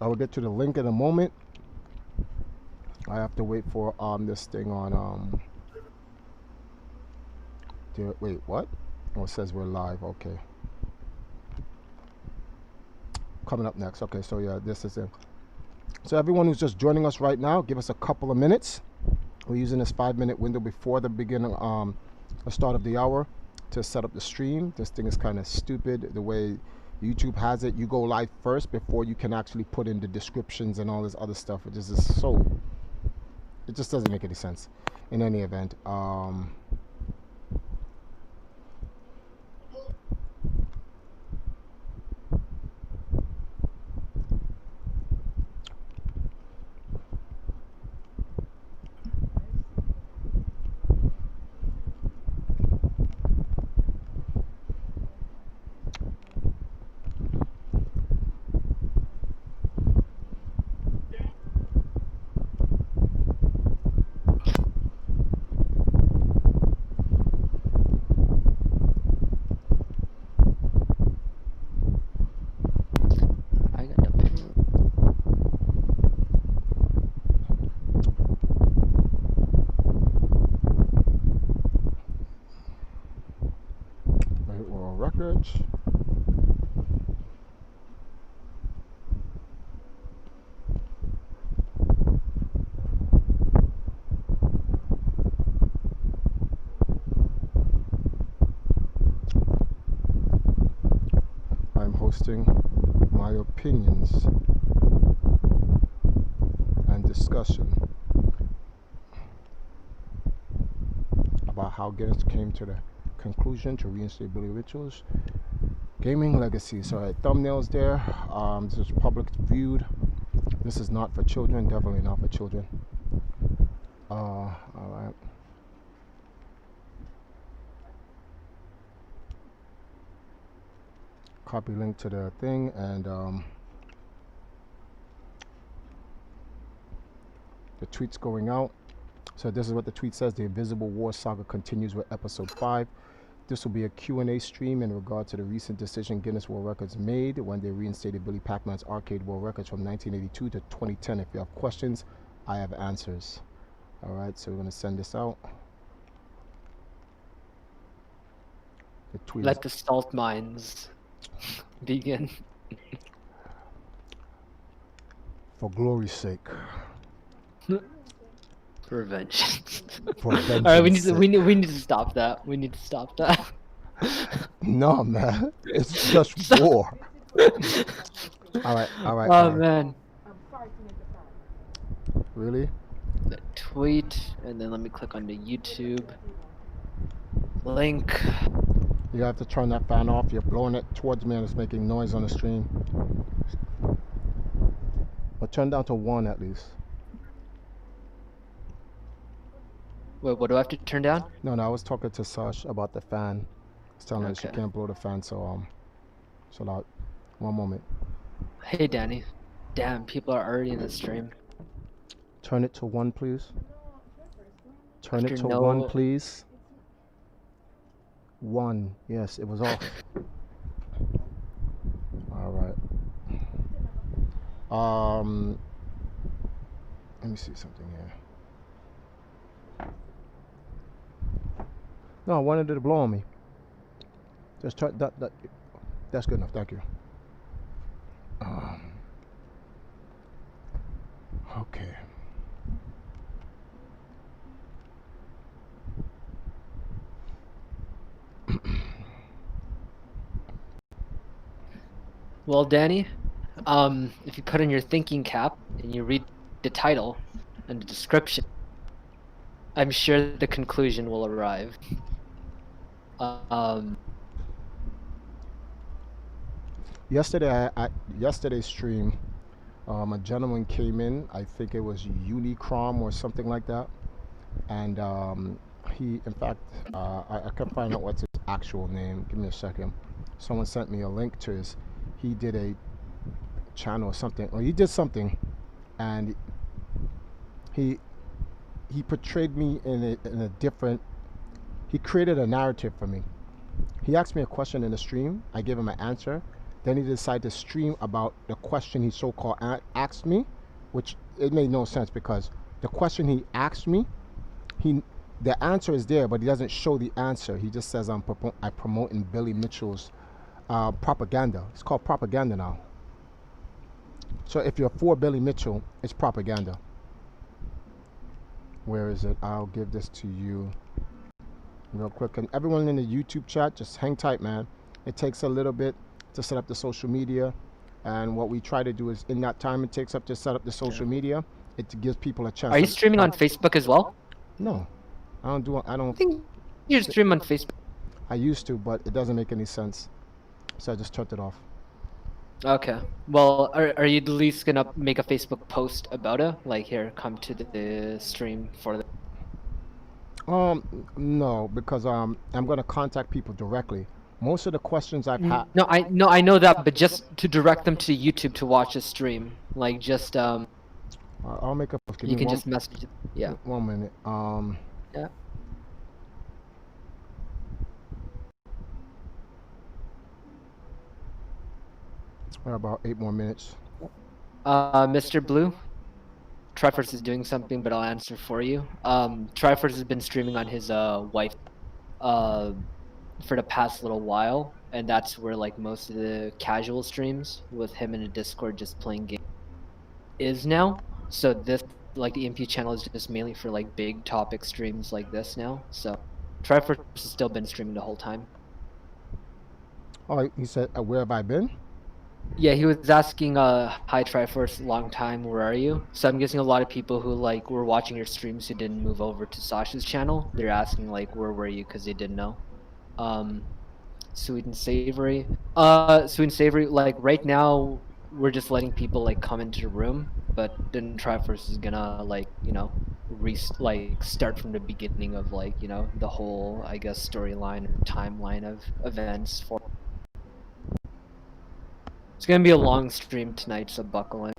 I will get to the link in a moment. I have to wait for this thing on wait, what? Oh, it says we're live. Okay. Coming up next. Okay, so yeah, this is it. So everyone who's just joining us right now, give us a couple of minutes. We're using this 5-minute window before the beginning, the start of the hour, to set up the stream. This thing is kind of stupid the way YouTube has it. You go live first before you can actually put in the descriptions and all this other stuff. It just is so. It just doesn't make any sense. In any event, oral records. I'm hosting my opinions and discussion about how Guinness came to the conclusion to reinstate Billy Rituals gaming legacy. So thumbnails there. This is public viewed. This is not for children. Definitely not for children. All right. Copy link to the thing, and the tweet's going out. So this is what the tweet says: the Invisible War saga continues with episode 5. This will be a Q&A stream in regard to the recent decision Guinness World Records made when they reinstated Billy Pac-Man's arcade world records from 1982 to 2010. If you have questions, I have answers. All right, so we're going to send this out. The tweet. Let the salt mines begin. For glory's sake. Revenge. For All right, we need to stop that. We need to stop that. No, man, it's just war. All right. Oh man. Really? The tweet, and then let me click on the YouTube link. You have to turn that fan off. You're blowing it towards me and it's making noise on the stream. But turn down to 1 at least. Wait, what do I have to turn down? No, I was talking to Sash about the fan. I was telling her she Okay. can't blow the fan, so loud. One moment. Hey Danny. Damn, people are already in the stream. Turn it to 1, please. Turn it After to 1, please. 1. Yes, it was off. All right. Let me see something here. No, I wanted it to blow on me. Just try that. That's good enough. Thank you. Okay. Well, Danny, if you put on your thinking cap and you read the title and the description, I'm sure the conclusion will arrive. Yesterday, yesterday's stream, a gentleman came in. I think it was Unicrom or something like that, and he, in fact, I can find out what's his actual name. Give me a second. Someone sent me a link to his. He did a channel or something, or he did something, and he portrayed me in a different. He created a narrative for me. He asked me a question in the stream. I gave him an answer. Then he decided to stream about the question he so-called asked me, which it made no sense because the question he asked me, he the answer is there, but he doesn't show the answer. He just says I'm promoting Billy Mitchell's propaganda. It's called propaganda now. So if you're for Billy Mitchell, it's propaganda. Where is it? I'll give this to you real quick. And everyone in the YouTube chat, just hang tight, man. It takes a little bit to set up the social media. And what we try to do is in that time it takes up to set up the social media, it gives people a chance. Are you streaming on Facebook as well? No. I don't think you stream on Facebook. I used to, but it doesn't make any sense. So I just turned it off. Okay. Well, are you at least gonna make a Facebook post about it? Like, here, come to the stream for the... No, because I'm gonna contact people directly. Most of the questions I've had. No, I know that, but just to direct them to YouTube to watch a stream, like just I'll make a. You can just message. Yeah. 1 minute. Yeah. About 8 more minutes. Mr. Blue, Triforce is doing something, but I'll answer for you. Triforce has been streaming on his wife for the past little while, and that's where like most of the casual streams with him in a Discord just playing games is now. So this, like, the EMP channel is just mainly for like big topic streams like this now. So Triforce has still been streaming the whole time. Oh, he said, where have I been? Yeah, he was asking, hi Triforce, long time, where are you? So I'm guessing a lot of people who like were watching your streams who didn't move over to Sasha's channel, they're asking like, where were you? Because they didn't know. Sweet and Savory. Sweet and Savory, like right now, we're just letting people like come into the room, but then Triforce is gonna like, you know, start from the beginning of like, you know, the whole, I guess, storyline or timeline of events for... It's gonna be a long stream tonight, so buckle in.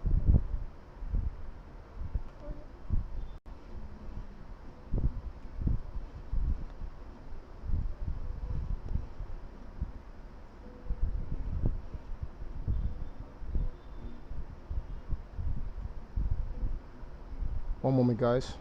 One moment, guys.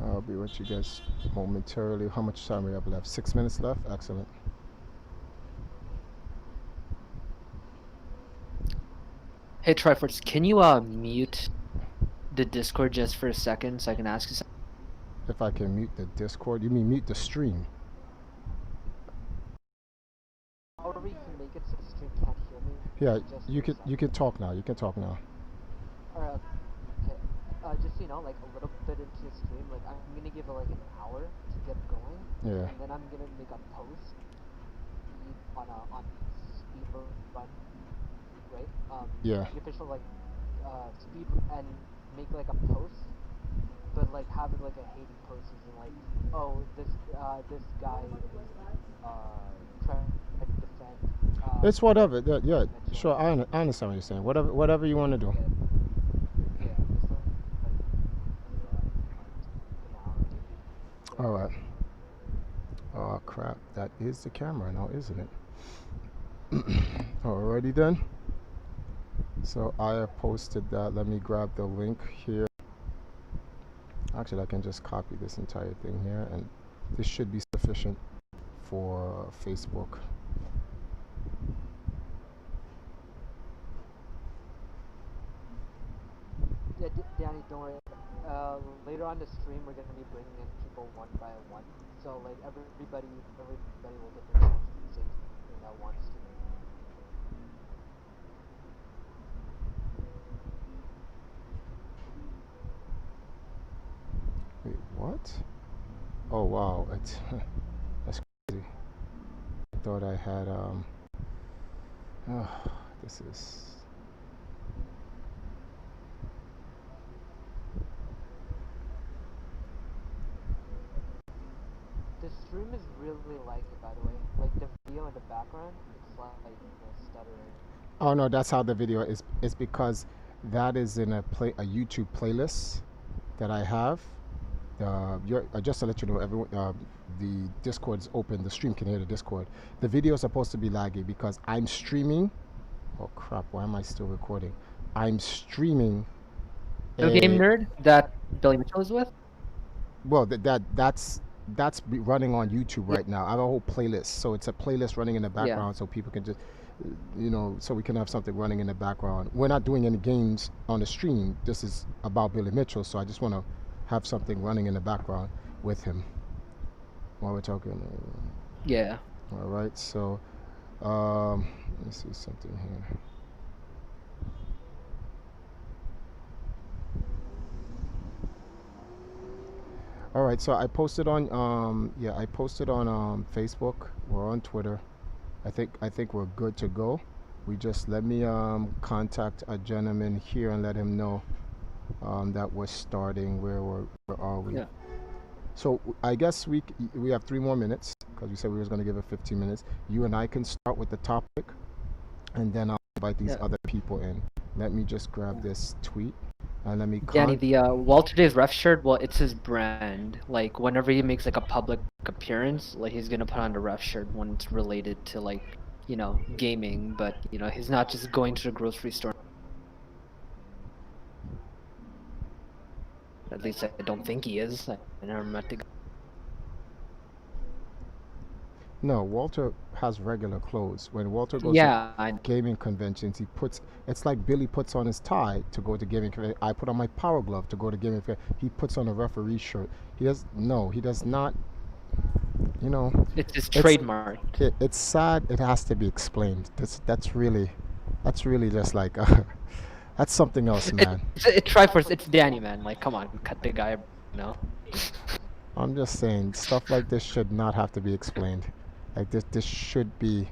I'll be with you guys momentarily. How much time we have left? 6 minutes left? Excellent. Hey Triforce, can you mute the Discord just for a second so I can ask you something? If I can mute the Discord? You mean mute the stream? However you can make it so the stream can't hear me. Yeah, you can talk now. You can talk now. Alright, okay. Just so you know, like a little bit into the stream, like I'm gonna give it like an hour to get going. Yeah. And then I'm gonna make a post on speed run, right? Yeah. The official like speed and make like a post, but like have it like a hating post and like, oh, this guy is trying to defend. It's whatever. Yeah, sure. I understand what you're saying. Whatever you want to do. All right. Oh crap! That is the camera now, isn't it? Alrighty then. So I have posted that. Let me grab the link here. Actually, I can just copy this entire thing here, and this should be sufficient for Facebook. Yeah, Danny, don't worry. Later on the stream, we're gonna be bringing in people one by one. So like everybody will get their chance to say anything that wants to. What? Oh wow, it's that's crazy. I thought I had oh, this is The stream is really laggy, by the way. Like the video in the background, it's like stuttering. oh no, that's how the video is. It's because that is in a YouTube playlist that I have. Just to let you know, everyone, the Discord is open. The stream can hear the Discord. The video is supposed to be laggy because I'm streaming. Oh crap! Why am I still recording? I'm streaming No Game a Nerd that Billy Mitchell is with? well that's running on YouTube Yeah. right now. I have a whole playlist, so it's a playlist running in the Yeah. background, so people can just so we can have something running in the background. We're not doing any games on the stream. This is about Billy Mitchell, so I just want to have something running in the background with him while we're talking. Yeah. All right, so let's see something here. All right, so I posted on I posted on Facebook. We're on Twitter. I think we're good to go. We just let me contact a gentleman here and let him know that we're starting. Where are we? Yeah. So I guess we have 3 more minutes because we said we was going to give it 15 minutes. You and I can start with the topic, and then I'll invite these Yeah. other people in. Let me just grab this tweet and let me Danny, the Walter Day's ref shirt, well, it's his brand. Like, whenever he makes, like, a public appearance, like, he's gonna put on the ref shirt when it's related to, like, gaming, but, he's not just going to the grocery store. At least I don't think he is. I never met the guy. No, Walter has regular clothes. When Walter goes to Yeah, gaming conventions, it's like Billy puts on his tie to go to gaming convention. I put on my power glove to go to gaming convention. He puts on a referee shirt. He does not, it's his it's trademark. it's sad it has to be explained. That's really just like that's something else, man. It's Triforce, it's Danny, man. Like, come on, cut the guy, I'm just saying stuff like this should not have to be explained. Like this just should be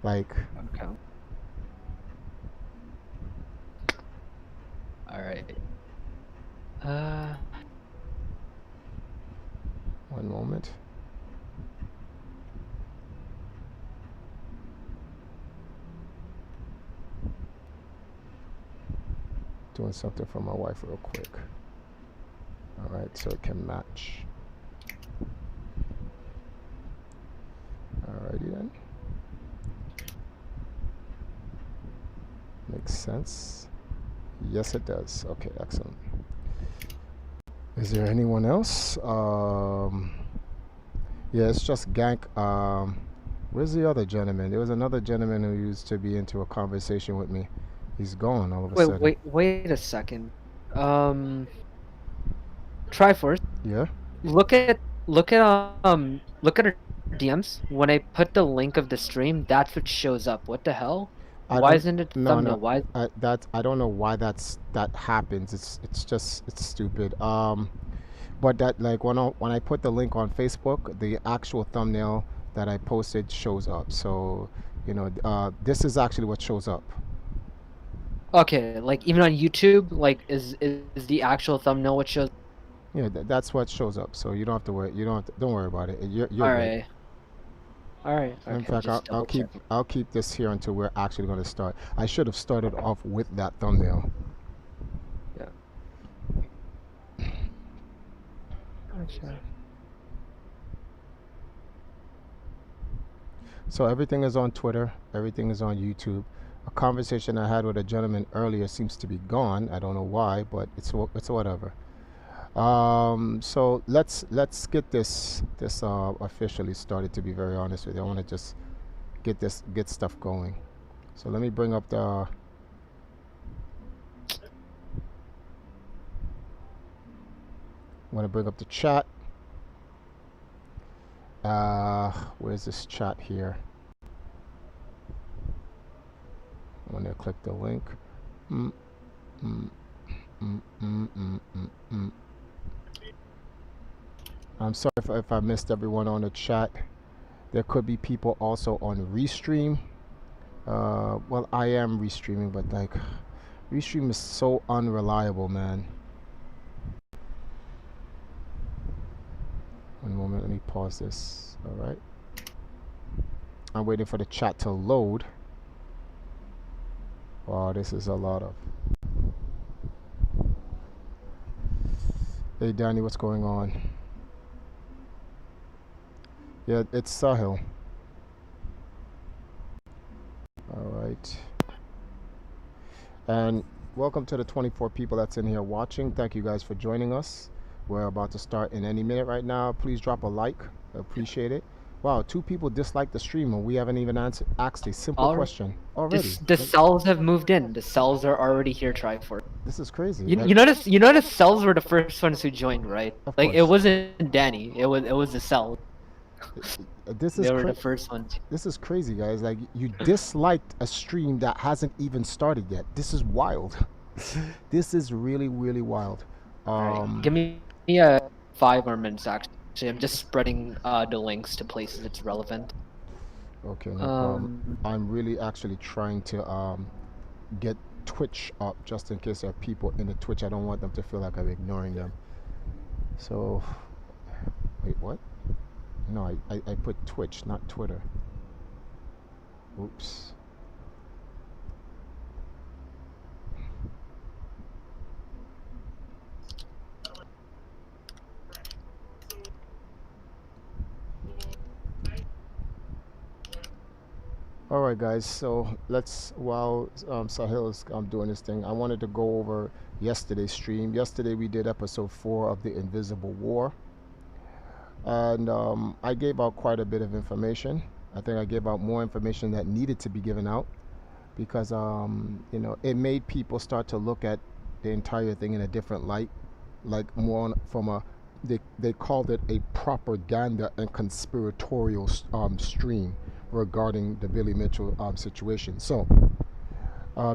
like Okay. Alright. one moment. Doing something for my wife real quick. All right, so it can match. Alrighty then. Makes sense. Yes, it does. Okay, excellent. Is there anyone else? Yeah, it's just Gank. Where's the other gentleman? There was another gentleman who used to be into a conversation with me. He's gone all of a sudden. Wait a second. Triforce. Yeah. Look at our DMs. When I put the link of the stream, that's what shows up. What the hell? Why isn't it thumbnail? Why? I don't know why that happens. It's stupid. But that like when I put the link on Facebook, the actual thumbnail that I posted shows up. So this is actually what shows up. Okay, like even on YouTube, like is the actual thumbnail what shows? Yeah, that's what shows up. So you don't have to worry. Don't worry about it. You're All good. right. All right. Okay, In fact, just I'll keep this here until we're actually going to start. I should have started off with that thumbnail. Yeah. Okay. So everything is on Twitter. Everything is on YouTube. A conversation I had with a gentleman earlier seems to be gone. I don't know why, but it's whatever. So let's get this officially started. To be very honest with you, I want to just get stuff going. So let me bring up the. I want to bring up the chat. Where's this chat here? I'm gonna click the link. I'm sorry if I missed everyone on the chat. There could be people also on Restream. Well, I am restreaming, but like, Restream is so unreliable, man. One moment, let me pause this. All right. I'm waiting for the chat to load. Wow, this is a lot of. Hey, Danny, what's going on? Yeah, it's Sahil. All right. And welcome to the 24 people that's in here watching. Thank you guys for joining us. We're about to start in any minute right now. Please drop a like. I appreciate it. Wow, 2 people disliked the stream and we haven't even asked a simple question already. The cells have moved in. The cells are already here, Triforce. This is crazy. You notice cells were the first ones who joined, right? Of Like, course. it wasn't Danny. It was the cells. This is They were the first ones. This is crazy, guys. Like, you disliked a stream that hasn't even started yet. This is wild. This is really, really wild. Right. Give me 5 more minutes, actually. I'm just spreading the links to places it's relevant. Okay, no problem. I'm really actually trying to get Twitch up just in case there are people in the Twitch. I don't want them to feel like I'm ignoring them. So, wait, what? No, I put Twitch, not Twitter. Oops. All right, guys. So let's, while Sahil is doing this thing, I wanted to go over yesterday's stream. Yesterday we did episode 4 of the Invisible War, and I gave out quite a bit of information. I think I gave out more information that needed to be given out because you know, it made people start to look at the entire thing in a different light, like more from a, they called it a propaganda and conspiratorial stream regarding the Billy Mitchell situation. So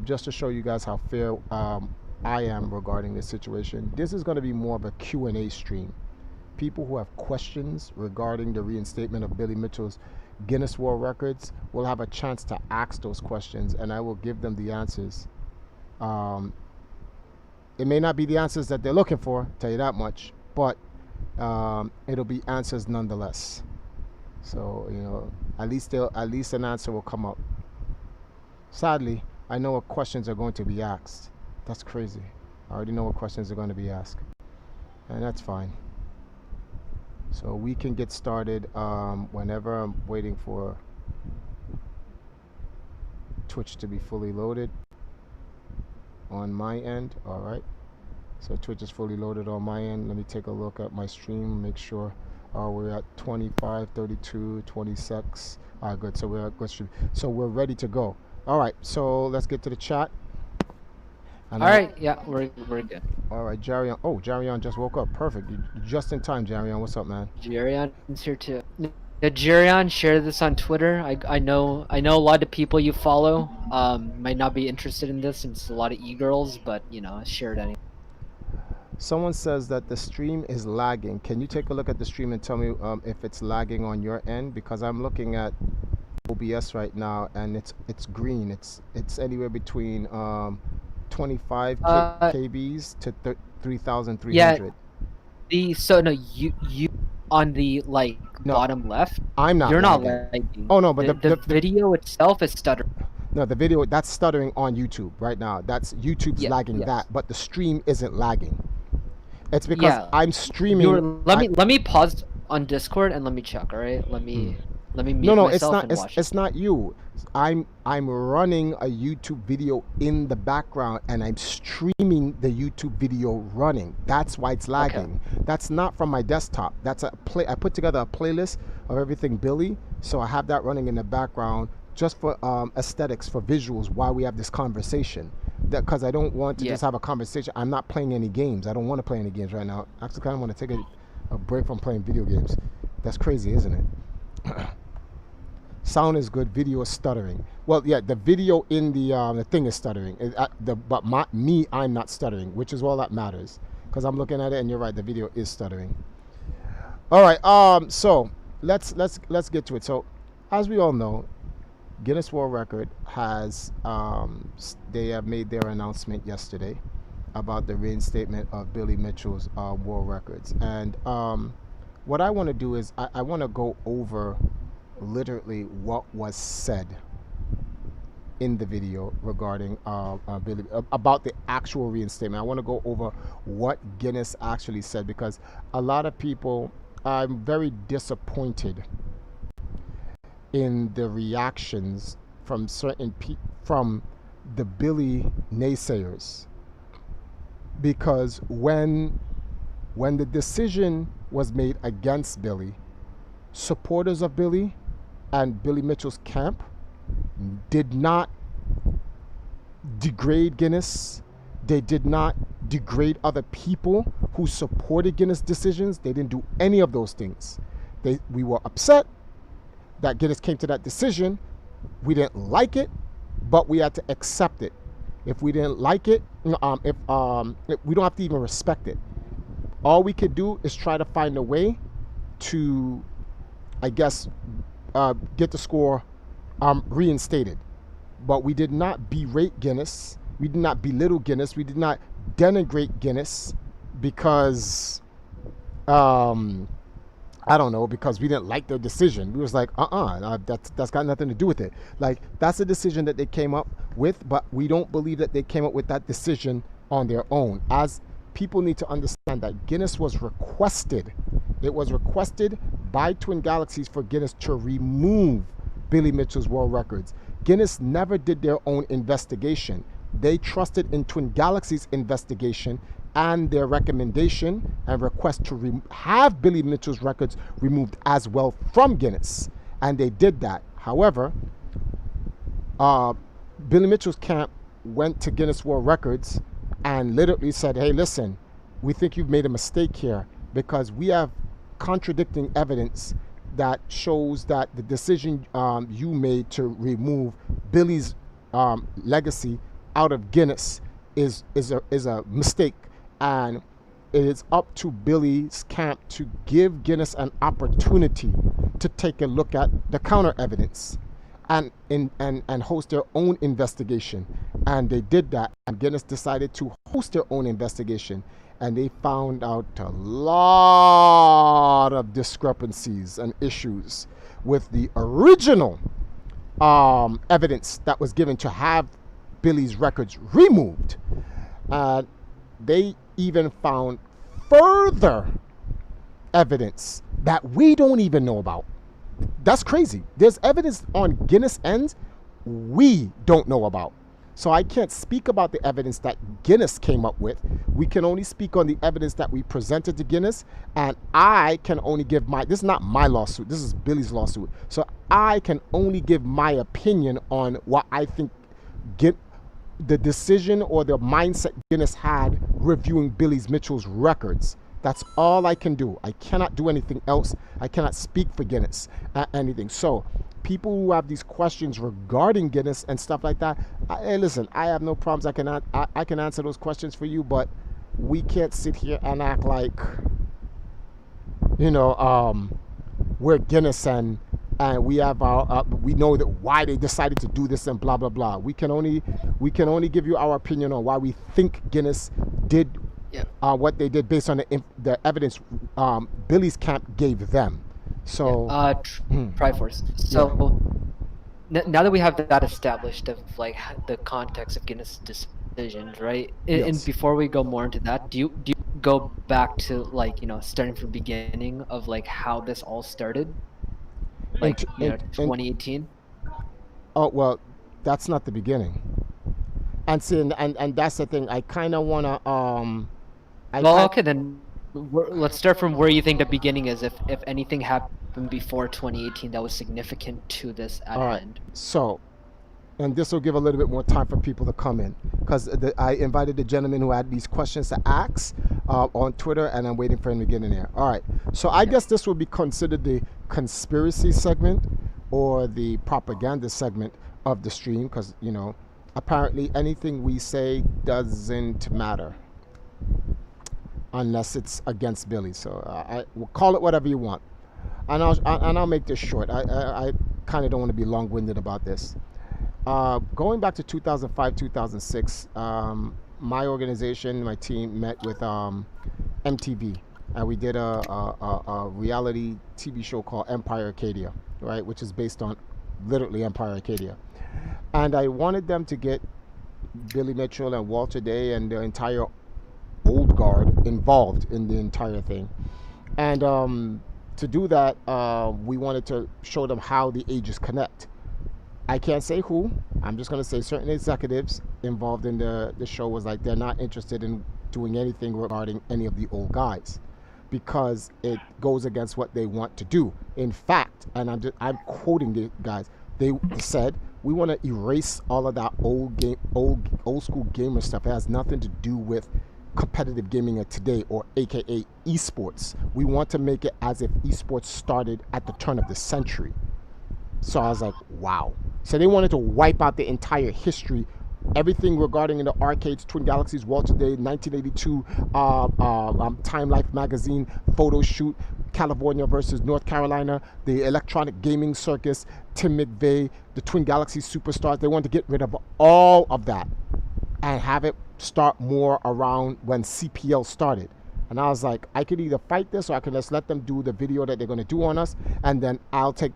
just to show you guys how fair I am regarding this situation, this is going to be more of a Q&A stream. People who have questions regarding the reinstatement of Billy Mitchell's Guinness World Records will have a chance to ask those questions, and I will give them the answers. It may not be the answers that they're looking for, tell you that much, but it'll be answers nonetheless. So, you know, at least an answer will come up. Sadly, I know what questions are going to be asked. That's crazy. I already know what questions are going to be asked, and that's fine. So we can get started whenever. I'm waiting for Twitch to be fully loaded on my end. All right. So Twitch is fully loaded on my end. Let me take a look at my stream, make sure we're at 25, 32, 26. All right, good. So we're at good stream. So we're ready to go. All right. So let's get to the chat. And all right. Yeah, we're good. All right, Jarion. Oh, Jarion just woke up. Perfect. You're just in time, Jarion. What's up, man? Jarion's here too. Jarion, share this on Twitter. I know a lot of people you follow might not be interested in this since it's a lot of e-girls, but you know, share it anyway. Someone says that the stream is lagging. Can you take a look at the stream and tell me if it's lagging on your end? Because I'm looking at OBS right now and it's green. It's anywhere between 25 kbs to 3,300. Yeah. So no, you on the bottom left. I'm not. You're lagging. Not lagging. Oh no, but the video itself is stuttering. No, the video that's stuttering on YouTube right now. That's YouTube's lagging that, but the stream isn't lagging. It's because I'm streaming. Let me pause on Discord and let me check. All right, let me mute myself and watch. It's not you. I'm running a YouTube video in the background and I'm streaming the YouTube video running. That's why it's lagging. Okay. That's not from my desktop. That's I put together a playlist of everything Billy, so I have that running in the background just for aesthetics, for visuals while we have this conversation. Because I don't want to just have a conversation. I'm not playing any games. I don't want to play any games right now. I actually kind of want to take a break from playing video games. That's crazy, isn't it? Sound is good. Video is stuttering. Well, yeah, the video in the thing is stuttering. I'm not stuttering, which is all that matters. Because I'm looking at it, and you're right. The video is stuttering. All right. So let's get to it. So, as we all know, Guinness World Record has they have made their announcement yesterday about the reinstatement of Billy Mitchell's world records. And what I want to do is I want to go over literally what was said in the video regarding Billy, about the actual reinstatement. I want to go over what Guinness actually said, because a lot of people, I'm very disappointed in the reactions from from the Billy naysayers, because when the decision was made against Billy, supporters of Billy and Billy Mitchell's camp did not degrade Guinness. They did not degrade other people who supported Guinness decisions. They didn't do any of those things. We were upset that Guinness came to that decision. We didn't like it, but we had to accept it. If we didn't like it, if we don't have to even respect it. All we could do is try to find a way to, I guess, get the score reinstated. But we did not berate Guinness. We did not belittle Guinness. We did not denigrate Guinness because, I don't know, because we didn't like their decision. We was like, that's got nothing to do with it. Like, that's a decision that they came up with, but we don't believe that they came up with that decision on their own. As people need to understand that Guinness was requested. It was requested by Twin Galaxies for Guinness to remove Billy Mitchell's world records. Guinness never did their own investigation. They trusted in Twin Galaxies' investigation and their recommendation and request to have Billy Mitchell's records removed as well from Guinness. And they did that. However, Billy Mitchell's camp went to Guinness World Records and literally said, hey, listen, we think you've made a mistake here because we have contradicting evidence that shows that the decision you made to remove Billy's legacy out of Guinness is a mistake, and it is up to Billy's camp to give Guinness an opportunity to take a look at the counter evidence and host their own investigation. And they did that, and Guinness decided to host their own investigation, and they found out a lot of discrepancies and issues with the original evidence that was given to have Billy's records removed. They even found further evidence that we don't even know about. That's crazy. There's evidence on Guinness ends we don't know about. So I can't speak about the evidence that Guinness came up with. We can only speak on the evidence that we presented to Guinness, and I can only give this is not my lawsuit, this is Billy's lawsuit. So I can only give my opinion on what I think the decision or the mindset Guinness had reviewing Billy Mitchell's records. That's all I can do. I cannot do anything else. I cannot speak for Guinness anything. So people who have these questions regarding Guinness and stuff like that, hey, listen, I have no problems. I can answer those questions for you, but we can't sit here and act like, we're Guinness and we have we know that why they decided to do this and blah blah blah. We can only give you our opinion on why we think Guinness did what they did based on the evidence Billy's camp gave them. So Triforce. So now that we have that established of like the context of Guinness decisions, right? And before we go more into that, do you go back to like starting from the beginning of like how this all started, like 2018? Oh well, that's not the beginning. And see, and that's the thing. I kind of wanna okay, then let's start from where you think the beginning is. If anything happened before 2018 that was significant to this at hand. So, and this will give a little bit more time for people to come in, because I invited the gentleman who had these questions to ask on Twitter, and I'm waiting for him to get in there. All right. So I guess this would be considered the conspiracy segment or the propaganda segment of the stream, because apparently anything we say doesn't matter. unless it's against Billy. So I will call it whatever you want, and I'll make this short. I kind of don't want to be long-winded about this. Going back to 2005, 2006, my organization, my team met with MTV, and we did a reality TV show called Empire Arcadia, right, which is based on literally Empire Arcadia. And I wanted them to get Billy Mitchell and Walter Day and the entire old guard involved in the entire thing. And to do that, we wanted to show them how the ages connect. I can't say who. I'm just going to say certain executives involved in the show was like they're not interested in doing anything regarding any of the old guys because it goes against what they want to do. In fact, and I'm quoting the guys, they said we want to erase all of that old school gamer stuff. It has nothing to do with competitive gaming of today, or aka esports. We want to make it as if esports started at the turn of the century. So I was like, wow. So they wanted to wipe out the entire history, everything regarding in the arcades, Twin Galaxies, Walter Day, 1982, Time Life magazine, photo shoot, California versus North Carolina, the electronic gaming circus, Tim McVeigh, the Twin Galaxies superstars. They wanted to get rid of all of that and have it start more around when CPL started. And I was like, I could either fight this or I could just let them do the video that they're going to do on us, and then I'll take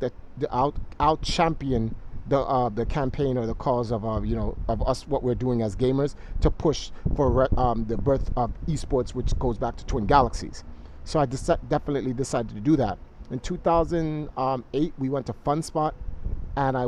I'll champion the campaign or the cause of of us, what we're doing as gamers to push for the birth of esports, which goes back to Twin Galaxies. So I definitely decided to do that. In 2008, we went to Fun Spot, and I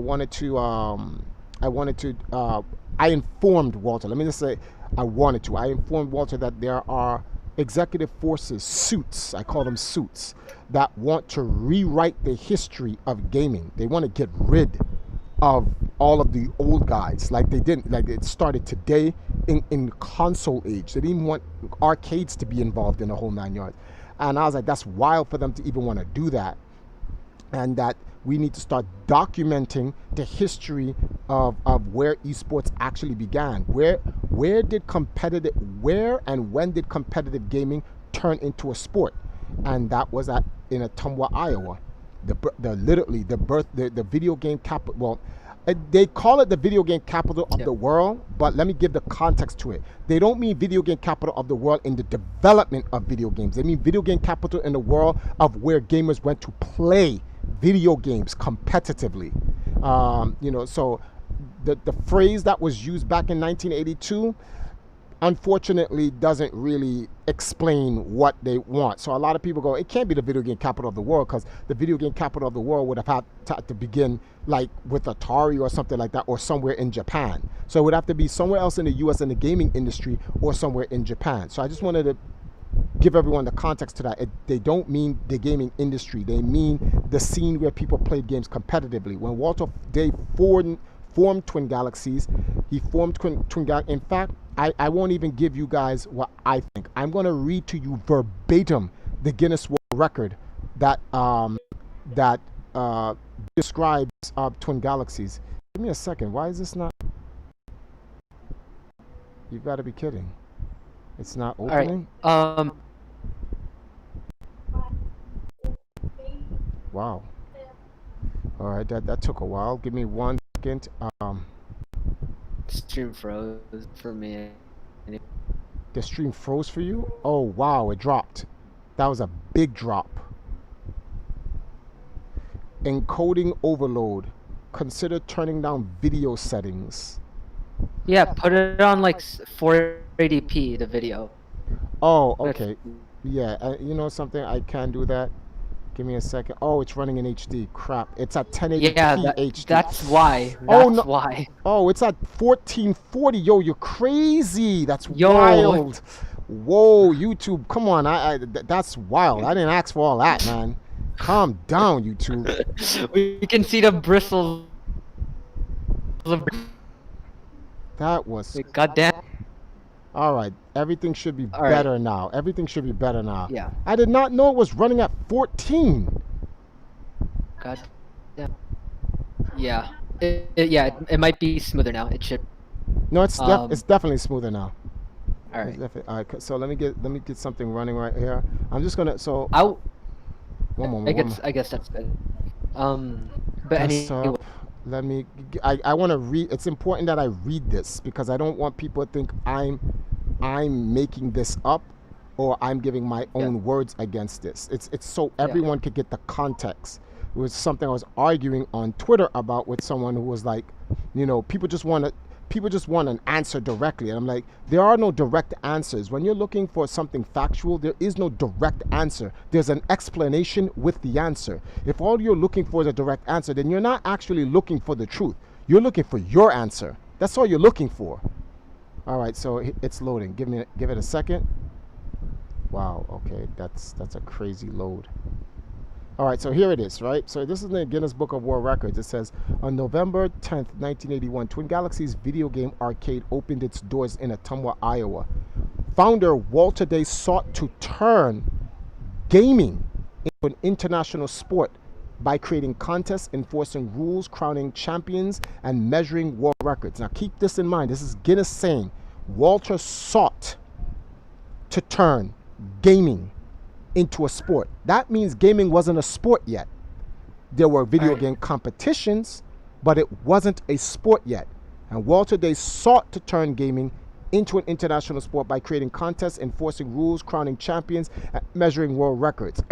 informed Walter. Let me just say, I informed Walter that there are executive forces, suits, I call them suits, that want to rewrite the history of gaming. They want to get rid of all of the old guys, like it started today in console age. They didn't even want arcades to be involved in the whole 9 yards. And I was like, that's wild for them to even want to do that. And that we need to start documenting the history of where esports actually began. Where and when did competitive gaming turn into a sport? And that was in Ottumwa, Iowa. The video game capital. Well, they call it the video game capital of the world, but let me give the context to it. They don't mean video game capital of the world in the development of video games. They mean video game capital in the world of where gamers went to play video games competitively. So the phrase that was used back in 1982 unfortunately doesn't really explain what they want. So a lot of people go, it can't be the video game capital of the world, because the video game capital of the world would have had to begin like with Atari or something like that, or somewhere in Japan. So it would have to be somewhere else in the US in the gaming industry, or somewhere in Japan. So I just wanted to give everyone the context to that. They don't mean the gaming industry. They mean the scene where people played games competitively. When Walter Day formed Twin Galaxies, he formed Twin Galaxies. In fact, I won't even give you guys what I think. I'm going to read to you verbatim the Guinness World Record that describes Twin Galaxies. Give me a second. Why is this not? You've got to be kidding. It's not opening? All right. Wow. All right, that took a while. Give me 1 second. Stream froze for me. The stream froze for you? Oh, wow, it dropped. That was a big drop. Encoding overload. Consider turning down video settings. Yeah, put it on like 480p, the video. Oh, okay. Yeah, you know something? I can do that. Give me a second. Oh, it's running in HD. Crap. It's at 1080p HD. That's why. Why. Oh, it's at 1440. Yo, you're crazy. That's wild. Whoa, YouTube. Come on. That's wild. I didn't ask for all that, man. Calm down, YouTube. We can see the bristles. That was... Goddamn. All right, everything should be better now. Everything should be better now. Yeah. I did not know it was running at 14. God. Yeah. It might be smoother now. It should. No, it's definitely smoother now. All It's right. definitely all right. So let me get something running right here. I'm just gonna I one moment, one I guess that's good. But anyway, desktop. Let me. I want to read. It's important that I read this because I don't want people to think I'm making this up or I'm giving my yeah, own words against this. It's so yeah, everyone could get the context. It was something I was arguing on Twitter about with someone who was like, people just want an answer directly. And I'm like, there are no direct answers. When you're looking for something factual, there is no direct answer. There's an explanation with the answer. If all you're looking for is a direct answer, then you're not actually looking for the truth. You're looking for your answer. That's all you're looking for. All right, so it's loading. Give it a second. Wow, okay, that's a crazy load. All right, so here it is, right? So this is in the Guinness Book of World Records. It says, on November 10th, 1981, Twin Galaxies video game arcade opened its doors in Ottumwa, Iowa. Founder Walter Day sought to turn gaming into an international sport by creating contests, enforcing rules, crowning champions, and measuring world records. Now keep this in mind. This is Guinness saying Walter sought to turn gaming into a sport. That means gaming wasn't a sport yet. There were video game competitions, but it wasn't a sport yet. And Walter Day sought to turn gaming into an international sport by creating contests, enforcing rules, crowning champions, and measuring world records.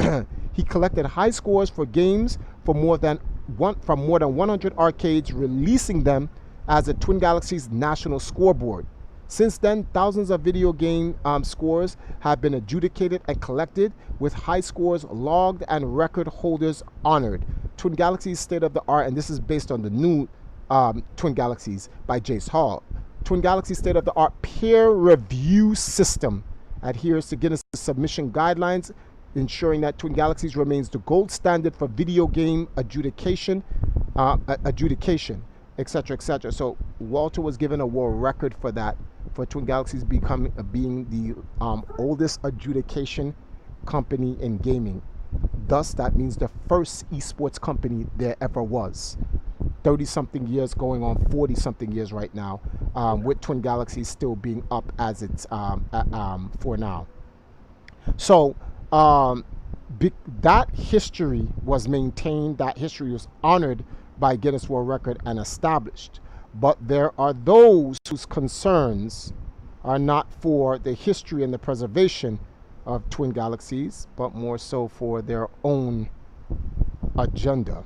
He collected high scores for games from more than 100 arcades, releasing them as the Twin Galaxies National Scoreboard. Since then, thousands of video game scores have been adjudicated and collected, with high scores logged and record holders honored. Twin Galaxies State of the Art, and this is based on the new Twin Galaxies by Jace Hall. Twin Galaxies State of the Art peer review system adheres to Guinness submission guidelines, ensuring that Twin Galaxies remains the gold standard for video game adjudication, etc., etc. So Walter was given a world record for that, for Twin Galaxies being the oldest adjudication company in gaming. Thus, that means the first esports company there ever was. 30-something years, going on 40-something years right now, with Twin Galaxies still being up as it's for now. So that history was maintained, that history was honored by Guinness World Record and established. But there are those whose concerns are not for the history and the preservation of Twin Galaxies, but more so for their own agenda.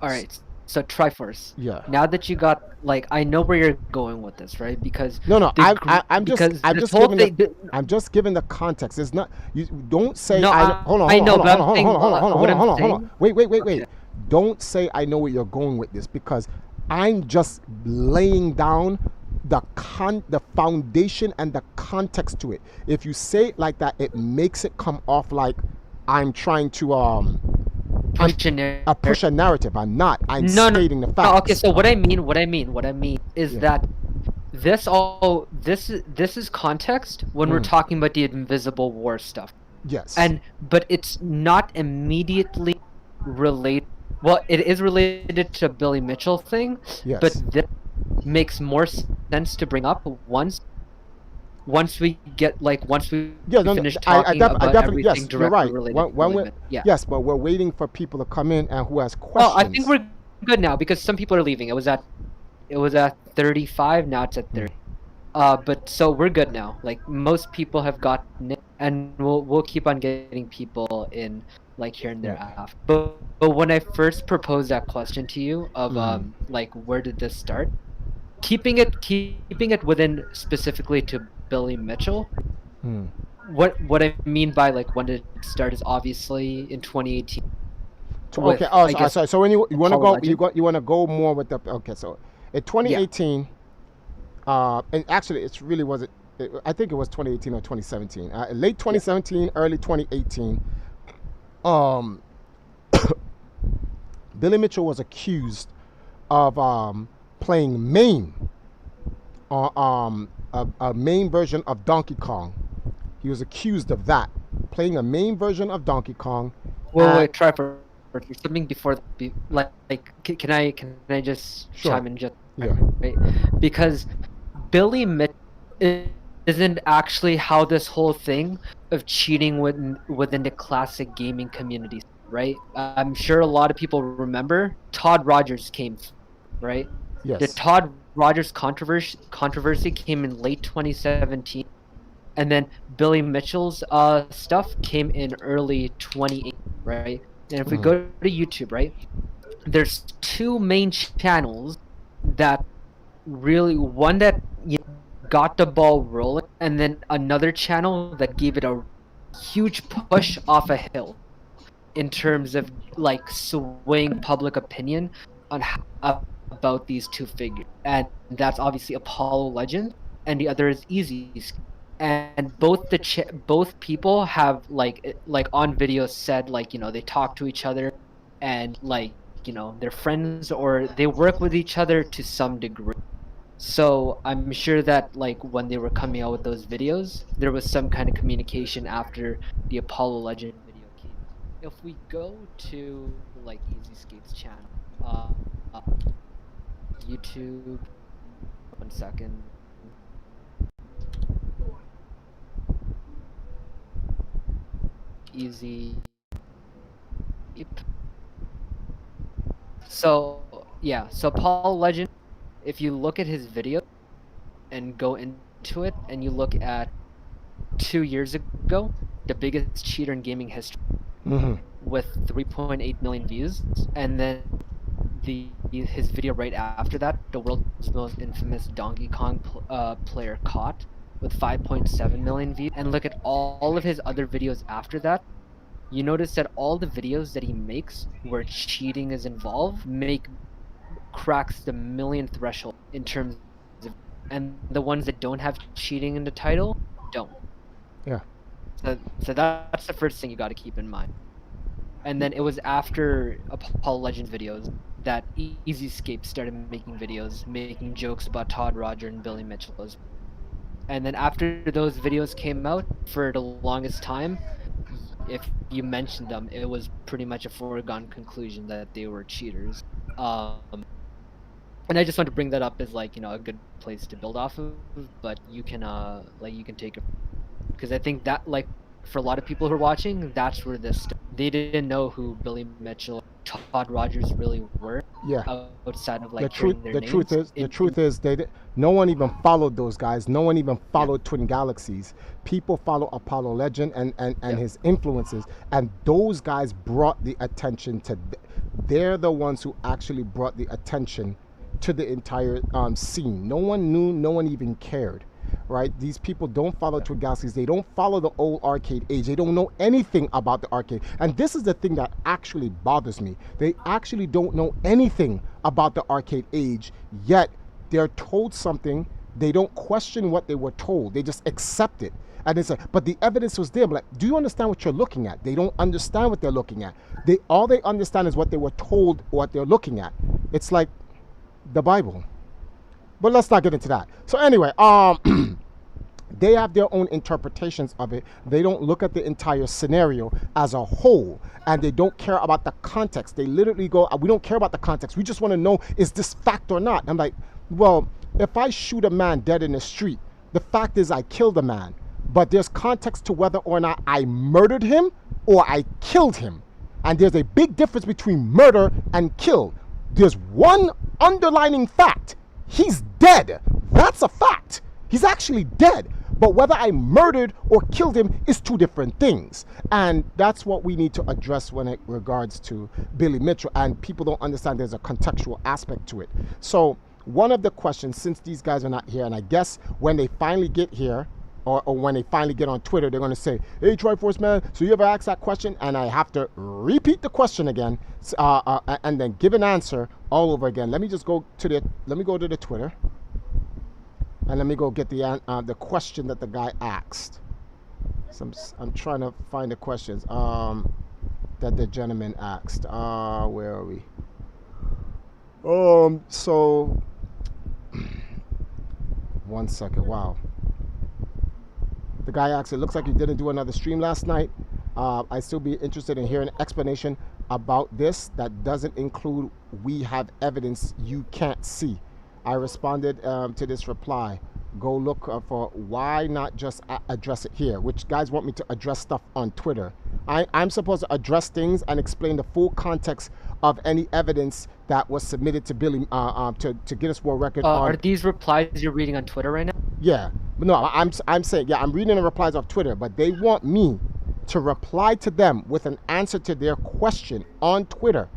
all right. So Triforce. Yeah. Now that you got, like, I know where you're going with this, right? Because No, I'm just giving the context. It's not, you don't say no, hold on, I know, but I'm saying hold on. Wait. Don't say I know where you're going with this, because I'm just laying down the foundation and the context to it. If you say it like that, it makes it come off like I'm trying to push a narrative. I'm not. I'm stating the facts. No, okay, so what I mean is that this is context when we're talking about the Invisible War stuff. Yes. But it's not immediately related. Well, it is related to Billy Mitchell thing. Yes. But this makes more sense to bring up once we finish talking about everything directly related to Yes, but we're waiting for people to come in and who has questions. Oh, I think we're good now because some people are leaving. It was at 35, now it's at 30. But so we're good now. Like, most people have gotten it, and we'll keep on getting people in, like, here and there after. But when I first proposed that question to you of like, where did this start? Keeping it within specifically to Billy Mitchell. What I mean by, like, when did it start is obviously in 2018. Okay. So when you want to go, you want to go more with the So in 2018, and actually it really wasn't. I think it was 2018 or 2017. Late 2017, early 2018. Billy Mitchell was accused of playing MAME, a MAME version of Donkey Kong. He was accused of that, playing a MAME version of Donkey Kong. Wait, try for something before can I just chime in just yeah, right? Because Billy Mitchell is isn't actually how this whole thing of cheating within the classic gaming community, right? I'm sure a lot of people remember Todd Rogers came, right? The Yes. Todd Rogers controversy came in late 2017, and then Billy Mitchell's stuff came in early 2018, right? And if we Mhm. go to YouTube, right, there's two main channels that really, one that got the ball rolling, and then another channel that gave it a huge push off a hill in terms of like swaying public opinion on about these two figures, and that's obviously Apollo Legends, and the other is Easy. And both people have like on video said, like, they talk to each other, and like, they're friends or they work with each other to some degree. So I'm sure that like when they were coming out with those videos, there was some kind of communication after the Apollo Legend video came out. If we go to like Easy channel, uh, YouTube, 1 second. Easy. So yeah, so Apollo Legend, if you look at his video and go into it and you look at 2 years ago, the biggest cheater in gaming history with 3.8 million views, and then his video right after that, the world's most infamous Donkey Kong player caught, with 5.7 million views. And look at all of his other videos after that. You notice that all the videos that he makes where cheating is involved cracks the million threshold in terms of, and the ones that don't have cheating in the title don't. Yeah. So that's the first thing you got to keep in mind. And then it was after Apollo Legends videos that Easyscape started making videos, making jokes about Todd Rogers and Billy Mitchell. And then after those videos came out, for the longest time, if you mentioned them, it was pretty much a foregone conclusion that they were cheaters. And I just want to bring that up as like, a good place to build off of, but you can take it, because I think that, like, for a lot of people who are watching, that's where they didn't know who Billy Mitchell, Todd Rogers really were. Yeah. Outside of like the truth, hearing their the names. truth is, no one even followed those guys. No one even followed Twin Galaxies. People follow Apollo Legend and his influences, and those guys brought the attention to. They're the ones who actually brought the attention to the entire scene. No one knew. No one even cared. Right? These people don't follow Twin Galaxies. They don't follow the old arcade age. They don't know anything about the arcade. And this is the thing that actually bothers me. They actually don't know anything about the arcade age, yet they're told something. They don't question what they were told. They just accept it. And it's like, but the evidence was there. But like, do you understand what you're looking at? They don't understand what they're looking at. All they understand is what they were told, what they're looking at. It's like the Bible. But let's not get into that. So anyway, they have their own interpretations of it. They don't look at the entire scenario as a whole, and they don't care about the context. They literally go, we don't care about the context. We just want to know, is this fact or not? I'm like, well, if I shoot a man dead in the street, the fact is I killed a man. But there's context to whether or not I murdered him or I killed him. And there's a big difference between murder and kill. There's one underlining fact. He's dead. That's a fact. He's actually dead. But whether I murdered or killed him is two different things. And that's what we need to address when it regards to Billy Mitchell. And people don't understand there's a contextual aspect to it. So one of the questions, since these guys are not here, and I guess when they finally get here, or when they finally get on Twitter, they're going to say, hey, Triforce man, so you ever asked that question? And I have to repeat the question again, and then give an answer all over again. Let me just go to the Twitter, and let me go get the question that the guy asked. So I'm trying to find the questions that the gentleman asked. Where are we? So 1 second. Wow. The guy asked, it looks like you didn't do another stream last night. I'd still be interested in hearing an explanation about this that doesn't include we have evidence you can't see. I responded to this reply. go look for why not just address it here, which guys want me to address stuff on Twitter. I'm supposed to address things and explain the full context of any evidence that was submitted to Billy to Guinness World Record on. Are these replies you're reading on Twitter right now? Yeah, but no, I'm saying, yeah, I'm reading the replies off Twitter, but they want me to reply to them with an answer to their question on Twitter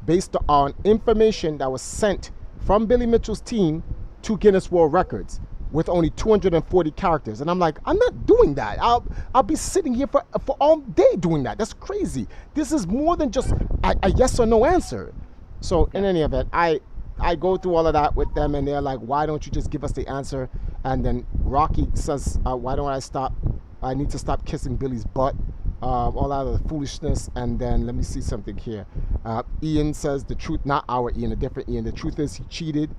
based on information that was sent from Billy Mitchell's team to Guinness World Records with only 240 characters. And I'm like, I'm not doing that. I'll be sitting here for all day doing that. That's crazy. This is more than just a yes or no answer. So in any event, I go through all of that with them, and they're like, why don't you just give us the answer? And then Rocky says, why don't I stop? I need to stop kissing Billy's butt. All out of the foolishness. And then let me see something here. Ian says the truth, not our Ian, a different Ian. The truth is he cheated.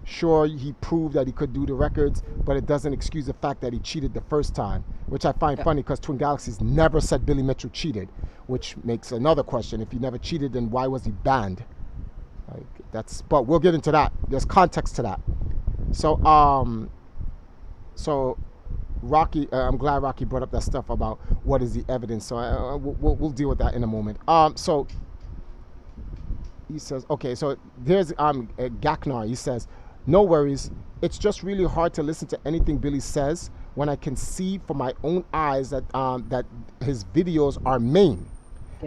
Sure, he proved that he could do the records, but it doesn't excuse the fact that he cheated the first time, which I find funny because Twin Galaxies never said Billy Mitchell cheated, which makes another question. If he never cheated, then why was he banned? Like, but we'll get into that. There's context to that. So Rocky, I'm glad Rocky brought up that stuff about what is the evidence. So we'll deal with that in a moment. So he says, okay, so there's Gaknar. He says, no worries. It's just really hard to listen to anything Billy says when I can see from my own eyes that that his videos are main,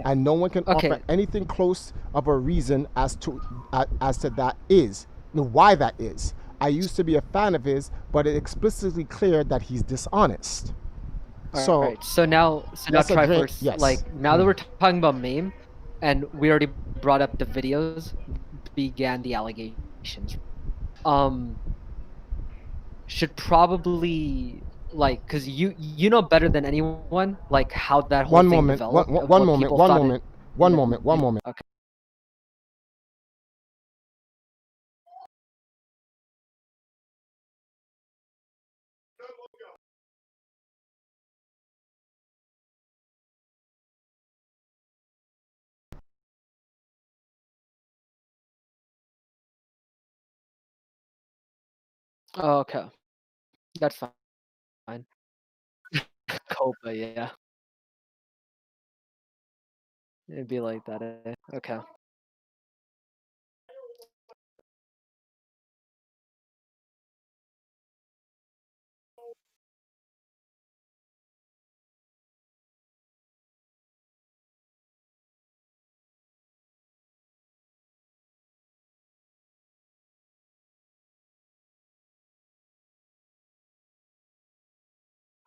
and no one can offer anything close of a reason as to that is why that is. I used to be a fan of his, but it explicitly clear that he's dishonest. So now Triforce, yes. Like now that we're talking about meme, and we already brought up the videos, began the allegations. Should probably because you know better than anyone how that whole thing developed. One moment. Okay. Oh, okay. That's fine. Copa, yeah. It'd be like that. Okay.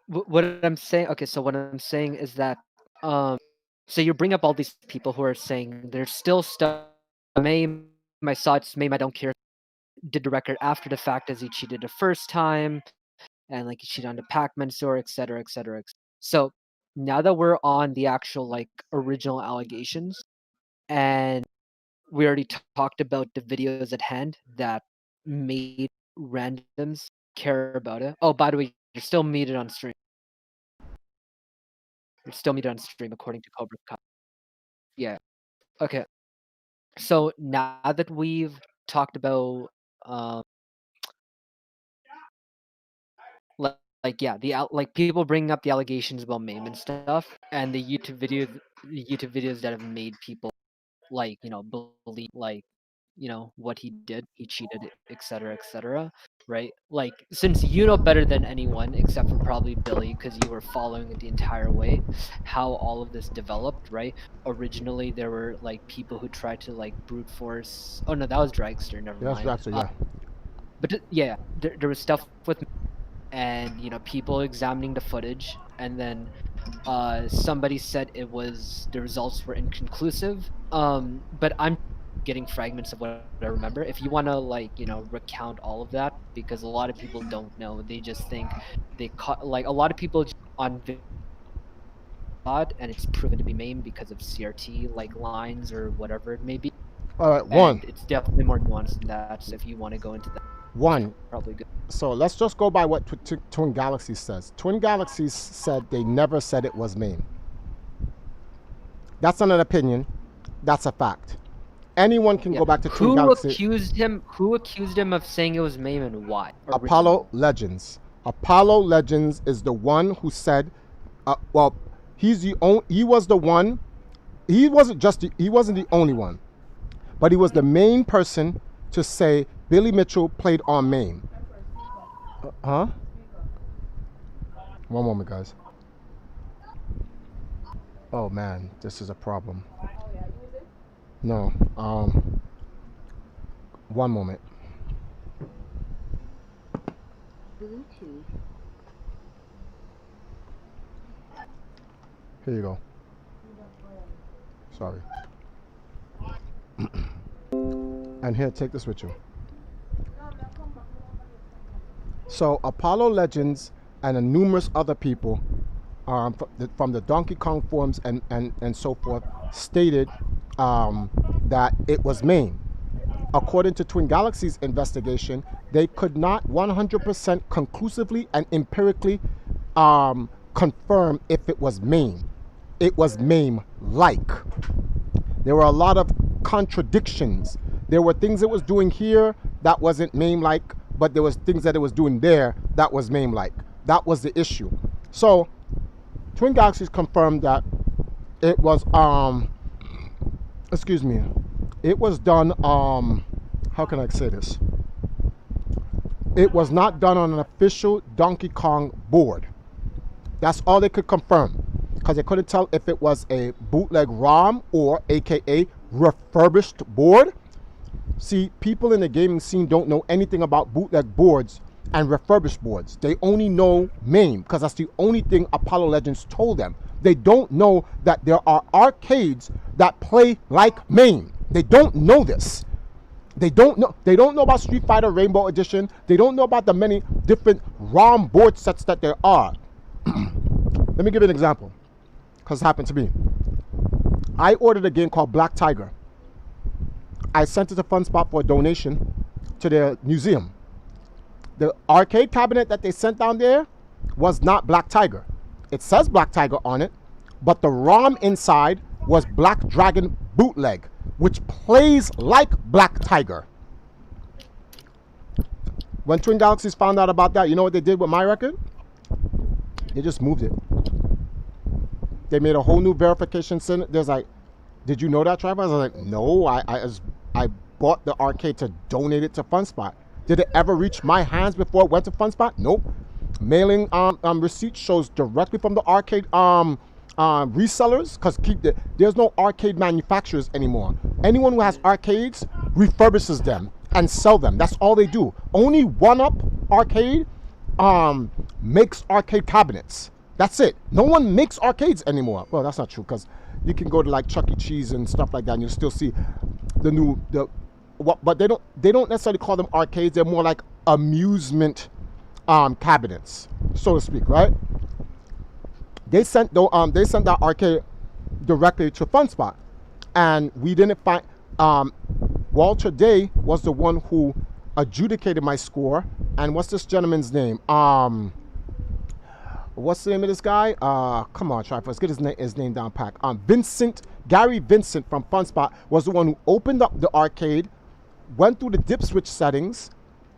What I'm saying, okay, so what I'm saying is that, so you bring up all these people who are saying there's still stuff. Mame, I saw it's Mame, I don't care. Did the record after the fact as he cheated the first time, and he cheated on the Pac-Man store, etc., etc. So now that we're on the actual original allegations, and we already talked about the videos at hand that made randoms care about it. Oh, by the way, you're still muted on stream. You're still muted on stream according to Cobra Kai. Yeah. Okay. So now that we've talked about people bringing up the allegations about Mame and stuff, and the YouTube videos that have made people believe what he did, he cheated, etc., right? Since you know better than anyone except for probably Billy, because you were following it the entire way, how all of this developed, right? Originally there were people who tried to brute force. Oh no, that was Dragster. Never mind. That's Dragster, yeah. But yeah, there was stuff with, and people examining the footage, and then somebody said the results were inconclusive. But I'm getting fragments of what I remember. If you want to recount all of that, because a lot of people don't know, they just think they caught a lot of people on and it's proven to be Mame because of CRT lines or whatever it may be. All right, it's definitely more nuanced than that. So if you want to go into that, probably good. So let's just go by what Twin Galaxies says. Twin Galaxies said they never said it was Mame. That's not an opinion. That's a fact. Anyone can go back to Twin Galaxies. Who accused him of saying it was Mame and why? Apollo Legends. Apollo Legends is the one who said, well, he was the one. He wasn't the only one, but he was the main person to say Billy Mitchell played on Maine. Huh? One moment, guys. Oh man, this is a problem. No. One moment. Bluetooth. Here you go. Sorry. And here, take this with you. So Apollo Legends and numerous other people from the Donkey Kong forums and so forth stated that it was Maine. According to Twin Galaxies investigation, they could not 100% conclusively and empirically confirm if it was Maine. It was Maine-like. There were a lot of contradictions. There were things it was doing here that wasn't Maine-like, but there was things that it was doing there that was Maine-like. That was the issue. So Twin Galaxies confirmed that it was excuse me, it was done how can I say this? It was not done on an official Donkey Kong board. That's all they could confirm, because they couldn't tell if it was a bootleg ROM or aka refurbished board. See, people in the gaming scene don't know anything about bootleg boards and refurbished boards. They only know MAME, because that's the only thing Apollo Legends told them. They don't know that there are arcades that play like MAME. They don't know this. They don't know about Street Fighter Rainbow Edition. They don't know about the many different ROM board sets that there are. Let me give you an example, because it happened to me. I ordered a game called Black Tiger. I sent it to FunSpot for a donation to their museum. The arcade cabinet that they sent down there was not Black Tiger. It says Black Tiger on it, but the ROM inside was Black Dragon Bootleg, which plays like Black Tiger. When Twin Galaxies found out about that, you know what they did with my record? They just moved it. They made a whole new verification center. There's like, did you know that, Travis? I was like, no, I bought the arcade to donate it to FunSpot. Did it ever reach my hands before it went to FunSpot? Nope. Mailing receipt shows directly from the arcade resellers, because there's no arcade manufacturers anymore. Anyone who has arcades refurbishes them and sell them. That's all they do. Only One Up Arcade makes arcade cabinets. That's it. No one makes arcades anymore. Well, that's not true, because you can go to like Chuck E. Cheese and stuff like that, and you'll still see but they don't necessarily call them arcades. They're more like amusement cabinets, so to speak, right? They sent that arcade directly to FunSpot, and we didn't find. Walter Day was the one who adjudicated my score. And what's this gentleman's name? What's the name of this guy? Come on, try first. Get his name down pack. Gary Vincent from FunSpot was the one who opened up the arcade, went through the dip switch settings,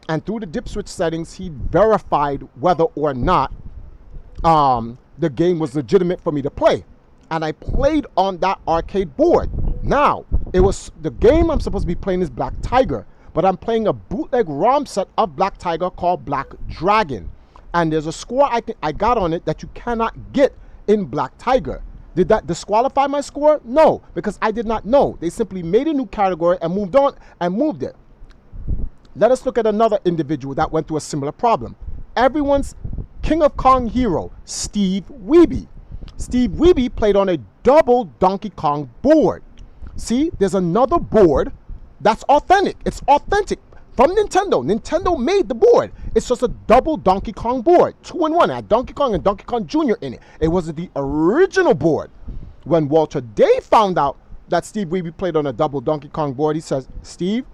and through the dip switch settings, he verified whether or not the game was legitimate for me to play. And I played on that arcade board. Now, it was the game I'm supposed to be playing is Black Tiger, but I'm playing a bootleg ROM set of Black Tiger called Black Dragon. And there's a score I got on it that you cannot get in Black Tiger. Did that disqualify my score? No, because I did not know. They simply made a new category and moved on and moved it. Let us look at another individual that went through a similar problem. Everyone's King of Kong hero, Steve Wiebe. Steve Wiebe played on a double Donkey Kong board. See, there's another board that's authentic. It's authentic from Nintendo. Nintendo made the board. It's just a double Donkey Kong board, 2-in-1. It had Donkey Kong and Donkey Kong Jr. in it. It wasn't the original board. When Walter Day found out that Steve Wiebe played on a double Donkey Kong board, he says, Steve,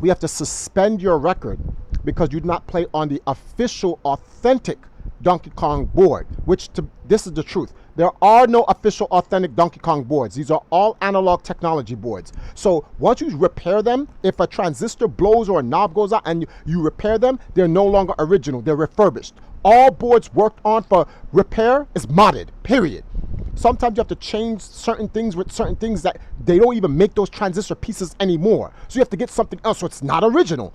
we have to suspend your record because you did not play on the official, authentic Donkey Kong board, this is the truth. There are no official authentic Donkey Kong boards. These are all analog technology boards. So once you repair them, if a transistor blows or a knob goes out and you repair them, they're no longer original. They're refurbished. All boards worked on for repair is modded, period. Sometimes you have to change certain things with certain things that they don't even make those transistor pieces anymore. So you have to get something else, so it's not original.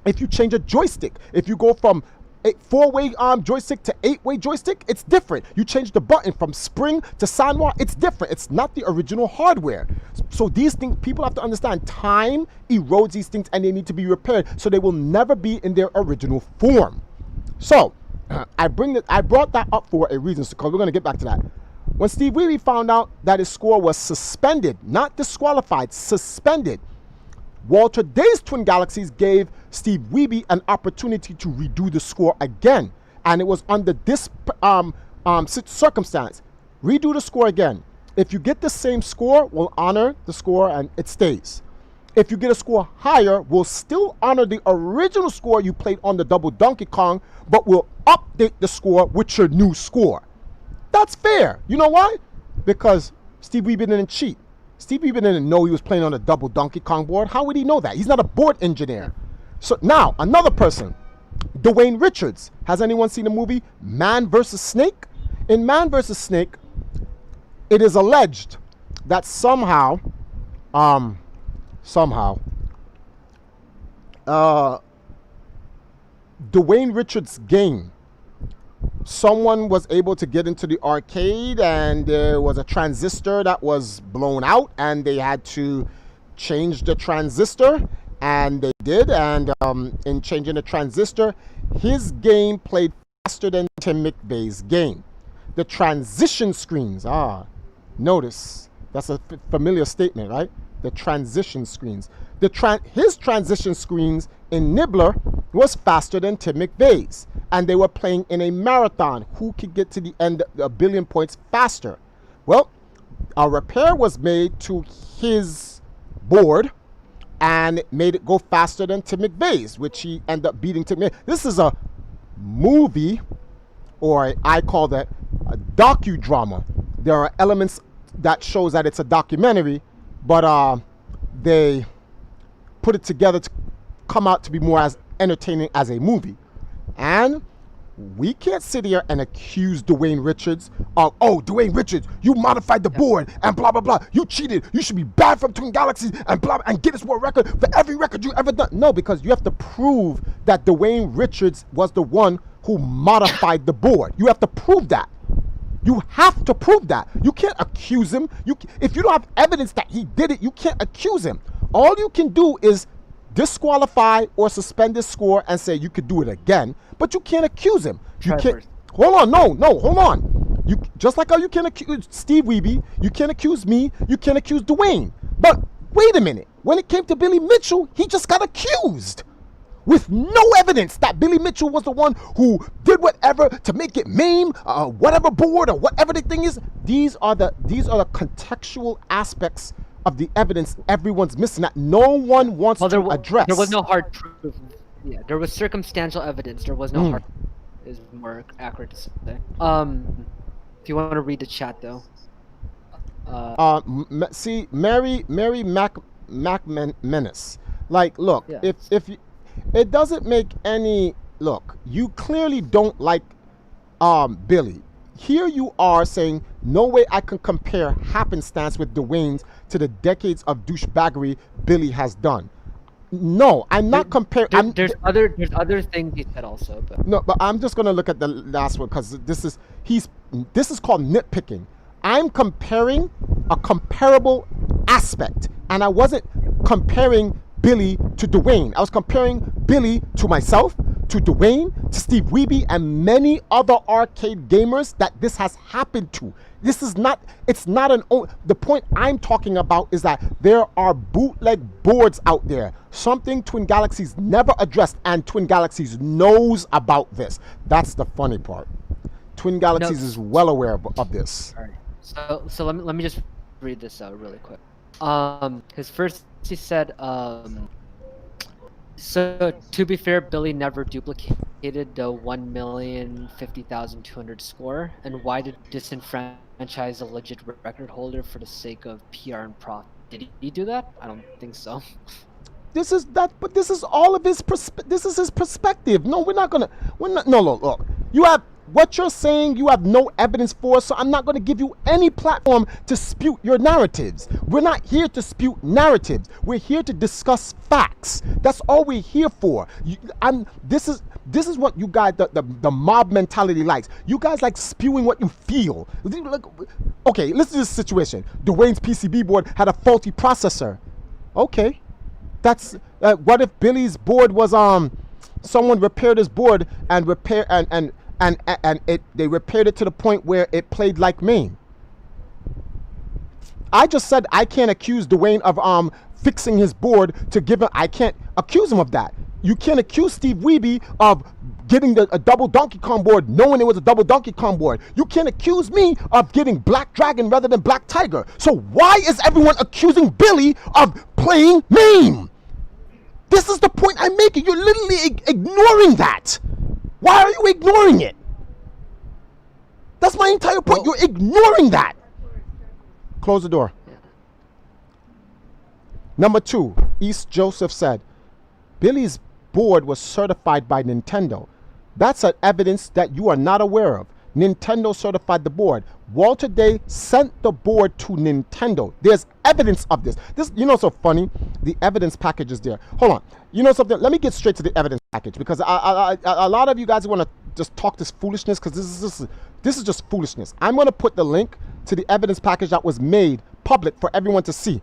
If you change a joystick, if you go from a 4-way joystick to 8-way joystick, it's different. You change the button from spring to Sanwa, it's different. It's not the original hardware. So these things, people have to understand, time erodes these things and they need to be repaired so they will never be in their original form. So I brought that up for a reason, because we're going to get back to that. When Steve Weeby found out that his score was suspended, not disqualified, suspended, Walter Day's Twin Galaxies gave Steve Weeby an opportunity to redo the score again. And it was under this circumstance. Redo the score again. If you get the same score, we'll honor the score and it stays. If you get a score higher, we'll still honor the original score you played on the Double Donkey Kong, but we'll update the score with your new score. That's fair. You know why? Because Steve Weeby didn't cheat. Steve Weeby didn't know he was playing on a Double Donkey Kong board. How would he know that? He's not a board engineer. So now, another person, Dwayne Richards. Has anyone seen the movie Man vs. Snake? In Man vs. Snake, it is alleged that somehow, Dwayne Richards' game, someone was able to get into the arcade and there was a transistor that was blown out and they had to change the transistor, and they did, and in changing the transistor, his game played faster than Tim McVeigh's game. The transition screens, notice, that's a familiar statement, right? The transition screens. His transition screens in Nibbler was faster than Tim McVeigh's, and they were playing in a marathon. Who could get to the end, a billion points faster? Well, a repair was made to his board, and it made it go faster than Tim McVeigh's, which he ended up beating Tim McVeigh. This is a movie, or I call that a docudrama. There are elements that shows that it's a documentary, but they put it together to come out to be more as entertaining as a movie. And we can't sit here and accuse Dwayne Richards of, oh, Dwayne Richards, you modified the board and blah, blah, blah. You cheated. You should be banned from Twin Galaxies and blah, and Guinness World Record for every record you ever done. No, because you have to prove that Dwayne Richards was the one who modified the board. You have to prove that. You have to prove that. You can't accuse him. If you don't have evidence that he did it, you can't accuse him. All you can do is disqualify or suspend his score and say you could do it again, but you can't accuse him. You can't. Hold on, no, hold on. You just like how you can accuse Steve Weeby, you can't accuse me, you can't accuse Dwayne. But wait a minute, when it came to Billy Mitchell, he just got accused with no evidence that Billy Mitchell was the one who did whatever to make it meme, whatever board or whatever the thing is. These are the contextual aspects of the evidence everyone's missing that no one wants to address. There was no hard proof. Yeah, there was circumstantial evidence. There was no hard. Is more accurate to say. If you want to read the chat though. See, Mary Menace. Like, look, yeah. if you, it doesn't make any look. You clearly don't like Billy. Here you are saying, no way I can compare happenstance with Dwayne's to the decades of douchebaggery Billy has done. No, I'm not comparing. There's other things he said also. But. No, but I'm just gonna look at the last one because this is called nitpicking. I'm comparing a comparable aspect, and I wasn't comparing Billy to Dwayne. I was comparing Billy to myself, to Dwayne, to Steve Weeby, and many other arcade gamers that this has happened to. This is not, it's not an, the point I'm talking about is that there are bootleg boards out there, something Twin Galaxies never addressed, and Twin Galaxies knows about this. That's the funny part. Twin Galaxies is well aware of this. All right. So let me just read this out really quick. His first, he said So to be fair, Billy never duplicated the 1,050,200 score. And why to disenfranchise a legit record holder for the sake of PR and profit? Did he do that? I don't think so. This is that, but this is all of his this is his perspective. No, we're not. No, look. You have what you're saying. You have no evidence for, so I'm not gonna give you any platform to spew your narratives. We're not here to spew narratives. We're here to discuss facts. That's all we're here for. This is what you guys, the mob mentality likes. You guys like spewing what you feel. Like, okay, listen to this situation. Dwayne's PCB board had a faulty processor. Okay. That's what if Billy's board was someone repaired his board and they repaired it to the point where it played like Maine. I just said I can't accuse Dwayne of fixing his board to give him. I can't accuse him of that. You can't accuse Steve Wiebe of getting a double Donkey Kong board knowing it was a double Donkey Kong board. You can't accuse me of getting Black Dragon rather than Black Tiger. So why is everyone accusing Billy of playing Maine? This is the point I'm making. You're literally ignoring that. Why are you ignoring it? That's my entire point. You're ignoring that. Close the door. Number 2, East Joseph said, Billy's board was certified by Nintendo. That's an evidence that you are not aware of. Nintendo certified the board. Walter Day sent the board to Nintendo. There's evidence of this. You know, so funny. The evidence package is there. Hold on. You know something? Let me get straight to the evidence package because a lot of you guys want to just talk this foolishness because this is just foolishness. I'm going to put the link to the evidence package that was made public for everyone to see.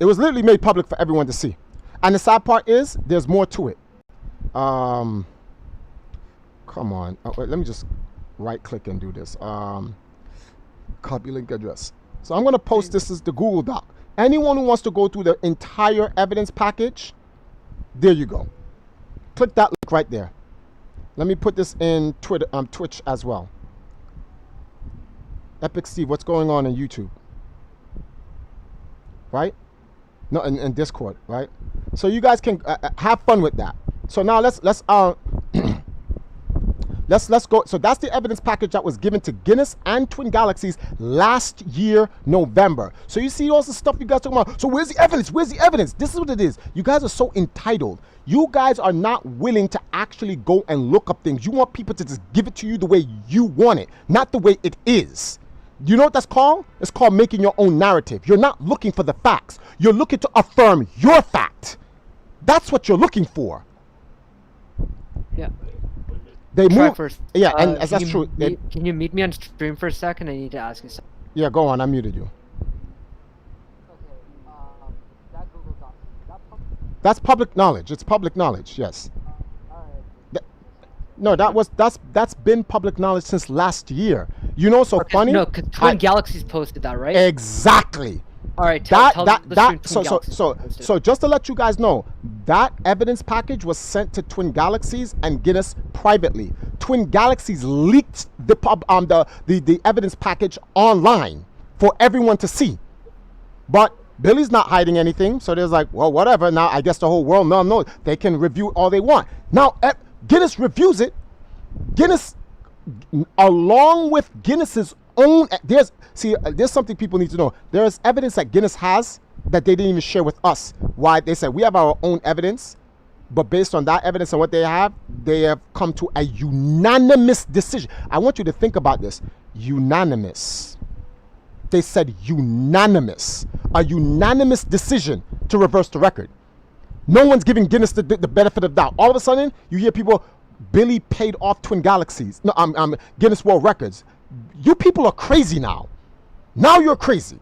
It was literally made public for everyone to see. And the sad part is there's more to it. Come on. Wait, let me just right click and do this. Copy link address. So I'm going to post this as the Google Doc. Anyone who wants to go through the entire evidence package, there you go. Click that link right there. Let me put this in Twitch as well. Epic Steve, what's going on in YouTube? Right? No, in Discord, right? So you guys can have fun with that. So now let's go. So that's the evidence package that was given to Guinness and Twin Galaxies last year, November. So you see all the stuff you guys talking about. So where's the evidence? Where's the evidence? This is what it is. You guys are so entitled. You guys are not willing to actually go and look up things. You want people to just give it to you the way you want it, not the way it is. You know what that's called? It's called making your own narrative. You're not looking for the facts. You're looking to affirm your fact. That's what you're looking for. Yeah. They move. First. Yeah, and that's true. Can you meet me on stream for a second? I need to ask you something. Yeah, go on. I muted you. That Google Doc, that's public knowledge. It's public knowledge. Yes. No, that's been public knowledge since last year. You know, so funny. No, because Twin Galaxies posted that, right? Exactly. All right. So just to let you guys know, that evidence package was sent to Twin Galaxies and Guinness privately. Twin Galaxies leaked the evidence package online for everyone to see. But Billy's not hiding anything, so there's like, well, whatever. Now I guess the whole world no, they can review all they want. Now Guinness reviews it. Guinness, along with Guinness's own, there's something people need to know. There is evidence that Guinness has that they didn't even share with us. Why? They said we have our own evidence, but based on that evidence and what they have come to a unanimous decision. I want you to think about this. Unanimous. They said unanimous. A unanimous decision to reverse the record. No one's giving Guinness the benefit of doubt. All of a sudden, you hear people, Billy paid off Twin Galaxies. No, Guinness World Records. You people are crazy now. Now you're crazy.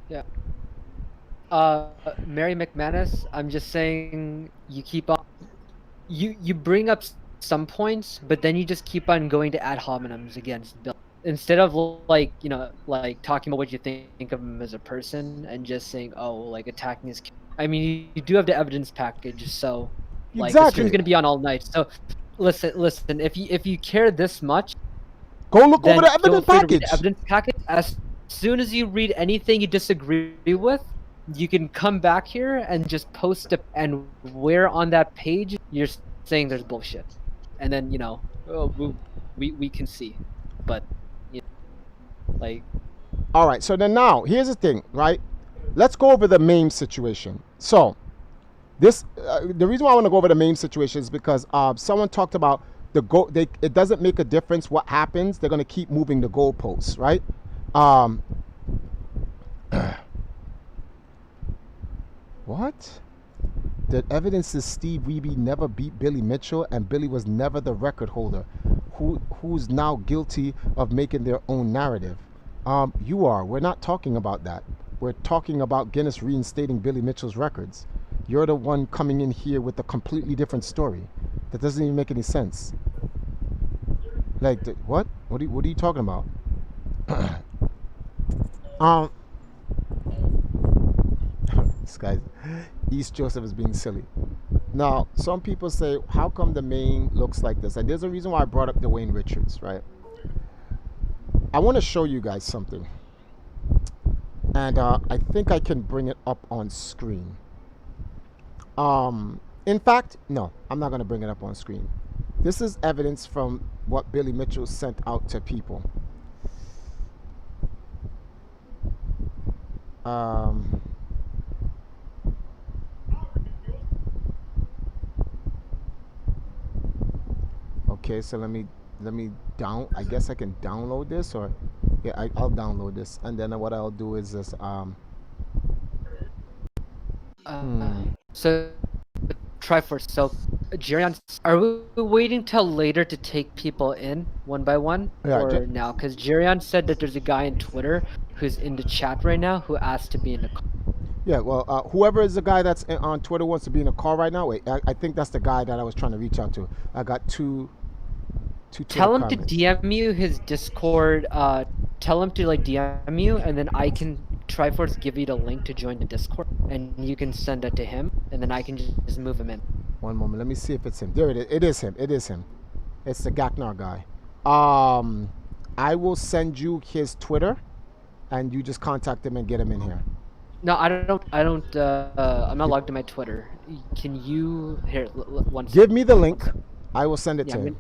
Yeah. Mary McManus, I'm just saying you keep on... You bring up some points, but then you just keep on going to ad hominems against Bill. Instead of like talking about what you think of him as a person and just saying, oh, like attacking his... I mean, you do have the evidence package, so like the stream's gonna be on all night. So listen. If you care this much, go look over the evidence package. As soon as you read anything you disagree with, you can come back here and just post it, and where on that page you're saying there's bullshit, and then we can see, but like. All right. So then now here's the thing, right? Let's go over the MAME situation. So this the reason why I want to go over the MAME situation is because someone talked about it doesn't make a difference what happens. They're going to keep moving the goalposts, right? What? The evidence is Steve Wiebe never beat Billy Mitchell, and Billy was never the record holder, who's now guilty of making their own narrative. You are. We're not talking about that. We're talking about Guinness reinstating Billy Mitchell's records. You're the one coming in here with a completely different story. That doesn't even make any sense. Like, what? What are you talking about? This guy, East Joseph, is being silly. Now, some people say, how come the MAME looks like this? And there's a reason why I brought up Dwayne Richards, right? I want to show you guys something. And I think I can bring it up on screen. In fact, no, I'm not going to bring it up on screen. This is evidence from what Billy Mitchell sent out to people. Okay, so let me I guess I can download this, or yeah, I'll download this, and then what I'll do is this So try first. So Jerion, are we waiting till later to take people in one by one, Yeah, or now? Because Jerion said that there's a guy on Twitter who's in the chat right now who asked to be in the call. Yeah, well, whoever is the guy that's on Twitter wants to be in a call right now. Wait, I think that's the guy that I was trying to reach out to. I got two Tell him comments. to DM you his Discord. Tell him to like DM you, and then I can Triforce give you the link to join the Discord, and you can send it to him, and then I can just move him in. One moment, let me see if it's him. There it is. It is him. It is him. It's the Gaknar guy. I will send you his Twitter, and you just contact him and get him in here. No, I don't. I'm not logged to my Twitter. Can you here? One. Give me the link. I will send it to him.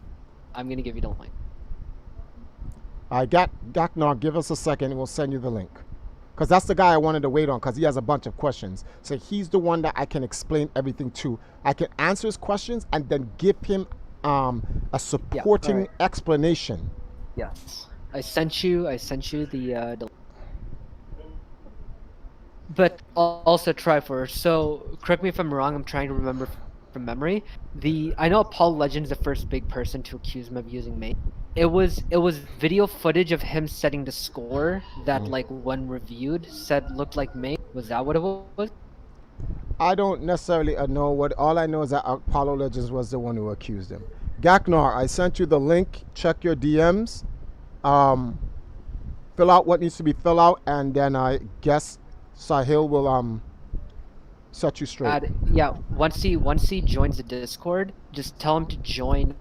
I'm gonna give you the link. Gaknar, give us a second, and we'll send you the link. Because that's the guy I wanted to wait on, because he has a bunch of questions. So he's the one that I can explain everything to. I can answer his questions and then give him a supporting explanation. Yes, I sent you the. But also Triforce. So correct me if I'm wrong. I'm trying to remember from memory. I know Paul Legend's the first big person to accuse him of using MAME. It was video footage of him setting the score that like when reviewed said looked like MAME. Was that what it was? I don't necessarily know what. All I know is that Apollo Legends was the one who accused him. Gaknar, I sent you the link. Check your DMs. Fill out what needs to be filled out, and then I guess Sahil will set you straight. Yeah, once he joins the Discord, just tell him to join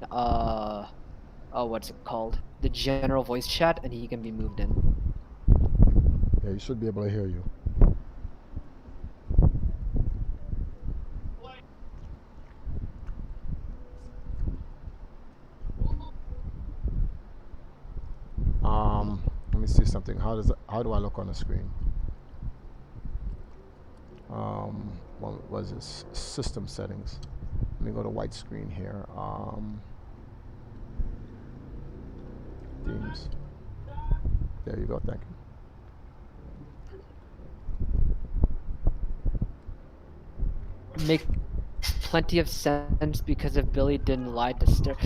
what's it called? The general voice chat, and he can be moved in. Yeah, he should be able to hear you. Let me see something. How do I look on the screen? What was this? System settings. Let me go to white screen here. Themes. There you go. Thank you. Make plenty of sense because if Billy didn't lie to start.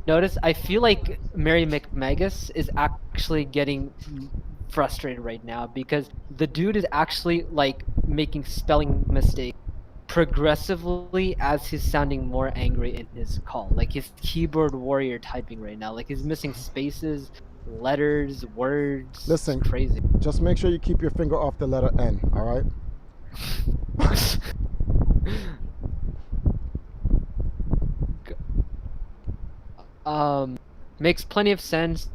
Notice, I feel like Mary McMagus is actually getting frustrated right now because the dude is actually like making spelling mistakes progressively as he's sounding more angry in his call. Like his keyboard warrior typing right now. Like he's missing spaces, letters, words. Listen, it's crazy. Just make sure you keep your finger off the letter N, all right? Makes plenty of sense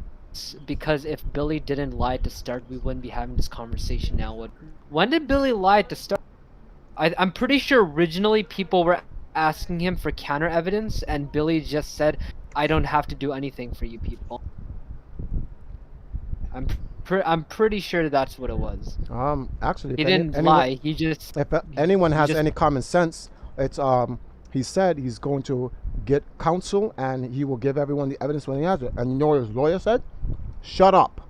because if Billy didn't lie to start, we wouldn't be having this conversation now. When did Billy lie to start? I'm pretty sure originally people were asking him for counter evidence, and Billy just said, "I don't have to do anything for you people." I'm pretty sure that's what it was. Actually, He didn't lie. He just if anyone has just- any common sense, it's he said he's going to get counsel and he will give everyone the evidence when he has it. And you know what his lawyer said? Shut up.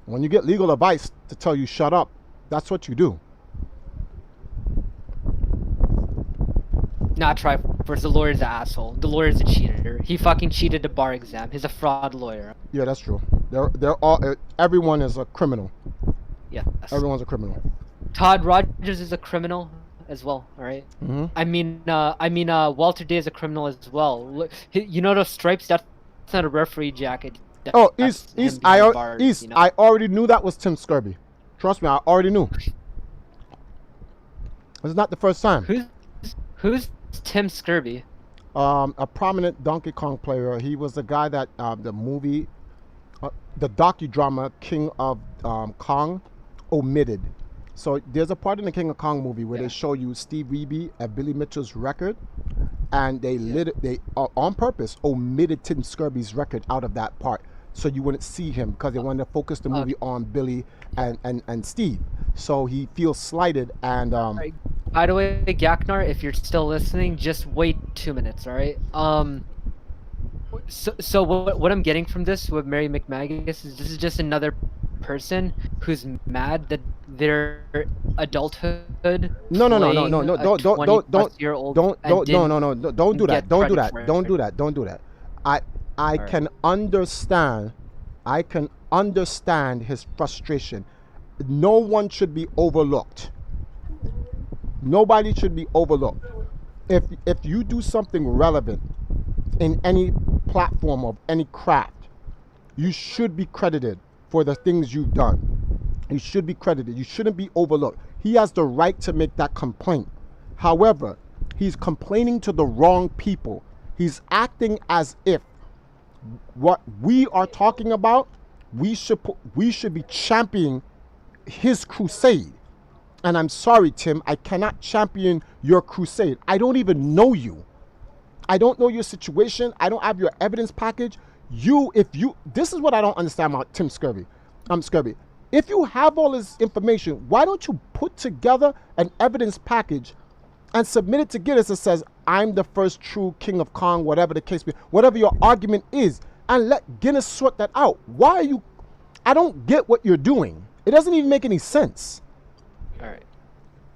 When you get legal advice to tell you shut up, that's what you do. not try first. The lawyer's an asshole. The lawyer's a cheater. He fucking cheated the bar exam. He's a fraud lawyer. Yeah, that's true. They're all. Everyone is a criminal. Yes. Everyone's a criminal. Todd Rogers is a criminal as well. All right. Mm-hmm. I mean, Walter Day is a criminal as well. Look, you know those stripes? That's not a referee jacket. Oh, That's him I behind bars, you know? already knew that was Tim Skirby. Trust me, I already knew. It's not the first time. Who's Tim Skirby? A prominent Donkey Kong player. He was the guy that the movie, the docudrama King of Kong, omitted. So there's a part in the King of Kong movie where they show you Steve Wiebe at Billy Mitchell's record, and they on purpose omitted Tim Skirby's record out of that part, so you wouldn't see him because they wanted to focus the movie on Billy and Steve. So he feels slighted and. By the way, Gaknar, if you're still listening, just wait 2 minutes, all right? So what I'm getting from this with Mary McMagus is this is just another person who's mad that their adulthood. No, don't do that. Don't do that. I can understand. I can understand his frustration. No one should be overlooked. Nobody should be overlooked. If you do something relevant in any platform of any craft, you should be credited for the things you've done. You should be credited. You shouldn't be overlooked. He has the right to make that complaint. However, he's complaining to the wrong people. He's acting as if what we are talking about, we should be championing his crusade. And I'm sorry, Tim, I cannot champion your crusade. I don't even know you. I don't know your situation. I don't have your evidence package. This is what I don't understand about Tim Skirby. Skirby. If you have all this information, why don't you put together an evidence package and submit it to Guinness that says, I'm the first true King of Kong, whatever the case be, whatever your argument is, and let Guinness sort that out. I don't get what you're doing. It doesn't even make any sense. All right.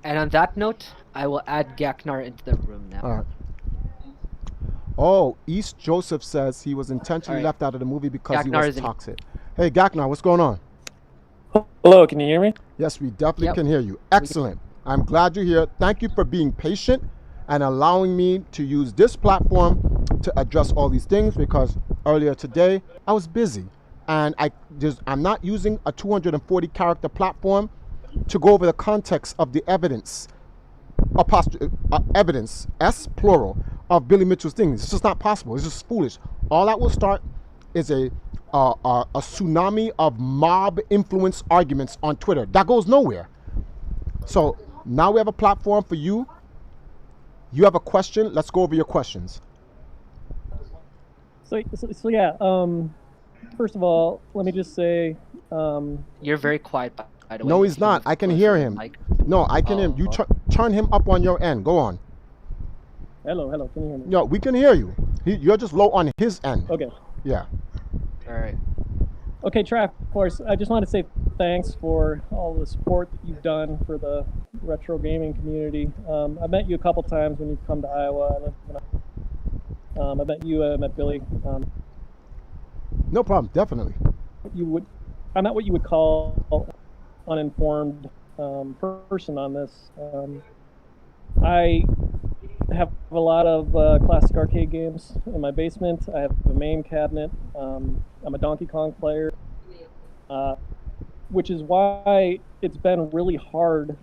And on that note, I will add Gaknar into the room now. All right. Oh, East Joseph says he was intentionally left out of the movie because he was toxic. Hey, Gaknar, what's going on? Hello, can you hear me? Yes, we definitely can hear you. Excellent. I'm glad you're here. Thank you for being patient and allowing me to use this platform to address all these things, because earlier today I was busy and I'm not using a 240 character platform to go over the context of the evidence, evidence, S plural, of Billy Mitchell's things. It's just not possible. It's just foolish. All that will start is a tsunami of mob influence arguments on Twitter. That goes nowhere. So now we have a platform for you. You have a question. Let's go over your questions. So yeah. First of all, let me just say. You're very quiet, by the way. No, he's not. I can hear him. No, I can hear him. You turn him up on your end. Go on. Hello. Can you hear me? No, we can hear you. You're just low on his end. Okay. Yeah. All right. Okay, Trav, of course, I just want to say thanks for all the support that you've done for the retro gaming community. I met you a couple times when you've come to Iowa. I met you, I met Billy. No problem, definitely. I'm not what you would call uninformed person on this. I have a lot of classic arcade games in my basement. I have a MAME cabinet. I'm a Donkey Kong player, which is why it's been really hard.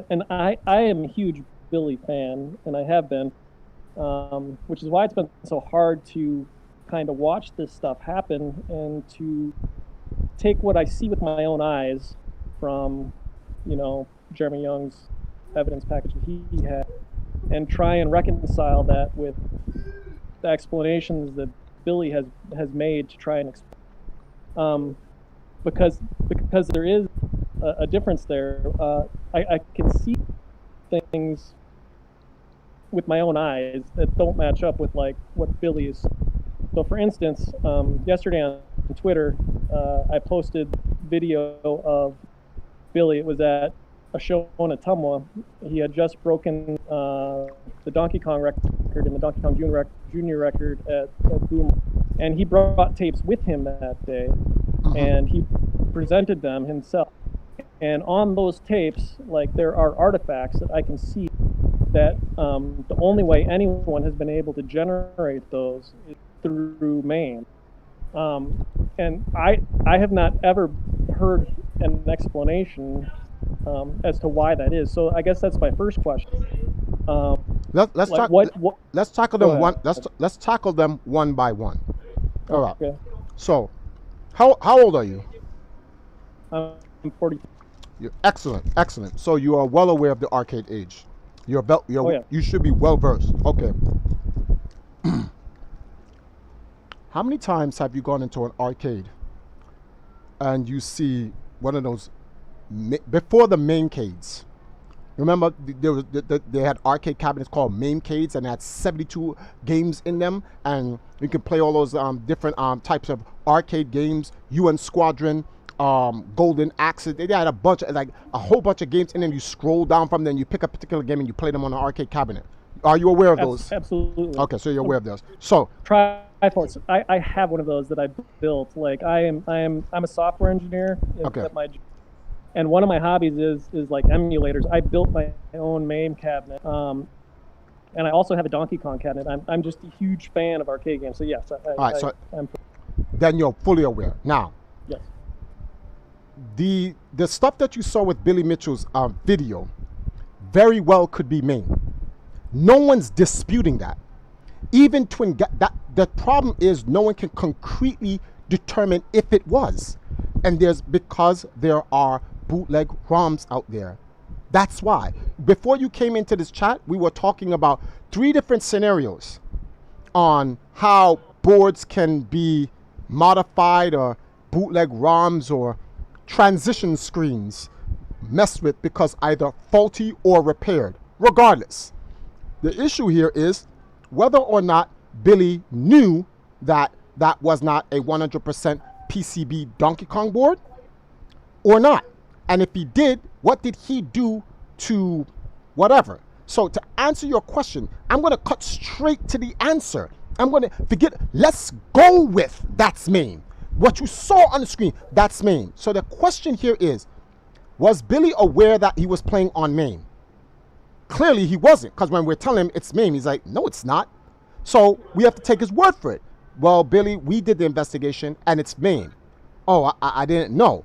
And I am a huge Billy fan, and I have been, which is why it's been so hard to kind of watch this stuff happen and to take what I see with my own eyes from, Jeremy Young's evidence package that he had, and try and reconcile that with the explanations that Billy has made to try and explain. Because there is a difference there. I can see things with my own eyes that don't match up with like what Billy is. So for instance, yesterday on Twitter, I posted video of Billy. It was at a show in Ottumwa. He had just broken the Donkey Kong record and the Donkey Kong Junior record at Boomer. And he brought tapes with him that day, and he presented them himself. And on those tapes, like, there are artifacts that I can see that the only way anyone has been able to generate those is through MAME. And I have not ever heard an explanation as to why that is. So I guess that's my first question. Let's tackle them one. Let's tackle them one by one. All right. Okay. So, how old are you? I'm 40. You're excellent. So you are well aware of the arcade age. You should be well versed. Okay. How many times have you gone into an arcade and you see one of those before the maincades? Remember, they had arcade cabinets called maincades, and they had 72 games in them, and you could play all those different types of arcade games. UN Squadron, Golden Axe. They had a whole bunch of games in them. You scroll down from them, you pick a particular game, and you play them on an arcade cabinet. Are you aware of those? Absolutely. Okay, so you're aware of those. So Triforce. I have one of those that I built. Like I'm a software engineer at my. And one of my hobbies is like emulators. I built my own MAME cabinet, and I also have a Donkey Kong cabinet. I'm just a huge fan of arcade games. So yes, then you're fully aware. Now, yes, the stuff that you saw with Billy Mitchell's video very well could be MAME. No one's disputing that. Even the problem is no one can concretely determine if it was, and because there are bootleg ROMs out there. That's why. Before you came into this chat, we were talking about 3 different scenarios on how boards can be modified, or bootleg ROMs or transition screens messed with because either faulty or repaired. Regardless, the issue here is whether or not Billy knew that that was not a 100% PCB Donkey Kong board or not. And if he did, what did he do to whatever? So to answer your question, I'm going to cut straight to the answer. I'm going to let's go with that's MAME. What you saw on the screen, that's MAME. So the question here is, was Billy aware that he was playing on MAME? Clearly he wasn't, because when we're telling him it's MAME, he's like, no, it's not. So we have to take his word for it. Well, Billy, we did the investigation and it's MAME. Oh, I didn't know.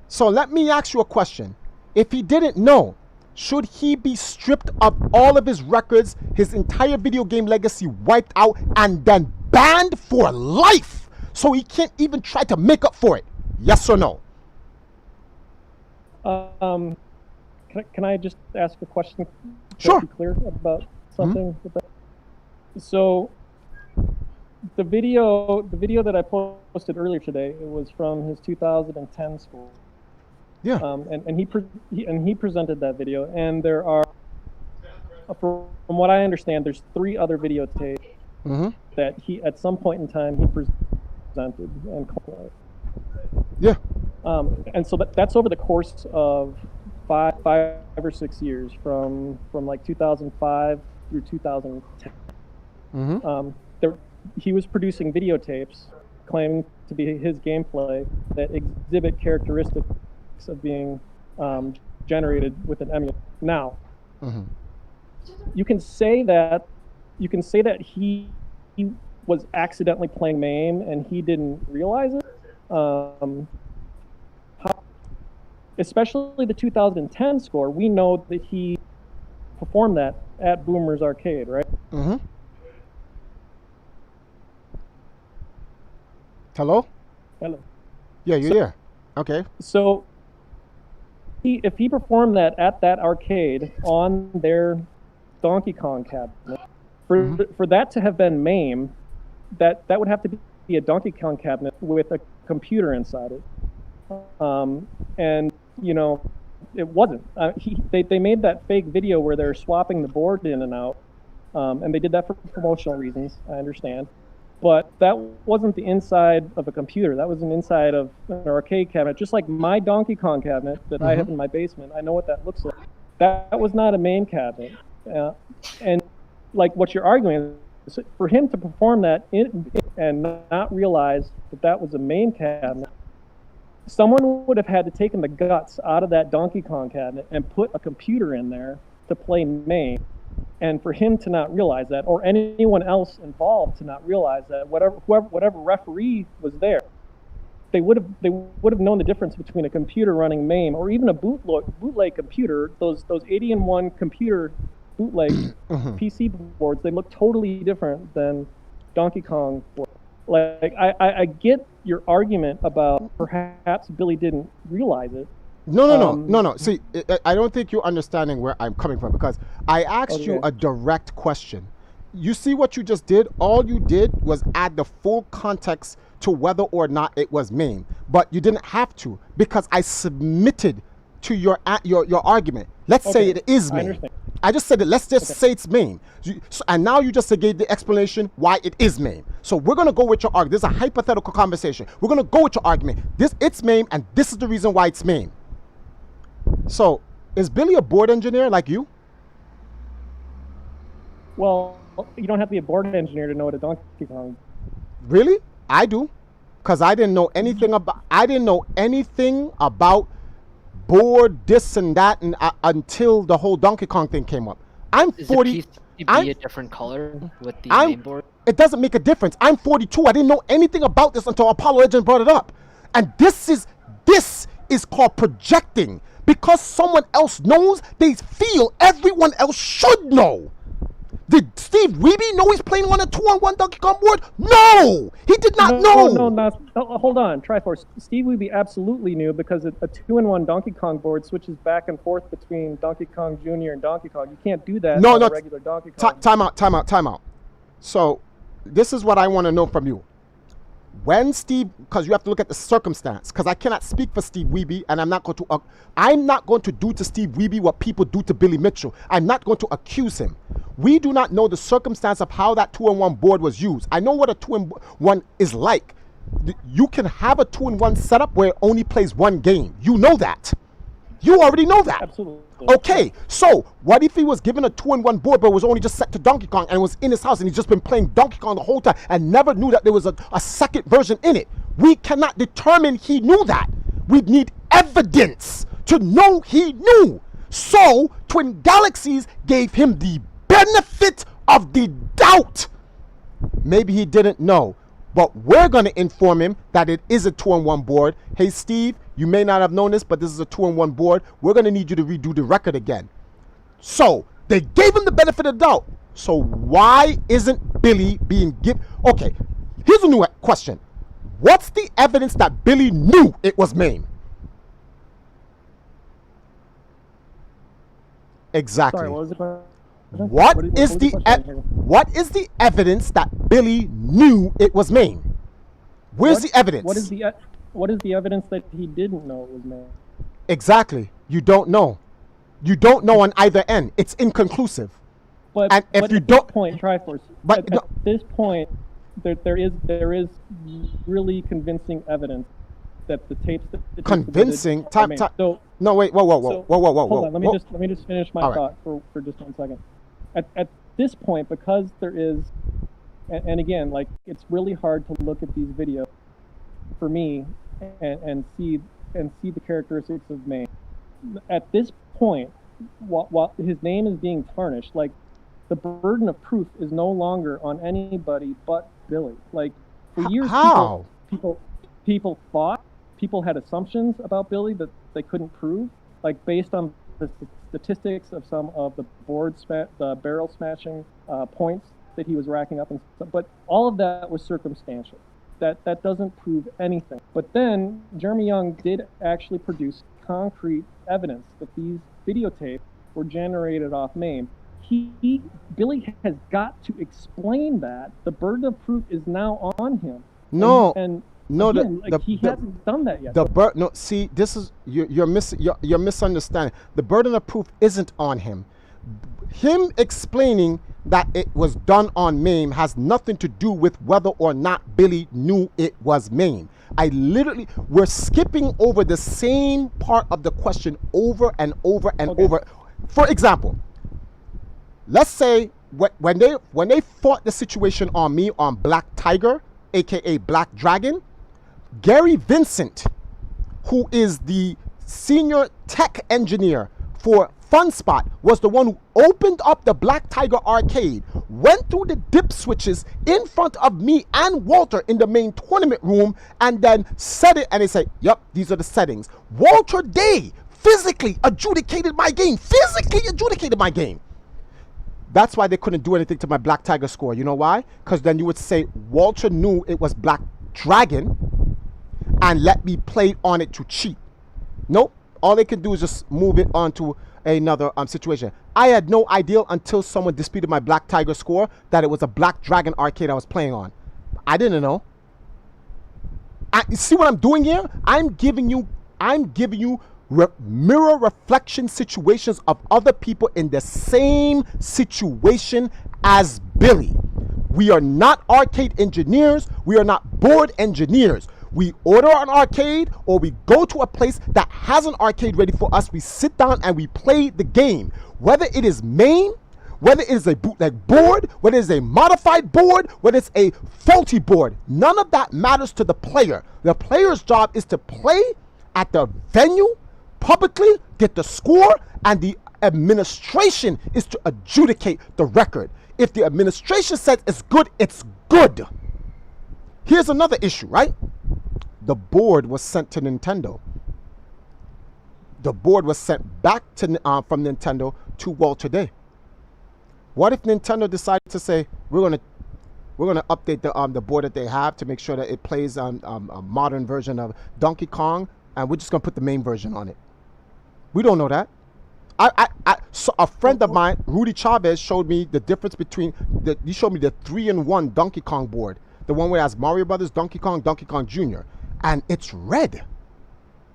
So let me ask you a question. If he didn't know, should he be stripped of all of his records, his entire video game legacy wiped out, and then banned for life so he can't even try to make up for it? Yes or no? Can I just ask a question? Sure. To be clear about something with that? So the video that I posted earlier today, it was from his 2010 score. Yeah. And he presented that video, and there are, from what I understand, there's 3 other videotapes that he at some point in time he presented and called. Yeah. And so that's over the course of 5 or 6 years, from like 2005 through 2010. He was producing videotapes claiming to be his gameplay that exhibit characteristics of being generated with an emulator. Now, you can say that he was accidentally playing MAME and he didn't realize it. Especially the 2010 score, we know that he performed that at Boomer's Arcade, right? Hello? Hello. Yeah, you're there. Okay. So if he performed that at that arcade on their Donkey Kong cabinet, for that to have been MAME, that would have to be a Donkey Kong cabinet with a computer inside it. And you know, it wasn't. They made that fake video where they're swapping the board in and out, and they did that for promotional reasons. I understand, but that wasn't the inside of a computer. That was an inside of an arcade cabinet, just like my Donkey Kong cabinet that I have in my basement. I know what that looks like. That was not a MAME cabinet, and like what you're arguing is for him to perform that and not realize that that was a MAME cabinet. Someone would have had to taken the guts out of that Donkey Kong cabinet and put a computer in there to play MAME, and for him to not realize that, or anyone else involved to not realize that, whatever referee was there, they would have known the difference between a computer running MAME or even a bootleg computer. Those 80-in-1 computer bootleg PC boards, they look totally different than Donkey Kong boards. Like, I get your argument about perhaps Billy didn't realize it. No. See, I don't think you're understanding where I'm coming from, because I asked you a direct question. You see what you just did? All you did was add the full context to whether or not it was MAME, but you didn't have to, because I submitted to your argument. Let's say it is MAME. I just said it. Let's just say it's MAME. And now you just gave the explanation why it is MAME. So we're going to go with your argument. This is a hypothetical conversation. We're going to go with your argument. It's MAME, and this is the reason why it's MAME. So is Billy a board engineer like you? Well, you don't have to be a board engineer to know what a Donkey Kong. Really? I do, because I didn't know anything about board this and that until the whole Donkey Kong thing came up. I'm 40. Is the PCB a different color with the main board? It doesn't make a difference. I'm 42. I didn't know anything about this until Apollo Legend brought it up. And this is called projecting. Because someone else knows, they feel everyone else should know. Did Steve Wiebe know he's playing on a 2-on-1 Donkey Kong board? No! He did not know! No, hold on, Triforce. Steve Wiebe absolutely knew, because a 2-in-1 Donkey Kong board switches back and forth between Donkey Kong Jr. and Donkey Kong. You can't do that on a regular Donkey Kong. Time out. So, this is what I want to know from you. When Steve, because you have to look at the circumstance, because I cannot speak for Steve Wiebe, and I'm not going to do to Steve Wiebe what people do to Billy Mitchell. I'm not going to accuse him. We do not know the circumstance of how that 2-in-1 board was used. I know what a 2-in-1 is like. You can have a 2-in-1 setup where it only plays one game. You know that. You already know that. Absolutely. Okay, so what if he was given a 2-in-1 board but was only just set to Donkey Kong and was in his house and he's just been playing Donkey Kong the whole time and never knew that there was a second version in it? We cannot determine he knew that. We need evidence to know he knew. So Twin Galaxies gave him the benefit of the doubt. Maybe he didn't know, but we're going to inform him that it is a 2-in-1 board. Hey, Steve, you may not have known this, but this is a 2-in-1 board. We're going to need you to redo the record again. So they gave him the benefit of the doubt. So why isn't Billy being given? Okay, here's a new question. What's the evidence that Billy knew it was MAME? Exactly. Sorry, what was the question? What is the evidence that Billy knew it was MAME? Where's the evidence? What is the evidence that he didn't know it was MAME? Exactly. You don't know. You don't know on either end. It's inconclusive. But and if but you at don't, this point, Triforce. But at this point, there is really convincing evidence that the tapes that convincing. So no, wait, whoa. Hold on. Let me just finish my thought for just 1 second. At this point, because there is, and again, like, it's really hard to look at these videos for me and see the characteristics of MAME. At this point, while his name is being tarnished, like, the burden of proof is no longer on anybody but Billy. Like, for years, people thought, people had assumptions about Billy that they couldn't prove, like, based on the statistics of some of the the barrel smashing points that he was racking up, and stuff. But all of that was circumstantial. That doesn't prove anything. But then Jeremy Young did actually produce concrete evidence that these videotapes were generated off MAME. Billy has got to explain that. The burden of proof is now on him. No, and no, again, he hasn't done that yet. No, see, this is you're misunderstanding. The burden of proof isn't on him. Him explaining that it was done on MAME has nothing to do with whether or not Billy knew it was MAME. We're skipping over the same part of the question over and over and over. For example, let's say when they fought the situation on me on Black Tiger, aka Black Dragon, Gary Vincent, who is the senior tech engineer for FunSpot, was the one who opened up the Black Tiger arcade, went through the dip switches in front of me and Walter in the main tournament room, and then said it, and they said, yep, these are the settings. Walter Day physically adjudicated my game. That's why they couldn't do anything to my Black Tiger score. You know why? Because then you would say Walter knew it was Black Dragon and let me play on it to cheat. Nope. All they can do is just move it onto another situation. I had no idea until someone disputed my Black Tiger score that it was a Black Dragon arcade I was playing on. I didn't know. See what I'm doing here? I'm giving you mirror reflection situations of other people in the same situation as Billy. We are not arcade engineers. We are not board engineers. We order an arcade, or we go to a place that has an arcade ready for us. We sit down and we play the game. Whether it is MAME, whether it is a bootleg board, whether it is a modified board, whether it's a faulty board, none of that matters to the player. The player's job is to play at the venue, publicly, get the score, and the administration is to adjudicate the record. If the administration says it's good, it's good. Here's another issue, right? The board was sent to Nintendo. The board was sent back to from Nintendo to Walter Day. What if Nintendo decided to say we're gonna update the board that they have to make sure that it plays a modern version of Donkey Kong, and we're just gonna put the main version on it? We don't know that. So a friend of mine, Rudy Chavez, showed me the difference between he showed me the 3-in-1 Donkey Kong board, the one where it has Mario Brothers, Donkey Kong Jr., and it's red.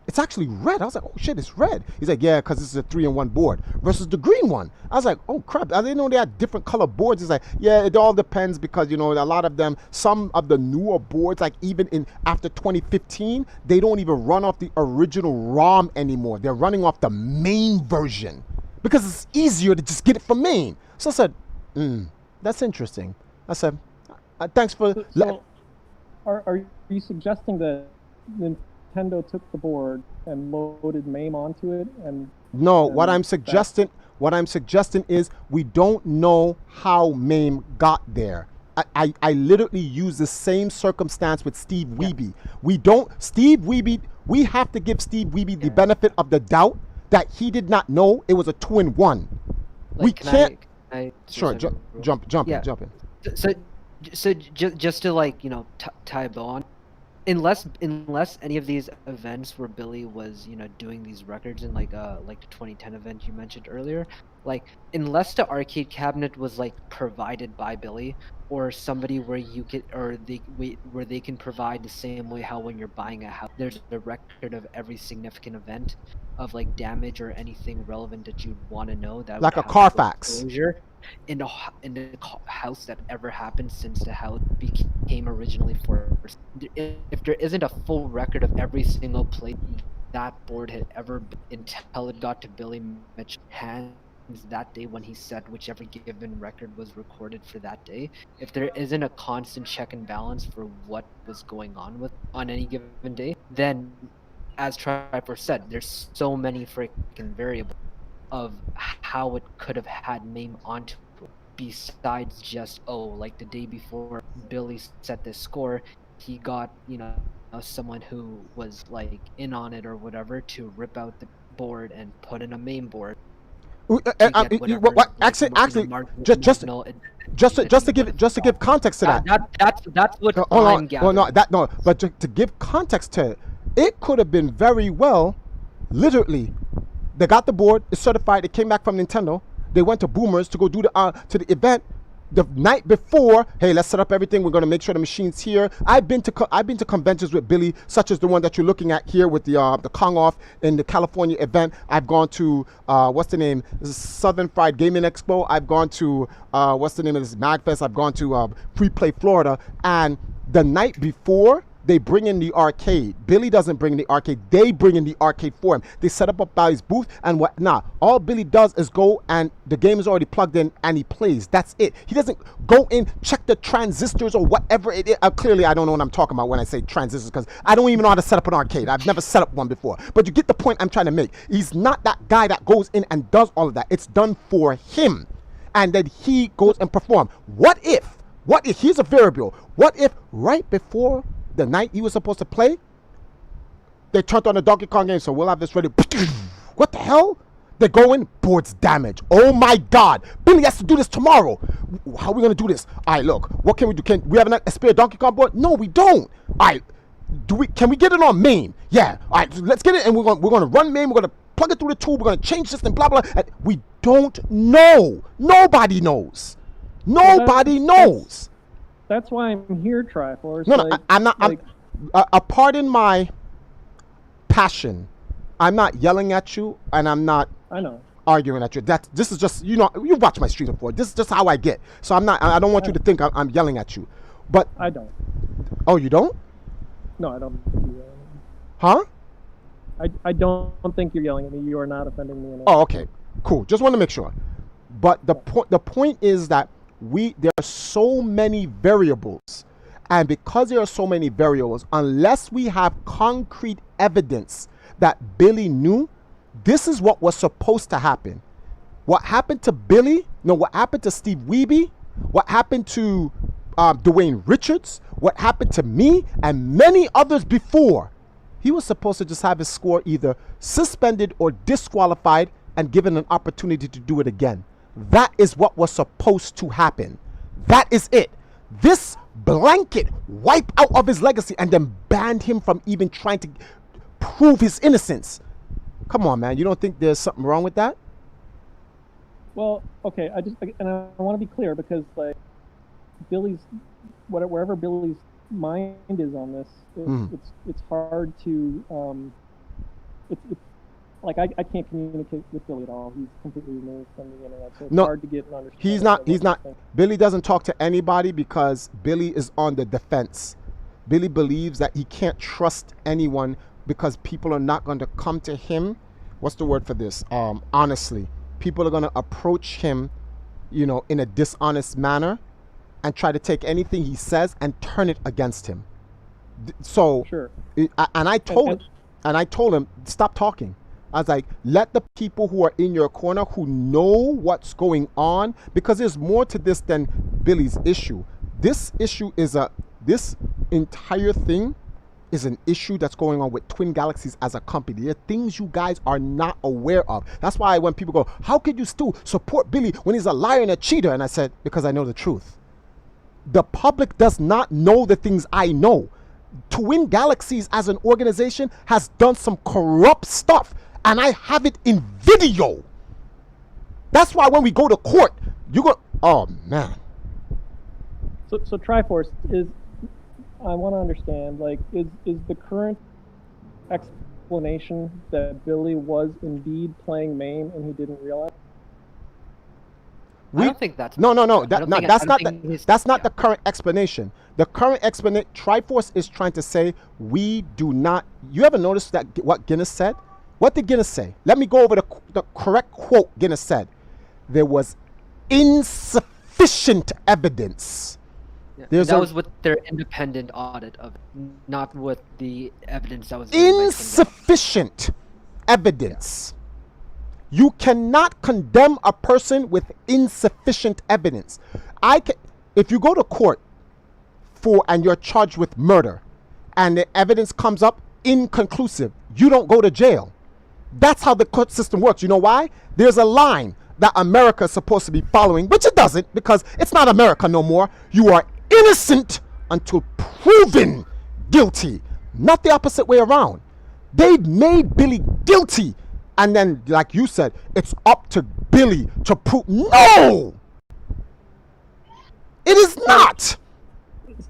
It's actually red. I was like, oh shit, it's red. He's like, yeah, because this is a 3-in-1 board versus the green one. I was like, oh crap, I didn't know they had different color boards. He's like, yeah, it all depends, because you know a lot of them, some of the newer boards, like even in after 2015, they don't even run off the original ROM anymore. They're running off the main version because it's easier to just get it from main. So I said, that's interesting. I said, thanks for. So are you suggesting that Nintendo took the board and loaded MAME onto it? No, what I'm suggesting is we don't know how MAME got there. I literally use the same circumstance with Steve Wiebe. We have to give Steve Wiebe the benefit of the doubt that he did not know it was a 2-in-1. We can't. Sure, jump in. So just to like tie a bow on, unless any of these events where Billy was doing these records in like the 2010 event you mentioned earlier, like unless the arcade cabinet was like provided by Billy or somebody where you could where they can provide the same way how when you're buying a house there's a record of every significant event of like damage or anything relevant that you'd want to know, that like a Carfax in the house that ever happened since the house became originally for. If there isn't a full record of every single place that board had ever been until it got to Billy Mitchell's hands that day when he said whichever given record was recorded for that day, if there isn't a constant check and balance for what was going on any given day, then as Triper said, there's so many freaking variables of how it could have had MAME onto it, besides just like the day before Billy set this score, he got someone who was like in on it or whatever to rip out the board and put in a MAME board. Just to give context to that. That's what I'm gathering. But to give context to it, it could have been very well Literally, they got the board, it's certified, it came back from Nintendo. They went to Boomers to go do to the event the night before. Hey, let's set up everything. We're going to make sure the machine's here. I've been to conventions with Billy, such as the one that you're looking at here with the Kong Off in the California event. I've gone to what's the name? This is Southern Fried Gaming Expo. I've gone to what's the name of this Magfest? I've gone to Free Play Florida, and the night before, they bring in the arcade. Billy doesn't bring in the arcade. They bring in the arcade for him. They set up by his booth and what? Nah, all Billy does is go and the game is already plugged in and he plays. That's it. He doesn't go in, check the transistors or whatever it is. Clearly, I don't know what I'm talking about when I say transistors because I don't even know how to set up an arcade. I've never set up one before. But you get the point I'm trying to make. He's not that guy that goes in and does all of that. It's done for him. And then he goes and performs. What if, here's a variable. What if right before the night he was supposed to play, they turned on the Donkey Kong game, so we'll have this ready. What the hell? They go in, board's damaged. Oh my God. Billy has to do this tomorrow. How are we going to do this? All right, look, what can we do? Can we have a spare Donkey Kong board? No, we don't. All right, can we get it on main? Yeah. All right, so let's get it, and we're going to run main. We're going to plug it through the tube. We're going to change this and blah, blah. And we don't know. Nobody knows. Nobody knows. That's why I'm here, Triforce. No, I'm not. Pardon my passion. I'm not yelling at you, and I'm not. I know. Arguing at you. This is just, you watch my stream before. This is just how I get. So I'm not. I don't want you to think I'm yelling at you. But I don't. Oh, you don't? No, I don't think you're yelling at me. Huh? I don't think you're yelling at me. You are not offending me. Oh, okay, cool. Just want to make sure. But the point is that there are so many variables, and because there are so many variables, unless we have concrete evidence that Billy knew, this is what was supposed to happen. What happened to Billy? No, what happened to Steve Wiebe? What happened to Dwayne Richards? What happened to me and many others before? He was supposed to just have his score either suspended or disqualified and given an opportunity to do it again. That is what was supposed to happen. That is it. This blanket wipe out of his legacy and then banned him from even trying to prove his innocence. Come on, man. You don't think there's something wrong with that? Well, okay. I want to be clear because like wherever Billy's mind is on this, it's hard to it's like I can't communicate with Billy at all. He's completely removed from the internet, so it's hard to get an understanding. He's not. Billy doesn't talk to anybody because Billy is on the defense. Billy believes that he can't trust anyone because people are not going to come to him. What's the word for this? Honestly, people are going to approach him, in a dishonest manner and try to take anything he says and turn it against him. So, sure. And I told him, stop talking. I was like, let the people who are in your corner, who know what's going on, because there's more to this than Billy's issue. This issue is this entire thing is an issue that's going on with Twin Galaxies as a company. There are things you guys are not aware of. That's why when people go, how could you still support Billy when he's a liar and a cheater? And I said, because I know the truth. The public does not know the things I know. Twin Galaxies as an organization has done some corrupt stuff, and I have it in video. That's why when we go to court, oh man. So Triforce I want to understand, like, is the current explanation that Billy was indeed playing main and he didn't realize? I don't think that's no. That's not the current explanation. The current explanation, Triforce is trying to say we do not. You ever noticed that what Guinness said? What did Guinness say? Let me go over the correct quote Guinness said. There was insufficient evidence. Yeah, that was with their independent audit of it, not with the evidence that was insufficient evidence. You cannot condemn a person with insufficient evidence. If you go to court and you're charged with murder and the evidence comes up inconclusive, you don't go to jail. That's how the court system works. You know why? There's a line that America is supposed to be following, which it doesn't, because it's not America no more. You are innocent until proven guilty, not the opposite way around. They made Billy guilty. And then, like you said, it's up to Billy to prove. No! It is not!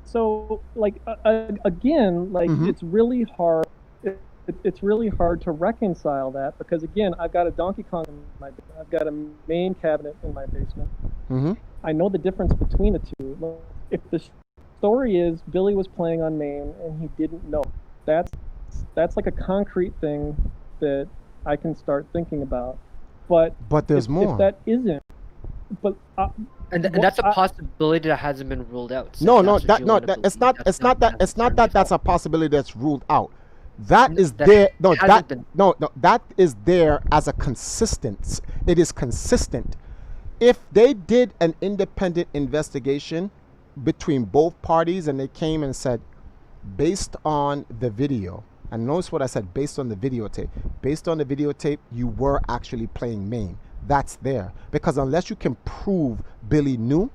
So, like, again, like, Mhm. it's really hard. It's really hard to reconcile that because, again, I've got a Donkey Kong in my basement. I've got a main cabinet in my basement. Mm-hmm. I know the difference between the two. Look, if the story is Billy was playing on main and he didn't know, that's like a concrete thing that I can start thinking about. But there's more. If that isn't, but And that's a possibility that hasn't been ruled out. So No, if no, that's what that you no, wanna that it's believe, not. that's It's not that. It's not that. That's a necessarily possibility that's ruled out. That is that there. No, hasn't that been- no, that is there as a consistent. It is consistent. If they did an independent investigation between both parties and they came and said, based on the video, and notice what I said, based on the videotape. Based on the videotape, you were actually playing main. That's there because unless you can prove Billy knew,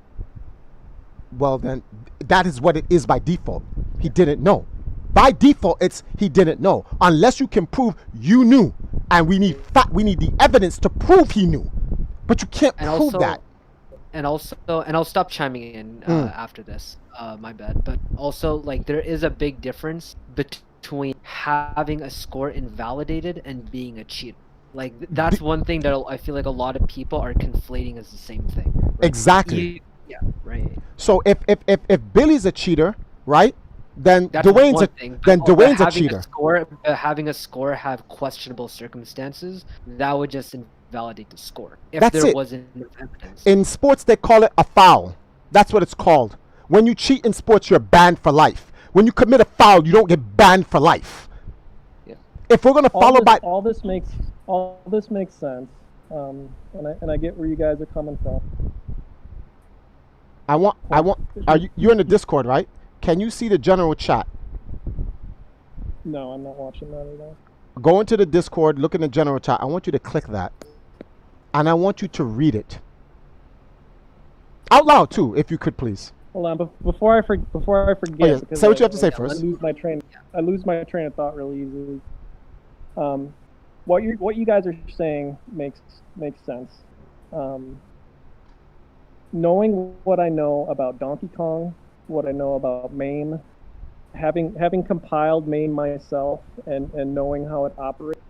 well then that is what it is by default. He didn't know. By default, it's he didn't know. Unless you can prove you knew, and we need the evidence to prove he knew. But you can't And prove also, that. and I'll stop chiming in after this. My bad. But also, like, there is a big difference between having a score invalidated and being a cheater. Like, that's one thing that I feel like a lot of people are conflating as the same thing. Like, Exactly. yeah, right. So if Billy's a cheater, right? Then That's Dwayne's one a thing. then But Dwayne's a having cheater. Having a score have questionable circumstances, that would just invalidate the score if That's there it. wasn't enough evidence. In sports, they call it a foul. That's what it's called. When you cheat in sports, you're banned for life. When you commit a foul, you don't get banned for life. Yeah. If we're gonna follow by, all this makes sense, and I get where you guys are coming from. I want. You're in the Discord, right? Can you see the general chat? No, I'm not watching that at all. Go into the Discord, look in the general chat. I want you to click that, and I want you to read it out loud too, if you could, please. Hold on, before I forget. yeah. Because Say what you have to say I first. lose my train. I lose my train of thought really easily. What you guys are saying makes sense. Knowing what I know about Donkey Kong, what I know about MAME, having compiled MAME myself, and knowing how it operates,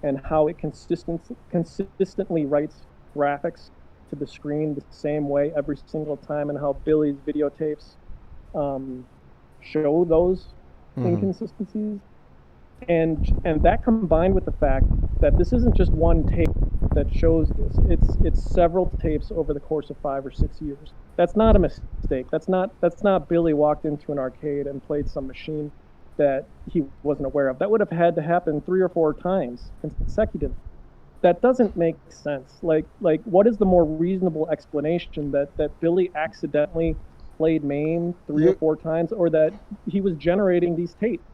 and how it consistently writes graphics to the screen the same way every single time, and how Billy's videotapes show those inconsistencies, and that combined with the fact that this isn't just one tape that shows this, it's several tapes over the course of 5 or 6 years. That's not a mistake. That's not Billy walked into an arcade and played some machine that he wasn't aware of. That would have had to happen 3 or 4 times consecutively. That doesn't make sense. Like what is the more reasonable explanation that Billy accidentally played MAME 3 or 4 times, or that he was generating these tapes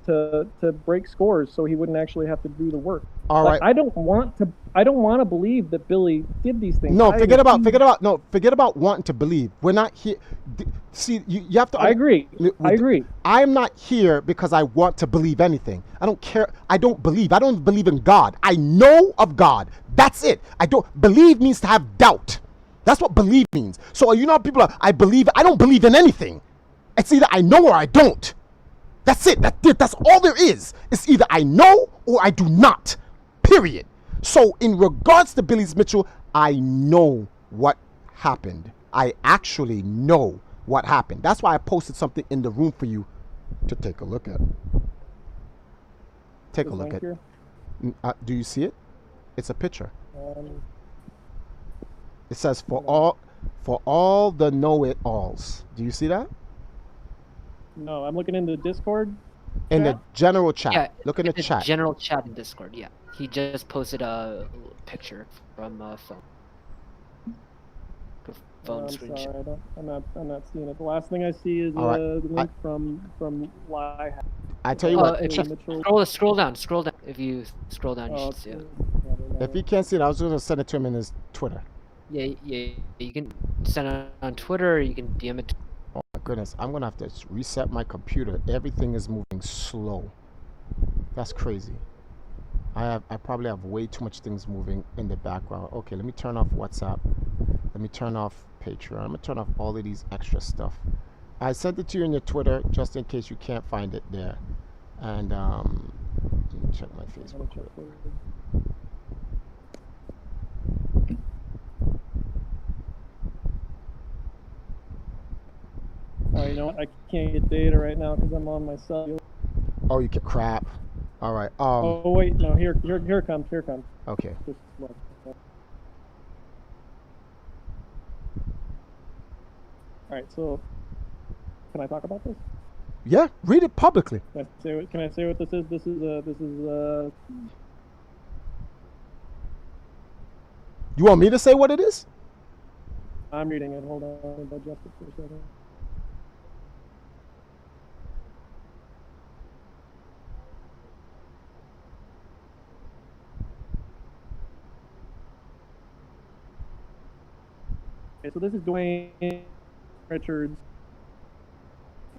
to break scores so he wouldn't actually have to do the work? All right. I don't want to believe that Billy did these things. No, forget about wanting to believe. We're not here. See, you have to. I agree. I'm not here because I want to believe anything. I don't care. I don't believe in God. I know of God. That's it. Believe means to have doubt. That's what believe means. So you know, people are, I don't believe in anything. It's either I know or I don't. That's it. That's all there is. It's either I know or I do not. Period. So in regards to Billy Mitchell, I know what happened. I actually know what happened. That's why I posted something in the room for you to take a look at. Take a look at it. Do you see it? It's a picture. It says for all the know-it-alls. Do you see that? No, I'm looking into the Discord. In the general chat. Yeah, Look in the chat. General chat in Discord. Yeah, he just posted a picture from phone. Phone I'm screenshot. sorry, I'm not seeing it. The last thing I see is All right. the link from Lie. I tell you what. If Mitchell. you scroll down. If you scroll down, you Oh, should see it. If he can't see it, I was going to send it to him in his Twitter. Yeah. You can send it on Twitter, or you can DM it. Oh my goodness, I'm going to have to reset my computer. Everything is moving slow. That's crazy. I probably have way too much things moving in the background. Okay, let me turn off WhatsApp. Let me turn off Patreon. I'm gonna turn off all of these extra stuff. I sent it to you in your Twitter just in case you can't find it there. And let me check my Facebook. Oh, you know what? I can't get data right now because I'm on my cell. Oh, you can crap. All right. Oh wait, no, here it comes. Okay. Just look. All right, so can I talk about this? Yeah, read it publicly. Can I say what this is? This is You want me to say what it is? I'm reading it. Hold on, let me digest it for a second. Okay, so this is Dwayne Richards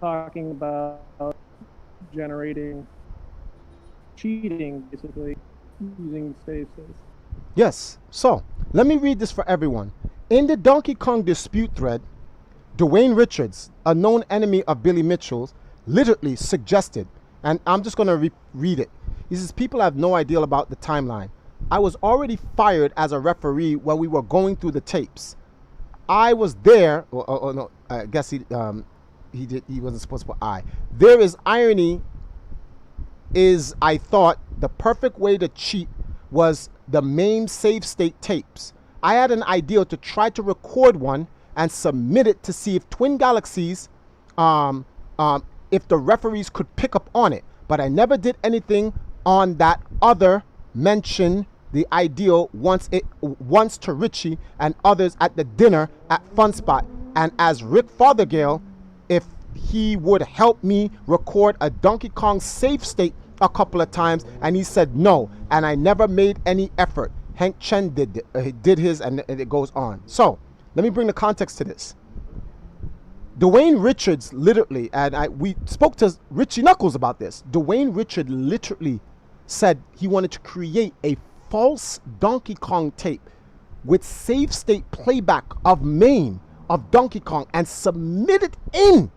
talking about generating cheating, basically, using save states. Yes. So, let me read this for everyone. In the Donkey Kong dispute thread, Dwayne Richards, a known enemy of Billy Mitchell's, literally suggested, and I'm just going to read it. He says, people have no idea about the timeline. I was already fired as a referee when we were going through the tapes. I was there. No, I guess he wasn't supposed to put I. There is irony. I thought the perfect way to cheat was the MAME save state tapes. I had an idea to try to record one and submit it to see if Twin Galaxies, if the referees could pick up on it. But I never did anything on that other mention the ideal once to Richie and others at the dinner at Fun Spot, and as Rick Fothergill, if he would help me record a Donkey Kong save state a couple of times, and he said no, and I never made any effort. Hank Chen did his, and it goes on. So let me bring the context to this. Dwayne Richards literally, and we spoke to Richie Knuckles about this. Dwayne Richards literally said he wanted to create a false Donkey Kong tape with save state playback of MAME of Donkey Kong and submit it in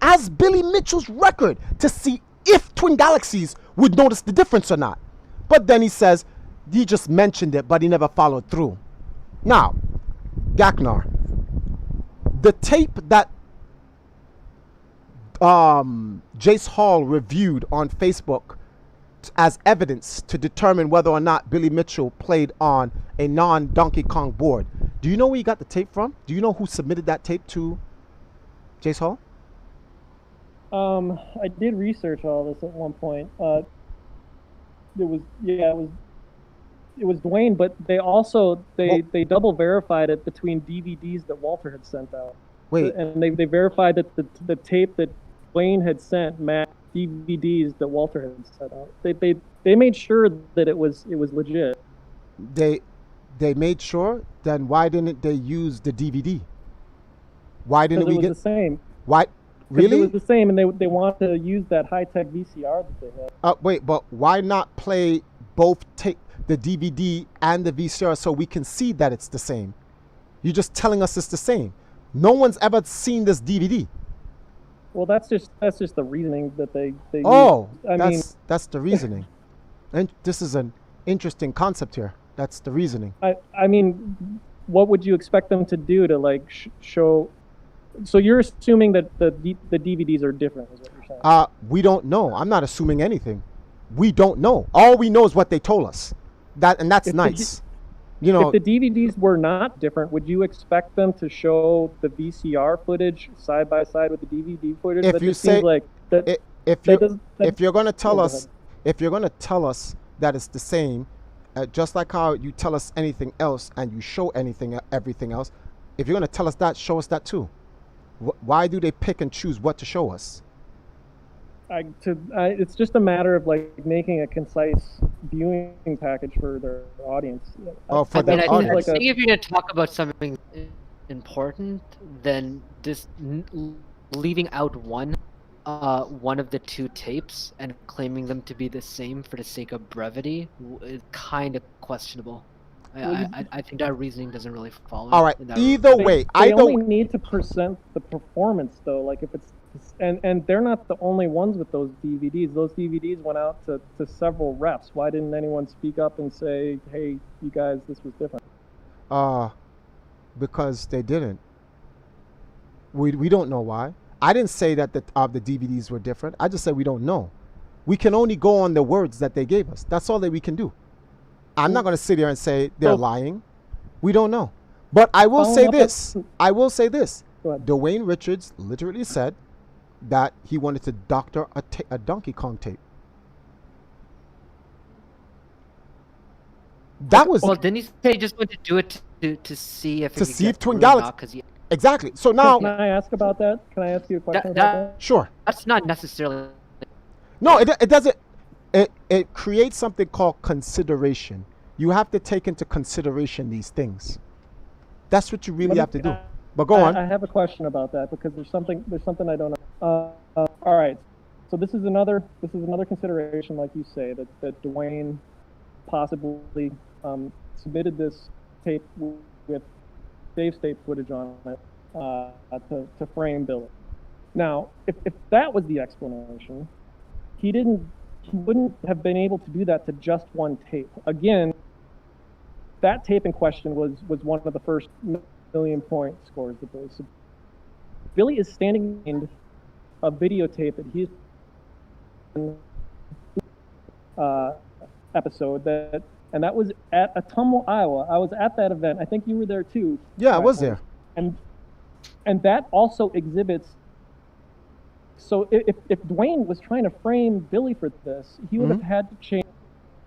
as Billy Mitchell's record to see if Twin Galaxies would notice the difference or not. But then he says he just mentioned it, but he never followed through. Now, Gaknar, the tape that Jace Hall reviewed on Facebook as evidence to determine whether or not Billy Mitchell played on a non-Donkey Kong board. Do you know where you got the tape from? Do you know who submitted that tape to Jace Hall? I did research all this at one point. It was Dwayne, but they also they double verified it between DVDs that Walter had sent out. Wait, and they verified that the tape that Dwayne had sent matched DVDs that Walter had sent out. They made sure that it was legit. They made sure. Then why didn't they use the DVD? Why didn't we get the same? Why? Really? It was the same, and they want to use that high-tech VCR that they had. Wait, but why not play both the DVD and the VCR so we can see that it's the same? You're just telling us it's the same. No one's ever seen this DVD. Well, that's just the reasoning that they Oh, use. that's the reasoning. And this is an interesting concept here. That's the reasoning. I mean, what would you expect them to do to like show? So you're assuming that the DVDs are different, is what you're saying? We don't know. I'm not assuming anything. We don't know. All we know is what they told us. That's nice. You know, if the DVDs were not different, would you expect them to show the VCR footage side by side with the DVD footage? If that you just say seems like that, if you're gonna tell go us ahead. if you're gonna tell us that it's the same, just like how you tell us anything else and you show everything else, if you're gonna tell us that, show us that too. Why do they pick and choose what to show us? It's just a matter of like making a concise viewing package for their audience. Oh, for I mean, the I audience. think if you're going to talk about something important, then just leaving out one one of the two tapes and claiming them to be the same for the sake of brevity is kind of questionable. I think that reasoning doesn't really follow. All right. in that Either regard. way, They either only need to present the performance though. Like if it's and they're not the only ones with those DVDs. Those DVDs went out to several reps. Why didn't anyone speak up and say, "Hey, you guys, this was different"? because they didn't. We don't know why. I didn't say that the DVDs were different. I just said we don't know. We can only go on the words that they gave us. That's all that we can do. I'm not going to sit here and say they're lying. We don't know. But I will say this. I will say this. Go ahead. Dwayne Richards literally said that he wanted to doctor a Donkey Kong tape. That was Well, didn't he say he just wanted to do it to see if To it could see get if Twin through or Galaxy- not, 'cause exactly. So now, Can I ask about that? Can I ask you a question That- about that? sure. that's not necessarily. No, it doesn't. It creates something called consideration. You have to take into consideration these things. That's what you really have to do. But go on. I have a question about that because there's something I don't know. All right, so this is another consideration, like you say, that Dwayne possibly submitted this tape with save state footage on it to frame Billy. Now, if that was the explanation, he wouldn't have been able to do that to just one tape. Again, that tape in question was one of the first million-point scores that Billy. So Billy is standing in a videotape that he's episode and that was at Ottumwa, Iowa. I was at that event. I think you were there too. Yeah, I was there. And that also exhibits. So if Dwayne was trying to frame Billy for this, he would have had to change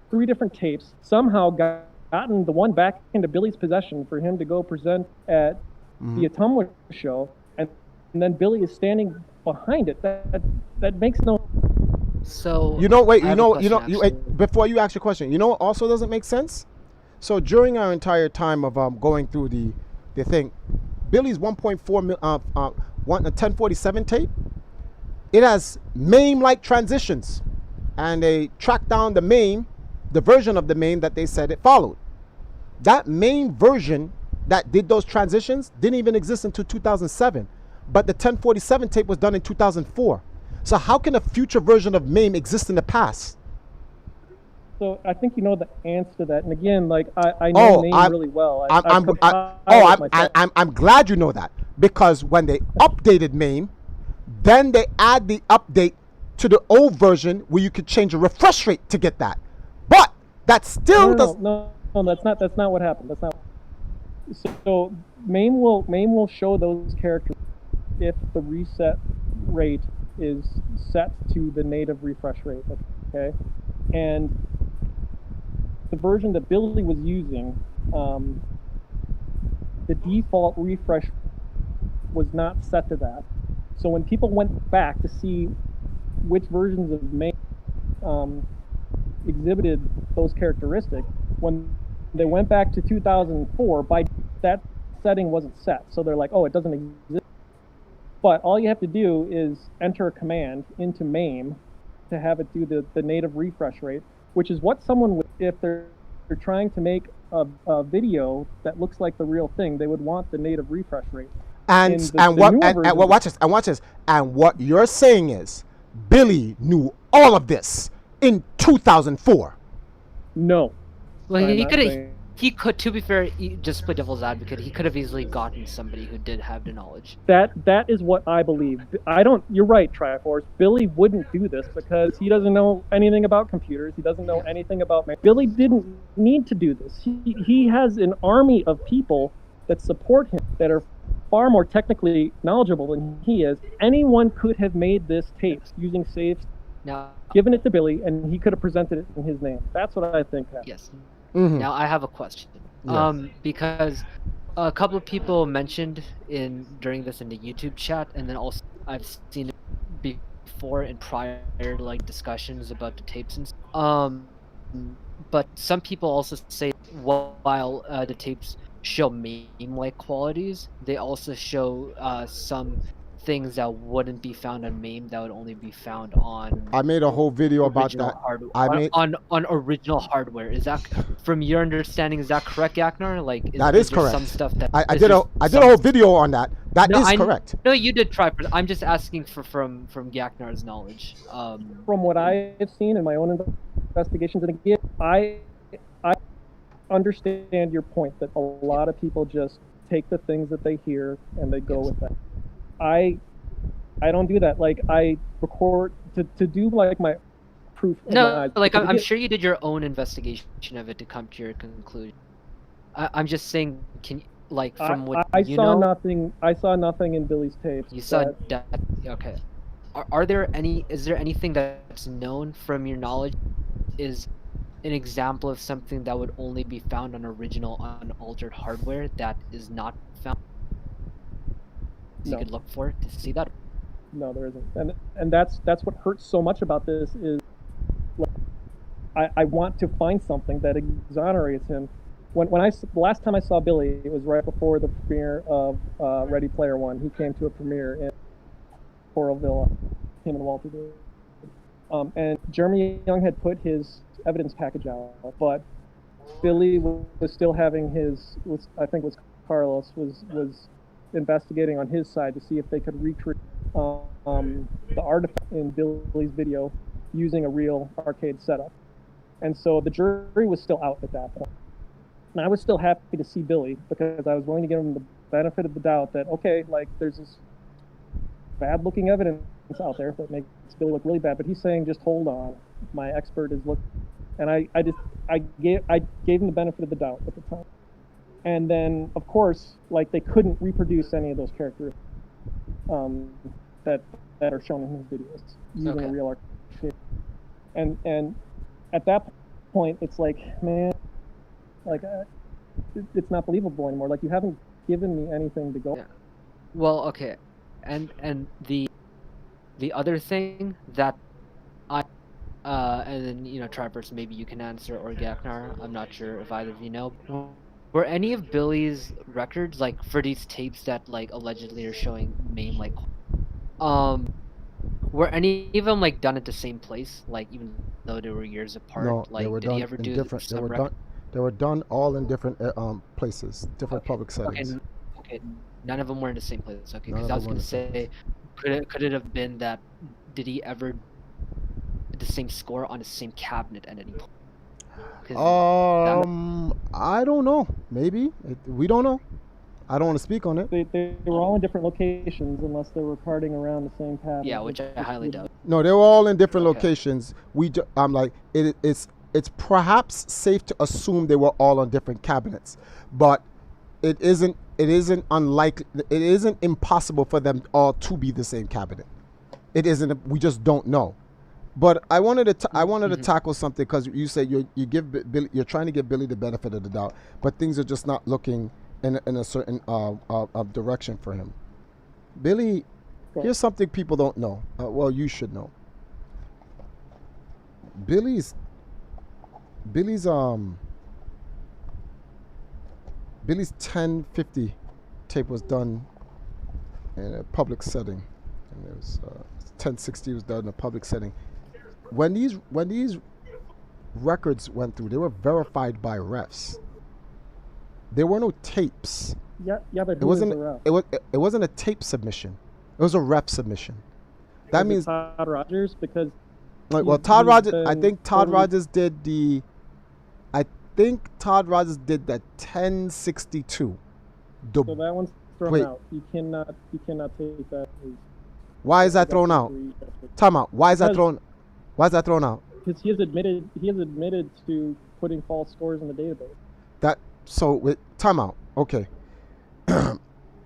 3 different tapes, somehow gotten the one back into Billy's possession for him to go present at the Ottumwa show, and then Billy is standing behind it. That makes no. So Wait, I have a question, wait, before you ask your question, what also doesn't make sense? So during our entire time of going through the thing, Billy's 1.4 a 1047 tape, it has MAME-like transitions, and they tracked down the version of the MAME that they said it followed. That MAME version that did those transitions didn't even exist until 2007, but the 1047 tape was done in 2004. So how can a future version of MAME exist in the past? So I think you know the answer to that. And again, like I know MAME really well. I'm glad you know that, because when they updated MAME, then they add the update to the old version where you could change the refresh rate to get that. But that still no, that's not what happened. That's not. So MAME will show those characters if the reset rate is set to the native refresh rate. Okay, and the version that Billy was using, the default refresh was not set to that. So when people went back to see which versions of MAME exhibited those characteristics, when they went back to 2004, by that setting wasn't set. So they're like, oh, it doesn't exist. But all you have to do is enter a command into MAME to have it do the native refresh rate, which is what someone would, if they're trying to make a video that looks like the real thing, they would want the native refresh rate. Watch this. And what you're saying is Billy knew all of this in 2004. No. Well, he could, to be fair, just play devil's advocate, he could have easily gotten somebody who did have the knowledge. That is what I believe. You're right, Triforce. Billy wouldn't do this because he doesn't know anything about computers. He doesn't know anything about MAME. Billy didn't need to do this. He has an army of people that support him that are far more technically knowledgeable than he is. Anyone could have made this tape using saves, given it to Billy, and he could have presented it in his name. That's what I think happened. Yes. Now I have a question. Yes. Because a couple of people mentioned during this in the YouTube chat, and then also I've seen it before in prior discussions about the tapes and but some people also say while the tapes show MAME-like qualities, they also show some things that wouldn't be found on MAME that would only be found on I made a whole video about original that. hardware. I made On original hardware. Is that, from your understanding, is that correct, Yaknar? Like, that is there some correct. stuff that I is did there a some- whole video on that. That No, is correct. No, you did try. I'm just asking from Yaknar's knowledge. From what I have seen in my own investigations, and again, I understand your point that a lot of people just take the things that they hear and they go with that. I don't do that. Like, I record to do like my proof. of my No, eyes. like Because I'm again, sure you did your own investigation of it to come to your conclusion. I'm just saying, can you, like, from what I you saw know, nothing. I saw nothing in Billy's tapes. you saw that- that. Okay. Are there any? Is there anything that's known from your knowledge is an example of something that would only be found on original unaltered hardware that is not found? So No. you could look for it to see that. No, there isn't, and that's what hurts so much about this is, like, I want to find something that exonerates him. The last time I saw Billy, it was right before the premiere of Ready Player One. He came to a premiere in Coral Villa, him and Walter did. And Jeremy Young had put his evidence package out, but Billy was still having I think it was Carlos was investigating on his side to see if they could recreate the artifact in Billy's video using a real arcade setup. And so the jury was still out at that point. And I was still happy to see Billy because I was willing to give him the benefit of the doubt that, okay, like, there's this bad looking evidence out there that makes Billy look really bad, but he's saying, just hold on, my expert is looking. And I gave him the benefit of the doubt at the time. And then, of course, like, they couldn't reproduce any of those characters that are shown in his videos using a real arcade. And at that point, it's like, man, like, it's not believable anymore. Like, you haven't given me anything to go. Yeah. Well, okay, and the other thing that I and then, you know, Travers, maybe you can answer, or Gaknar, I'm not sure if either of you know. Were any of Billy's records, like, for these tapes that, like, allegedly are showing MAME, like, were any of them, like, done at the same place, like, even though they were years apart? No, Like, they were did done he ever in do different. some record? They were done all in different places, different public settings. Okay, none of them were in the same place. Okay, None because of I was them were gonna in the same say, could it have been that? Did he ever the same score on the same cabinet at any point? 'Cause I don't know. Maybe we don't know. I don't want to speak on it. They were all in different locations unless they were carting around the same pattern. yeah, which I highly doubt. No, they were all in different Okay. locations. I'm like, it's perhaps safe to assume they were all on different cabinets, but it isn't unlikely. It isn't impossible for them all to be the same cabinet. It isn't. We just don't know. But I wanted to tackle something because you said you're trying to give Billy the benefit of the doubt, but things are just not looking in a certain direction for him. Billy, here's something people don't know. Well, you should know. Billy's 1050 tape was done in a public setting, and it was 1060 was done in a public setting. When these records went through, they were verified by refs. There were no tapes. Yeah, but It wasn't. It wasn't a tape submission. It was a ref submission. That means Todd Rogers, because like, well, he's Todd Rogers. I been think Todd totally- Rogers did the. I think Todd Rogers did the 1062. so that one's thrown Wait. out. You cannot take that. Why is that thrown out? Time out. Why is that Because- thrown? Why is that thrown out? Because he has admitted to putting false scores in the database. So with time out. Okay.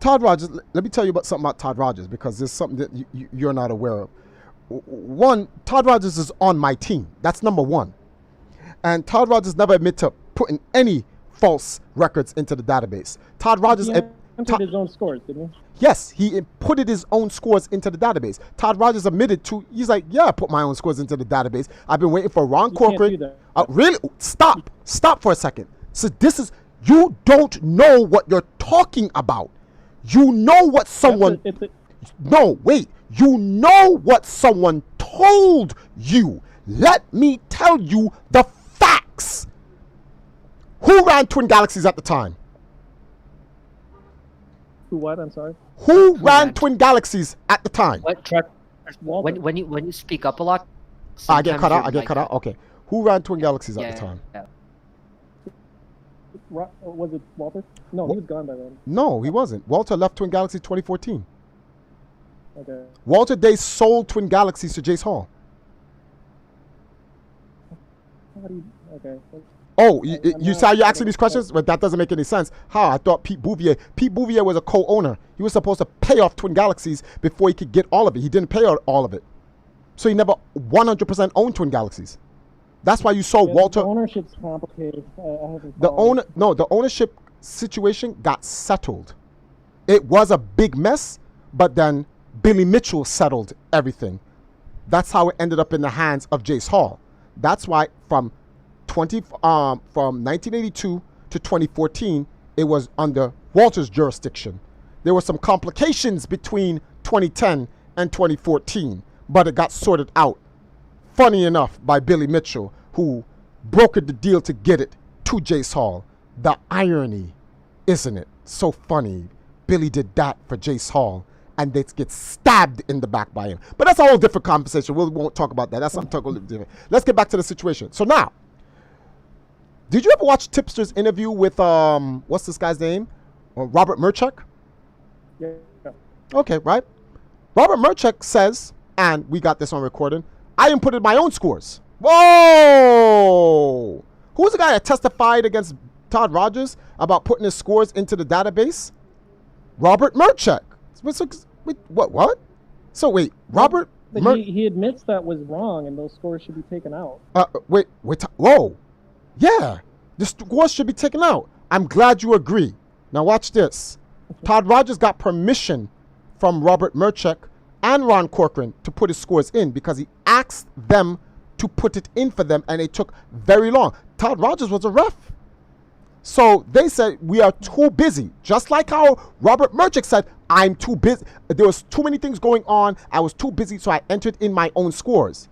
Todd Rogers. Let me tell you about something about Todd Rogers, because there's something that you're not aware of. One, Todd Rogers is on my team. That's number one. And Todd Rogers never admitted to putting any false records into the database. Todd Rogers. He entered his own scores, didn't he? Yes, he inputted his own scores into the database. Todd Rogers admitted to, he's like, yeah, I put my own scores into the database. I've been waiting for Ron You can't Corcoran. do that. Really? Stop for a second. So you don't know what you're talking about. You know what someone, No, wait. You know what someone told you. Let me tell you the facts. Who ran Twin Galaxies at the time? Who what? I'm sorry. Who ran Twin Galaxies at the time? What? Walter. When you speak up a lot, I get cut out. sometimes I your get cut mic- out. Okay. Who ran Twin Galaxies at Yeah, the time? yeah. Was it Walter? No, he was gone by then. No, he wasn't. Walter left Twin Galaxies 2014. Okay. Walter Day sold Twin Galaxies to Jace Hall. How do you, okay. Oh, I'm you not see how you're sure asking these questions? But that doesn't make any sense. How? I thought Pete Bouvier was a co-owner. He was supposed to pay off Twin Galaxies before he could get all of it. He didn't pay all of it. So he never 100% owned Twin Galaxies. That's why you saw Yeah, Walter. The ownership's complicated. I haven't The followed. the ownership situation got settled. It was a big mess, but then Billy Mitchell settled everything. That's how it ended up in the hands of Jace Hall. That's why from 1982 to 2014, it was under Walter's jurisdiction. There were some complications between 2010 and 2014, but it got sorted out. Funny enough, by Billy Mitchell, who brokered the deal to get it to Jace Hall. The irony, isn't it? So funny. Billy did that for Jace Hall, and they get stabbed in the back by him. But that's a whole different conversation. We won't talk about that. That's something totally different. Let's get back to the situation. So now, did you ever watch Tipster's interview with what's this guy's name? Robert Merchuk? Yeah. Okay, right. Robert Merchuk says, and we got this on recording, I inputted my own scores. Whoa! Who's the guy that testified against Todd Rogers about putting his scores into the database? Robert Merchuk. What? So wait, Robert But he admits that was wrong, and those scores should be taken out. wait, whoa. Yeah, the scores should be taken out. I'm glad you agree. Now watch this. Todd Rogers got permission from Robert Merchuk and Ron Corcoran to put his scores in because he asked them to put it in for them, and it took very long. Todd Rogers was a ref. So they said, we are too busy. Just like how Robert Merchuk said, I'm too busy. There was too many things going on. I was too busy, so I entered in my own scores.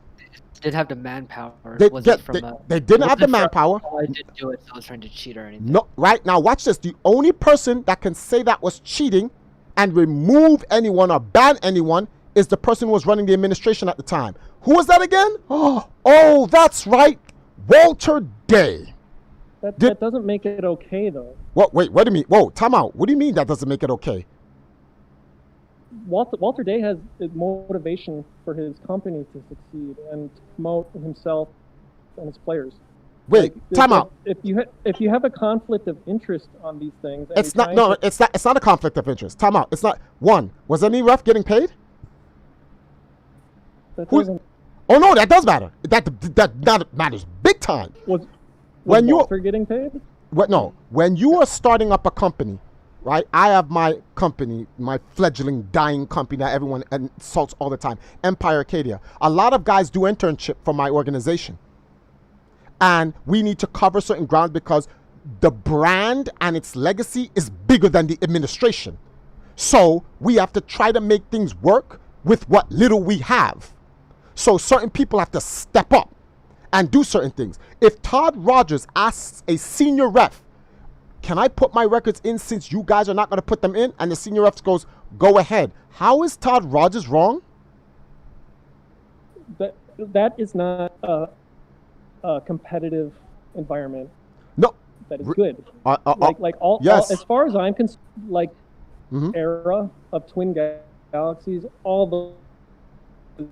Did have the manpower. They Wasn't from they didn't have the wasn't from, manpower. "Oh, I didn't do it, so I was trying to cheat or anything." No, right now, watch this. The only person that can say that was cheating and remove anyone or ban anyone is the person who was running the administration at the time. Who was that again? Oh, that's right. Walter Day. That doesn't make it okay, though. What? Wait, what do you mean? Whoa, time out. What do you mean that doesn't make it okay? Walter Day has motivation for his company to succeed and to promote himself and his players. Wait, time out. If you have a conflict of interest on these things, and It's you're not. trying No, to- it's not a conflict of interest. Time out. It's not. One, was any ref getting paid? that Who- doesn't- Oh no, that does matter. That matters big time. was when you- Walter getting paid? What? No, when you are starting up a company, right? I have my company, my fledgling, dying company that everyone insults all the time, Empire Arcadia. A lot of guys do internship for my organization, and we need to cover certain ground because the brand and its legacy is bigger than the administration. So we have to try to make things work with what little we have. So certain people have to step up and do certain things. If Todd Rogers asks a senior ref, can I put my records in since you guys are not going to put them in? And the senior ref goes, go ahead. How is Todd Rogers wrong? That is not a competitive environment. No. That is good. Yes. All, as far as I'm concerned, Mhm. era of Twin Galaxies, all those,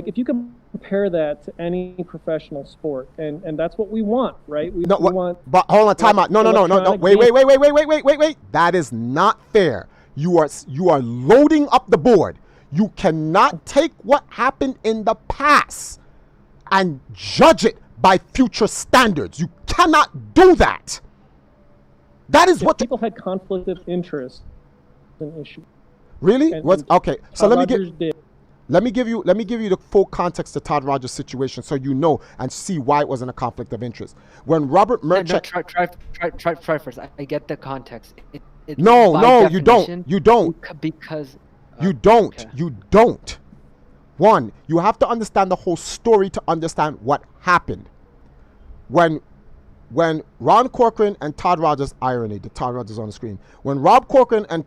if you compare that to any professional sport, and that's what we want, right? We want. But hold on, time out. No. electronic Wait. That is not fair. You are loading up the board. You cannot take what happened in the past and judge it by future standards. You cannot do that. That is If what people had conflict of interest, an issue. really was okay. So Todd let me Rogers did. Let me give you the full context to Todd Rogers' situation so you know and see why it wasn't a conflict of interest. When Robert Merchuk Try first. I get the context. No, by you don't. definition, You don't. Because You don't. Okay. You don't. One, you have to understand the whole story to understand what happened. When Ron Corcoran and Todd Rogers, irony, the Todd Rogers on the screen. When Rob Corcoran and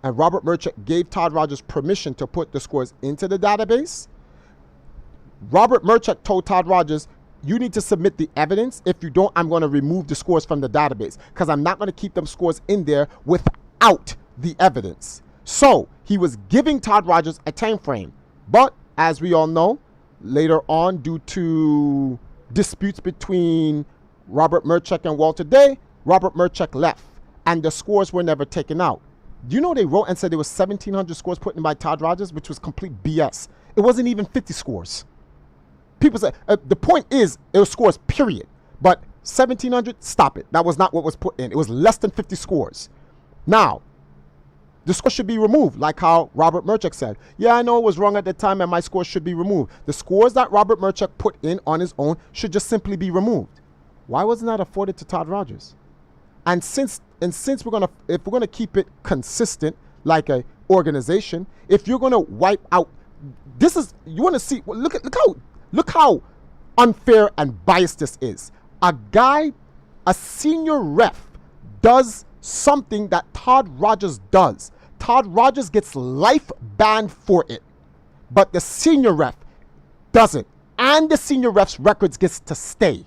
Robert Merchant gave Todd Rogers permission to put the scores into the database, Robert Merchant told Todd Rogers, you need to submit the evidence. If you don't, I'm going to remove the scores from the database because I'm not going to keep them scores in there without the evidence. So he was giving Todd Rogers a time frame. But as we all know, later on, due to disputes between Robert Merchant and Walter Day, Robert Merchant left and the scores were never taken out. Do you know they wrote and said there was 1,700 scores put in by Todd Rogers, which was complete BS. It wasn't even 50 scores. People say, the point is, it was scores, period. But 1,700, stop it. That was not what was put in. It was less than 50 scores. Now, the score should be removed, like how Robert Merchant said. Yeah, I know it was wrong at the time and my score should be removed. The scores that Robert Merchant put in on his own should just simply be removed. Why wasn't that afforded to Todd Rogers? And since if we're gonna keep it consistent, like a organization, if you're gonna wipe out, this is, you wanna see, look how unfair and biased this is. A senior ref does something that Todd Rogers does. Todd Rogers gets life banned for it, but the senior ref doesn't. And the senior ref's records gets to stay.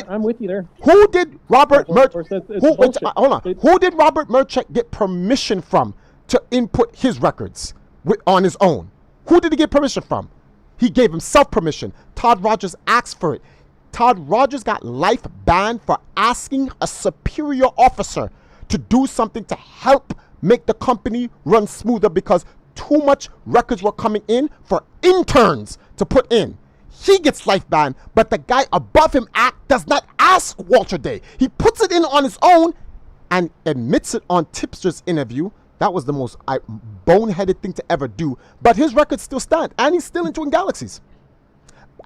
I'm with you there. Who did Robert Merchant? Hold on. Who did Robert Merchant get permission from to input his records on his own? Who did he get permission from? He gave himself permission. Todd Rogers asked for it. Todd Rogers got life banned for asking a superior officer to do something to help make the company run smoother because too much records were coming in for interns to put in. He gets life banned, but the guy above him does not ask Walter Day. He puts it in on his own and admits it on Tipster's interview. That was the most boneheaded thing to ever do. But his records still stand, and he's still in Twin Galaxies.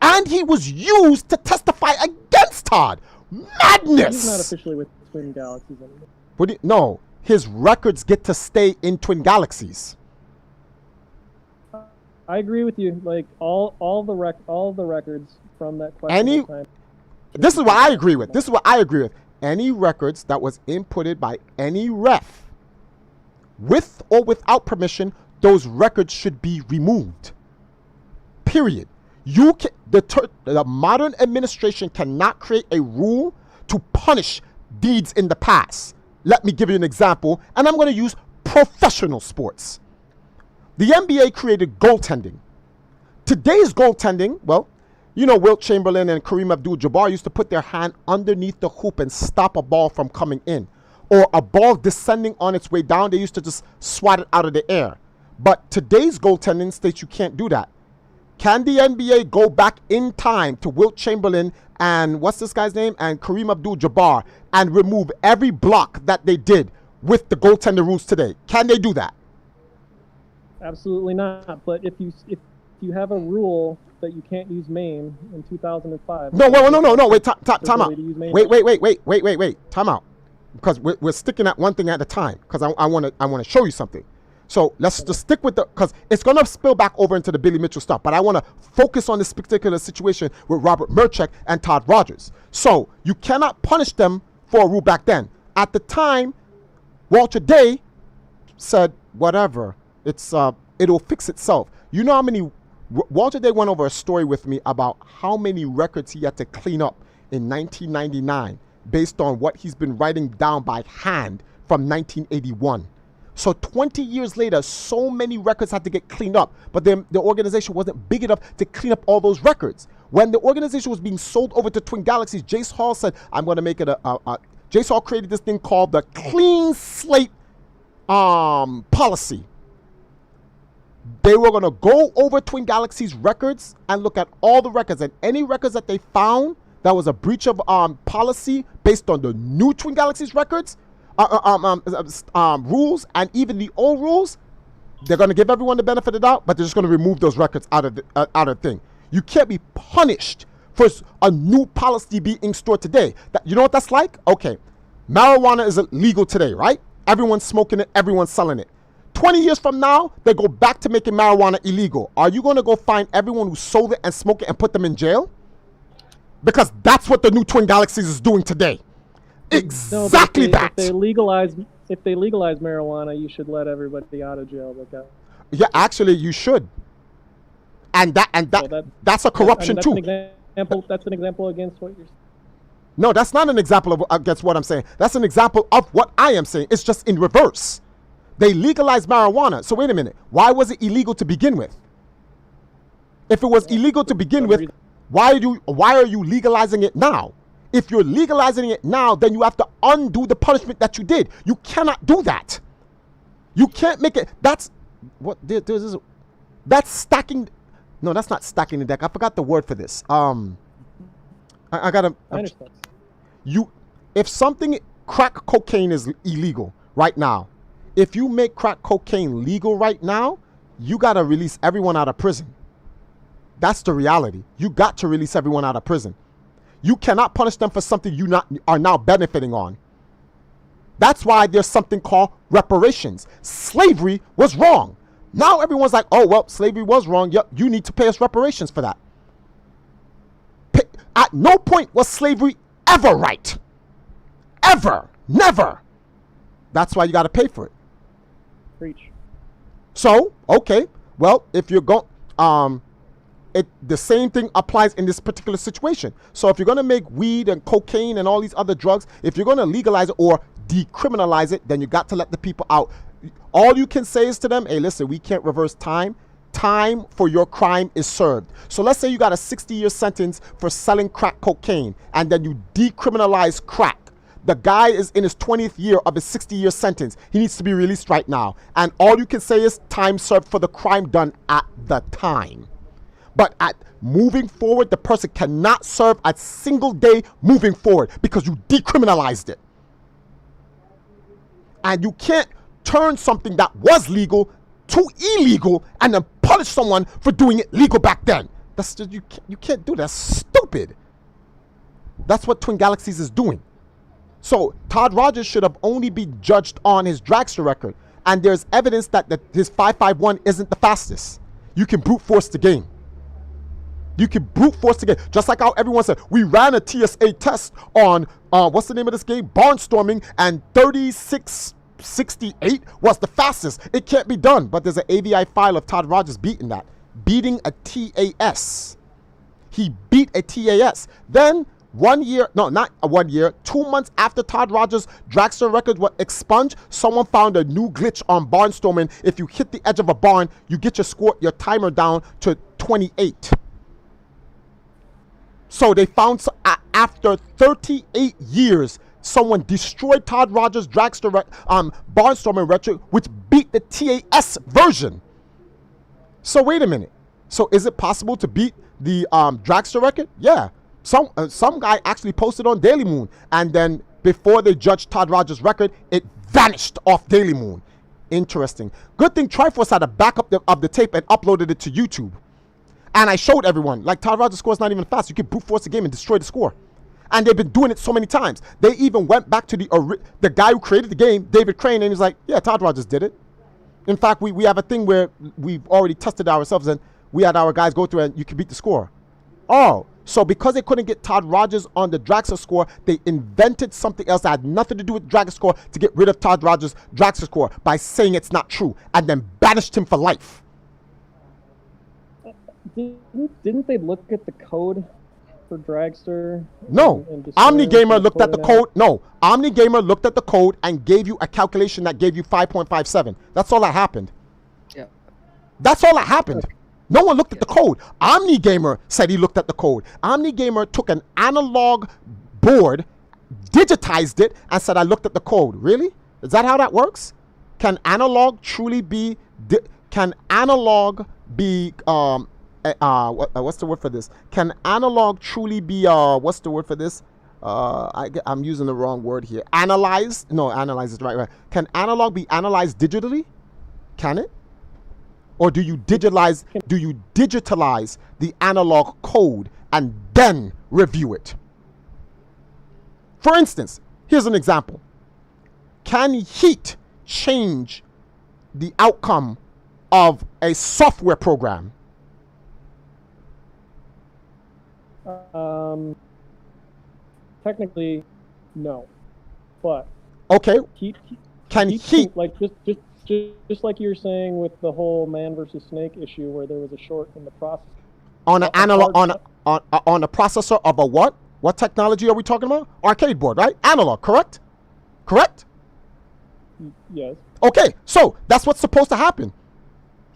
And he was used to testify against Todd. Madness! He's not officially with Twin Galaxies anymore. No, his records get to stay in Twin Galaxies. I agree with you. Like all the records from that question. This is what I agree with. Any records that was inputted by any ref, with or without permission, those records should be removed. Period. The modern administration cannot create a rule to punish deeds in the past. Let me give you an example, and I'm going to use professional sports. The NBA created goaltending. Today's goaltending, well, you know, Wilt Chamberlain and Kareem Abdul-Jabbar used to put their hand underneath the hoop and stop a ball from coming in. Or a ball descending on its way down, they used to just swat it out of the air. But today's goaltending states you can't do that. Can the NBA go back in time to Wilt Chamberlain and what's this guy's name? And Kareem Abdul-Jabbar and remove every block that they did with the goaltender rules today? Can they do that? Absolutely not. But if you have a rule that you can't use MAME in 2005. No, wait, time out. Wait, time out. Because we're sticking at one thing at a time. Because I want to show you something. So let's just stick with because it's going to spill back over into the Billy Mitchell stuff. But I want to focus on this particular situation with Robert Merchant and Todd Rogers. So you cannot punish them for a rule back then. At the time, Walter Day said, whatever, it'll fix itself. You know how many, Walter Day went over a story with me about how many records he had to clean up in 1999 based on what he's been writing down by hand from 1981. So 20 years later, so many records had to get cleaned up, but then the organization wasn't big enough to clean up all those records. When the organization was being sold over to Twin Galaxies, Jace Hall said, I'm going to make it Jace Hall created this thing called the clean slate policy. They were going to go over Twin Galaxies records and look at all the records, and any records that they found that was a breach of policy based on the new Twin Galaxies records, rules, and even the old rules, they're going to give everyone the benefit of the doubt, but they're just going to remove those records out of the thing. You can't be punished for a new policy being stored today. You know what that's like? Okay, marijuana is illegal today, right? Everyone's smoking it, everyone's selling it. 20 years from now, they go back to making marijuana illegal. Are you going to go find everyone who sold it and smoked it and put them in jail? Because that's what the new Twin Galaxies is doing today. Exactly that. If they legalize marijuana, you should let everybody out of jail. Yeah, actually, you should. And that's a corruption too. That's an example against what you're saying. No, that's not an example against what I'm saying. That's an example of what I am saying. It's just in reverse. They legalized marijuana. So wait a minute. Why was it illegal to begin with? If it was illegal to begin with, why are you legalizing it now? If you're legalizing it now, then you have to undo the punishment that you did. You cannot do that. You can't make it. That's what that's stacking. No, that's not stacking the deck. I forgot the word for this. I gotta. I understand. If something, crack cocaine is illegal right now. If you make crack cocaine legal right now, you gotta release everyone out of prison. That's the reality. You got to release everyone out of prison. You cannot punish them for something you are now benefiting on. That's why there's something called reparations. Slavery was wrong. Now everyone's like, oh, well, slavery was wrong. Yep, you need to pay us reparations for that. At no point was slavery ever right. Ever. Never. That's why you got to pay for it. Preach. So, okay. Well, if you're going... the same thing applies in this particular situation. So if you're going to make weed and cocaine and all these other drugs, if you're going to legalize it or decriminalize it, then you got to let the people out. All you can say is to them, hey, listen, we can't reverse time. Time for your crime is served. So let's say you got a 60-year sentence for selling crack cocaine, and then you decriminalize crack. The guy is in his 20th year of his 60-year sentence. He needs to be released right now. And all you can say is time served for the crime done at the time. But at moving forward, the person cannot serve a single day moving forward because you decriminalized it. And you can't turn something that was legal to illegal and then punish someone for doing it legal back then. That's just, you can't do that. That's stupid. That's what Twin Galaxies is doing. So Todd Rogers should have only been judged on his dragster record. And there's evidence that his 551 isn't the fastest. You can brute force the game. You can brute force the game. Just like how everyone said, we ran a TSA test on, what's the name of this game? Barnstorming, and 3668 was the fastest. It can't be done. But there's an AVI file of Todd Rogers beating that. Beating a TAS. He beat a TAS. Then 1 year, no, not 1 year, 2 months after Todd Rogers' dragster record was expunged, someone found a new glitch on barnstorming. If you hit the edge of a barn, you get your timer down to 28. So they found, after 38 years, someone destroyed Todd Rogers' dragster barnstorming record, which beat the TAS version. So wait a minute. So is it possible to beat the dragster record? Yeah. Some guy actually posted on Daily Moon, and then before they judged Todd Rogers' record, it vanished off Daily Moon. Interesting. Good thing Triforce had a backup of the tape and uploaded it to YouTube. And I showed everyone, like, Todd Rogers' score is not even fast. You can brute force the game and destroy the score. And they've been doing it so many times. They even went back to the guy who created the game, David Crane, and he's like, yeah, Todd Rogers did it. In fact, we have a thing where we've already tested ourselves, and we had our guys go through and you can beat the score. Oh, so because they couldn't get Todd Rogers on the dragster score, they invented something else that had nothing to do with dragster score to get rid of Todd Rogers' dragster score by saying it's not true, and then banished him for life. Didn't they look at the code for dragster? No, OmniGamer looked at the code. No, OmniGamer looked at the code and gave you a calculation that gave you 5.57. That's all that happened. Yeah. That's all that happened. No one looked at the code. OmniGamer said he looked at the code. OmniGamer took an analog board, digitized it, and said, I looked at the code. Really? Is that how that works? Can analog truly be, what's the word for this? Can analog truly be, what's the word for this? I'm using the wrong word here. Analyzed? No, analyze is right. Can analog be analyzed digitally? Can it? Or do you digitalize the analog code and then review it. For instance, here's an example. Can heat change the outcome of a software program? Technically, no, but Okay, heat can heat heat, like just like you were saying with the whole man versus snake issue, where there was a short in the process. on an analog, hard- on a processor of a what? What technology are we talking about? Arcade board, right? Analog, correct? Correct? Yes. Okay, so that's what's supposed to happen.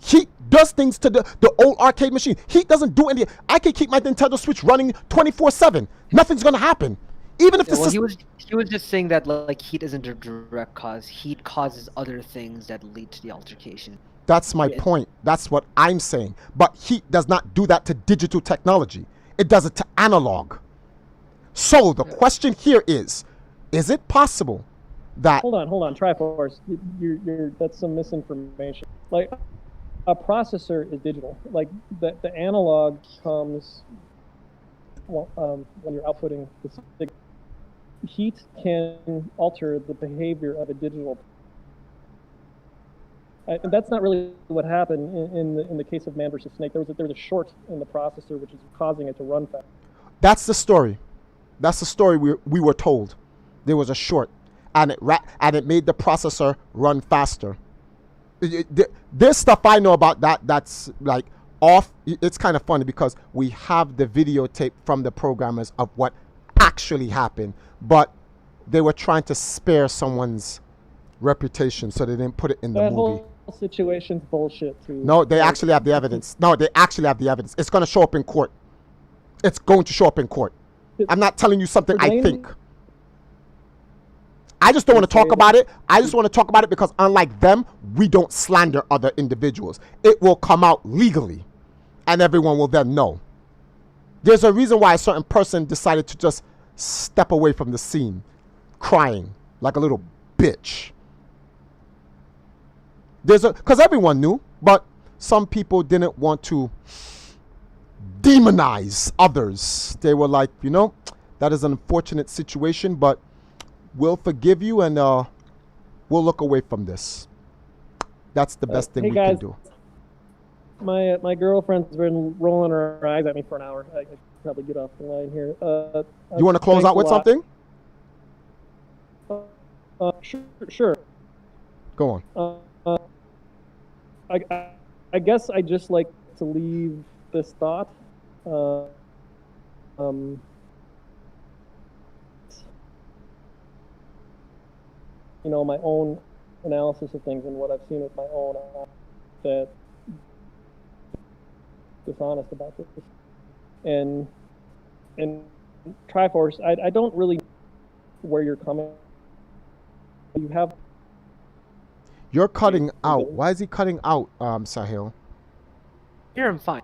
Heat does things to the old arcade machine. Heat doesn't do anything. I can keep my Nintendo Switch running 24/7. Nothing's gonna happen. Even if Yeah, the well, system. he was just saying that like heat isn't a direct cause. Heat causes other things that lead to the altercation. That's my point. That's what I'm saying. But heat does not do that to digital technology. It does it to analog. So the question here is it possible that Hold on, Triforce. You're that's some misinformation. Like, a processor is digital. Like the analog comes when you're outputting the signal. Heat can alter the behavior of a digital. And that's not really what happened in the case of man versus snake. There was a short in the processor which is causing it to run fast. that's the story? That's the story we were told. There was a short, and it made the processor run faster. There's stuff I know about that's like off. It's kind of funny because we have the videotape from the programmers of what actually happened, but they were trying to spare someone's reputation, so they didn't put it in the That movie. whole situation's bullshit too. No, they actually have the evidence. No, they actually have the evidence. It's going to show up in court. It's going to show up in court. I'm not telling you something I think. I just don't want to talk about it. I just want to talk about it because unlike them, we don't slander other individuals. It will come out legally, and everyone will then know. There's a reason why a certain person decided to just step away from the scene, crying like a little bitch. Because everyone knew, but some people didn't want to demonize others. They were like, that is an unfortunate situation, but we'll forgive you and we'll look away from this. That's the best thing hey we guys, can do. My girlfriend's been rolling her eyes at me for an hour. I could probably get off the line here. You want to close out with something? Sure. Go on. I guess I just like to leave this thought. My own analysis of things and what I've seen with my own that dishonest about this. And Triforce, I don't really know where you're coming. You have. You're cutting out. Why is he cutting out, Sahil? Here I'm fine.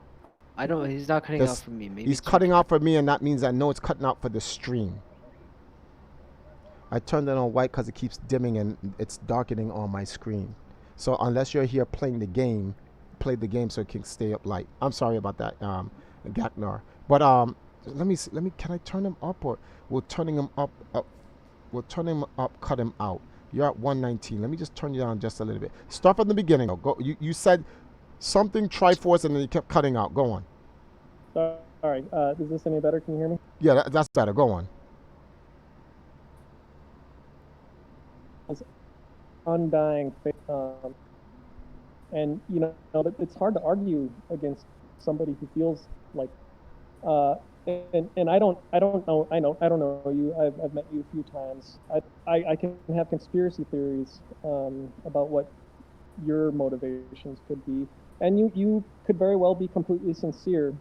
I don't. He's not cutting out for me. Maybe He's cutting out for me, and that means I know it's cutting out for the stream. I turned it on white because it keeps dimming and it's darkening on my screen. So unless you're here playing the game, play the game so it can stay up light. I'm sorry about that, Gaknar. But let me see, can I turn him up, or we're turning him up? We'll turn him up, cut him out. You're at 119. Let me just turn you down just a little bit. Start from the beginning. Go. You said something Triforce and then you kept cutting out. Go on. All right. Is this any better? Can you hear me? Yeah, that's better. Go on. Undying faith, and it's hard to argue against somebody who feels like, and I don't know you. I've met you a few times. I can have conspiracy theories about what your motivations could be, and you could very well be completely sincere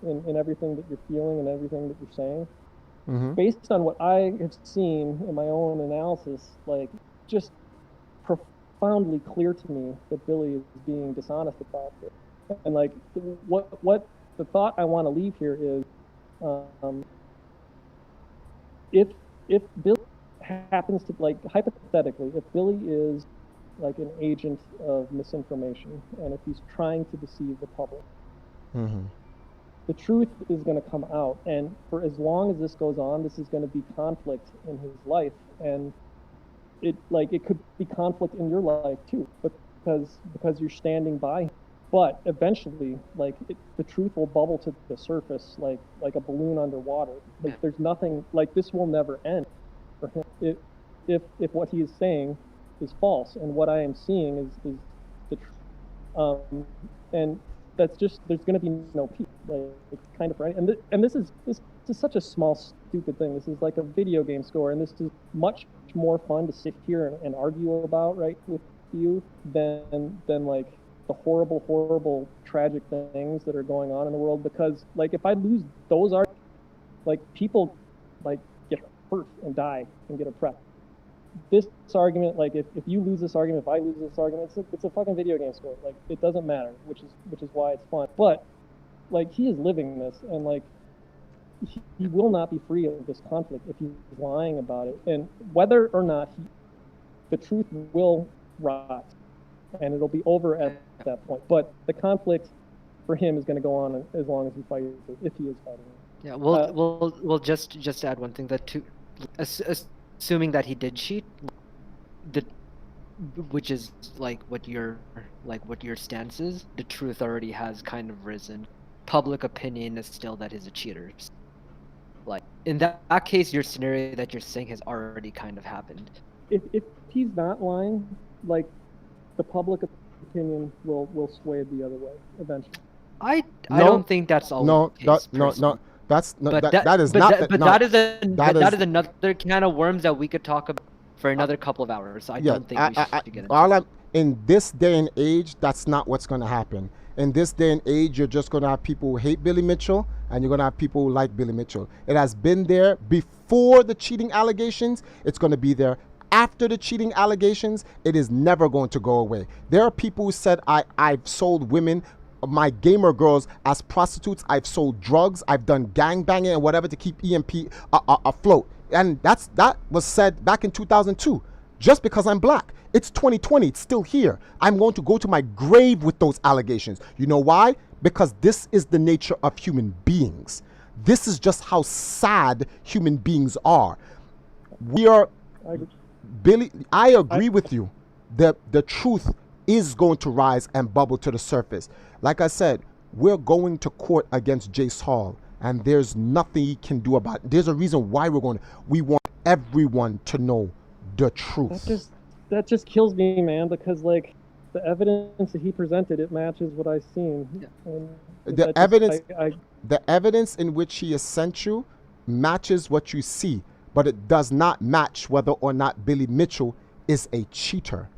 in everything that you're feeling and everything that you're saying. Mm-hmm. Based on what I have seen in my own analysis, like just profoundly clear to me that Billy is being dishonest about it. And like what the thought I want to leave here is, if Billy happens to, like, hypothetically, if Billy is like an agent of misinformation and if he's trying to deceive the public, Mm-hmm. the truth is going to come out, and for as long as this goes on, this is going to be conflict in his life, and it could be conflict in your life too, because you're standing by him. But eventually, the truth will bubble to the surface like a balloon underwater. Like there's nothing, like this will never end for him. If what he is saying is false and what I am seeing is the truth, and that's just, there's going to be no peace. Like it's kind of right, and this is such a small stupid thing. This is like a video game score, and this is much more fun to sit here and argue about, right, with you than like the horrible tragic things that are going on in the world. Because like if I lose those arguments, like people like get hurt and die and get oppressed. This argument, like if you lose this argument, if I lose this argument, it's a fucking video game score. Like it doesn't matter, which is why it's fun. But like he is living this, and like he will not be free of this conflict if he's lying about it. And whether or not the truth will rise, and it'll be over at that point. But the conflict for him is going to go on as long as he fights it, if he is fighting it. Yeah, we'll just add one thing, that assuming that he did cheat, which is like what your stance is, the truth already has kind of risen. Public opinion is still that he's a cheater. Like in that case, your scenario that you're saying has already kind of happened. If he's not lying, like the public opinion will sway the other way eventually. I don't think that's always the case. That is another can of worms that we could talk about for another couple of hours. I don't think we should get into it. In this day and age, that's not what's going to happen. In this day and age, you're just going to have people who hate Billy Mitchell, and you're going to have people who like Billy Mitchell. It has been there before the cheating allegations. It's going to be there after the cheating allegations. It is never going to go away. There are people who said, I've sold women, my gamer girls, as prostitutes. I've sold drugs. I've done gangbanging and whatever to keep EMP afloat. And that was said back in 2002. Just because I'm black. It's 2020. It's still here. I'm going to go to my grave with those allegations. You know why? Because this is the nature of human beings. This is just how sad human beings are. Billy, I agree with you. The truth is going to rise and bubble to the surface. Like I said, we're going to court against Jace Hall, and there's nothing he can do about it. There's a reason why we want everyone to know the truth. That just kills me, man, because like the evidence that he presented, it matches what I've seen. Yeah. The evidence in which he has sent you matches what you see, but it does not match whether or not Billy Mitchell is a cheater.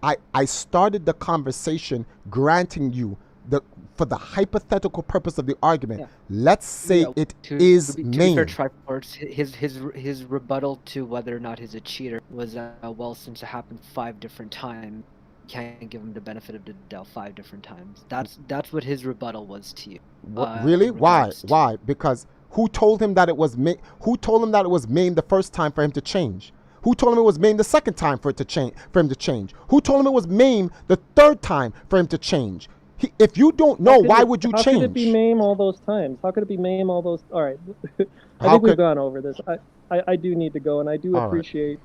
I started the conversation granting you for the hypothetical purpose of the argument. Yeah. Let's say is Maine. His rebuttal to whether or not he's a cheater was, well, since it happened 5 different times, can't give him the benefit of the doubt 5 different times. That's what his rebuttal was to you. Really? Why? Because who told him that it was Maine? Who told him that it was Maine the first time for him to change? Who told him it was Maine the second time for him to change? Who told him it was Maine the third time for him to change? If you don't know, why would you change? How could it be Mame all those times? How could it be Mame all those? All right, I think we've gone over this. I do need to go, and I do appreciate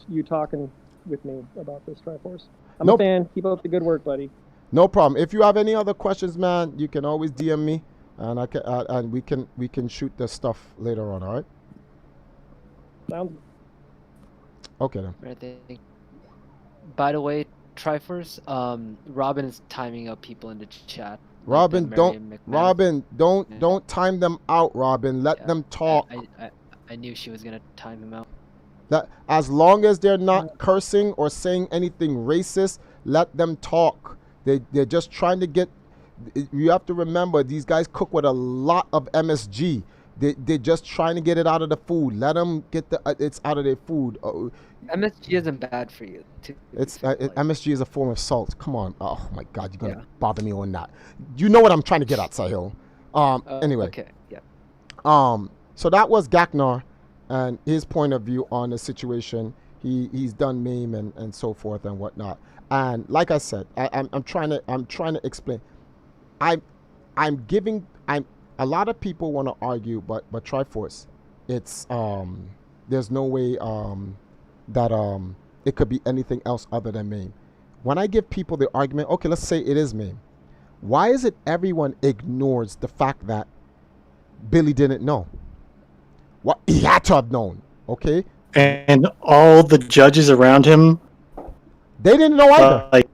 you talking with me about this, Triforce. I'm a fan. Keep up the good work, buddy. No problem. If you have any other questions, man, you can always DM me, and we can shoot the stuff later on. All right. Sounds. Okay then. Right. By the way, Triforce, Robin is timing out people in the chat. Robin, don't time them out, Robin. Let them talk. I knew she was gonna time him out. That as long as they're not cursing or saying anything racist, let them talk. They're just trying to get. You have to remember, these guys cook with a lot of MSG. They're just trying to get it out of the food. Let them get it's out of their food. MSG isn't bad for you. MSG is a form of salt. Come on. Oh my God, you're gonna bother me on that. You know what I'm trying to get at, Sahil. Anyway. Okay. Yeah. So that was Gaknar and his point of view on the situation. He's done meme and so forth and whatnot. And like I said, I'm trying to explain. a lot of people want to argue, but Triforce, it's there's no way that it could be anything else other than MAME. When I give people the argument, okay, let's say it is MAME. Why is it everyone ignores the fact that Billy didn't know? What he had to have known, okay? And all the judges around him, They didn't know either. like,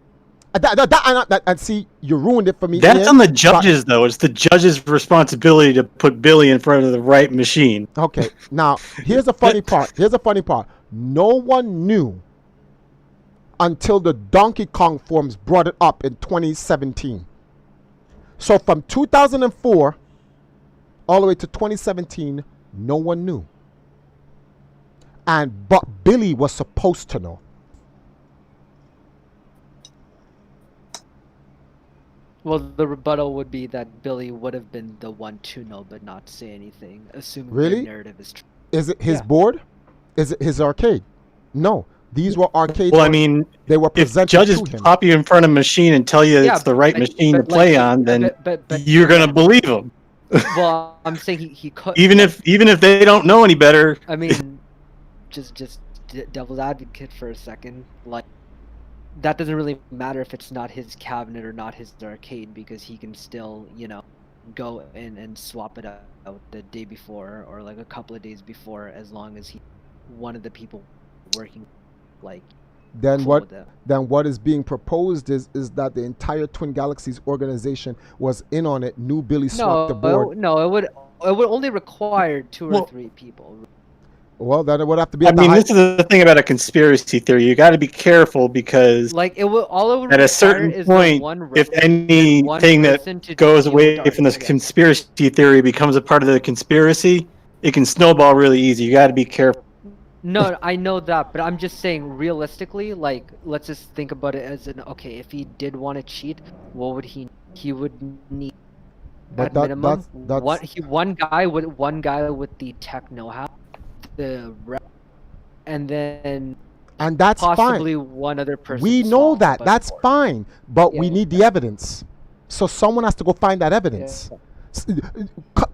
And see, you ruined it for me. that's Ian. on the judges, though. It's the judge's responsibility to put Billy in front of the right machine. Okay, now here's the funny part. No one knew until the Donkey Kong forums brought it up in 2017. So from 2004 all the way to 2017, no one knew. But Billy was supposed to know. Well, the rebuttal would be that Billy would have been the one to know but not say anything, assuming Really? the narrative is true. Is it his Yeah. board? Is it his arcade? No, these were arcades. Well, I mean, they were if presented judges to him. pop you in front of a machine and tell you Yeah, it's the right but- machine to but, play like, on, then but you're gonna believe them. Well, I'm saying he could. even if they don't know any better. I mean, just devil's advocate for a second. Like, that doesn't really matter if it's not his cabinet or not his arcade, because he can still, go in and swap it out the day before or like a couple of days before, as long as he one of the people working, like. Then cool what? with it. Then what is being proposed is that the entire Twin Galaxies organization was in on it. Knew Billy swapped the board. No, it would only require 2 or Well- 3 people. Well, then it would have to be. I At the mean, high- this is the thing about a conspiracy theory. You got to be careful because Like, it would at a require certain is point, one if one anything that person to goes deal with away from this Darth. conspiracy theory becomes a part of the conspiracy, it can snowball really easy. You got to be careful. No, I know that, but I'm just saying realistically, like, let's just think about it as okay, if he did want to cheat, what would he would need But at that- minimum that's- one guy with the tech know-how, the rep, and then and that's possibly fine. one other person. We to know swap that. by the That's board. fine. But we Yeah. need the evidence. So someone has to go find that evidence.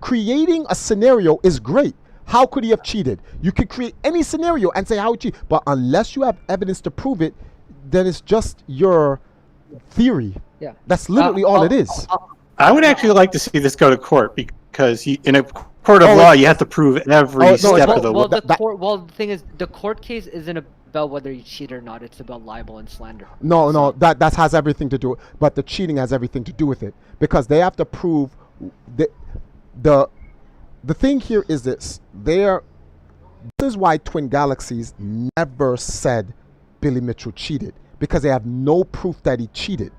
Creating a scenario is great. How could he have cheated? You could create any scenario and say how he cheated. But unless you have evidence to prove it, then it's just your theory. Yeah. That's literally all it is. I would actually like to see this go to court because in a court of Oh, law, you have to prove every no, step well, of the way. Well, that- the thing is, the court case isn't about whether you cheat or not. It's about libel and slander. No, that has everything to do. But the cheating has everything to do with it because they have to prove the thing here is this. This is why Twin Galaxies never said Billy Mitchell cheated because they have no proof that he cheated.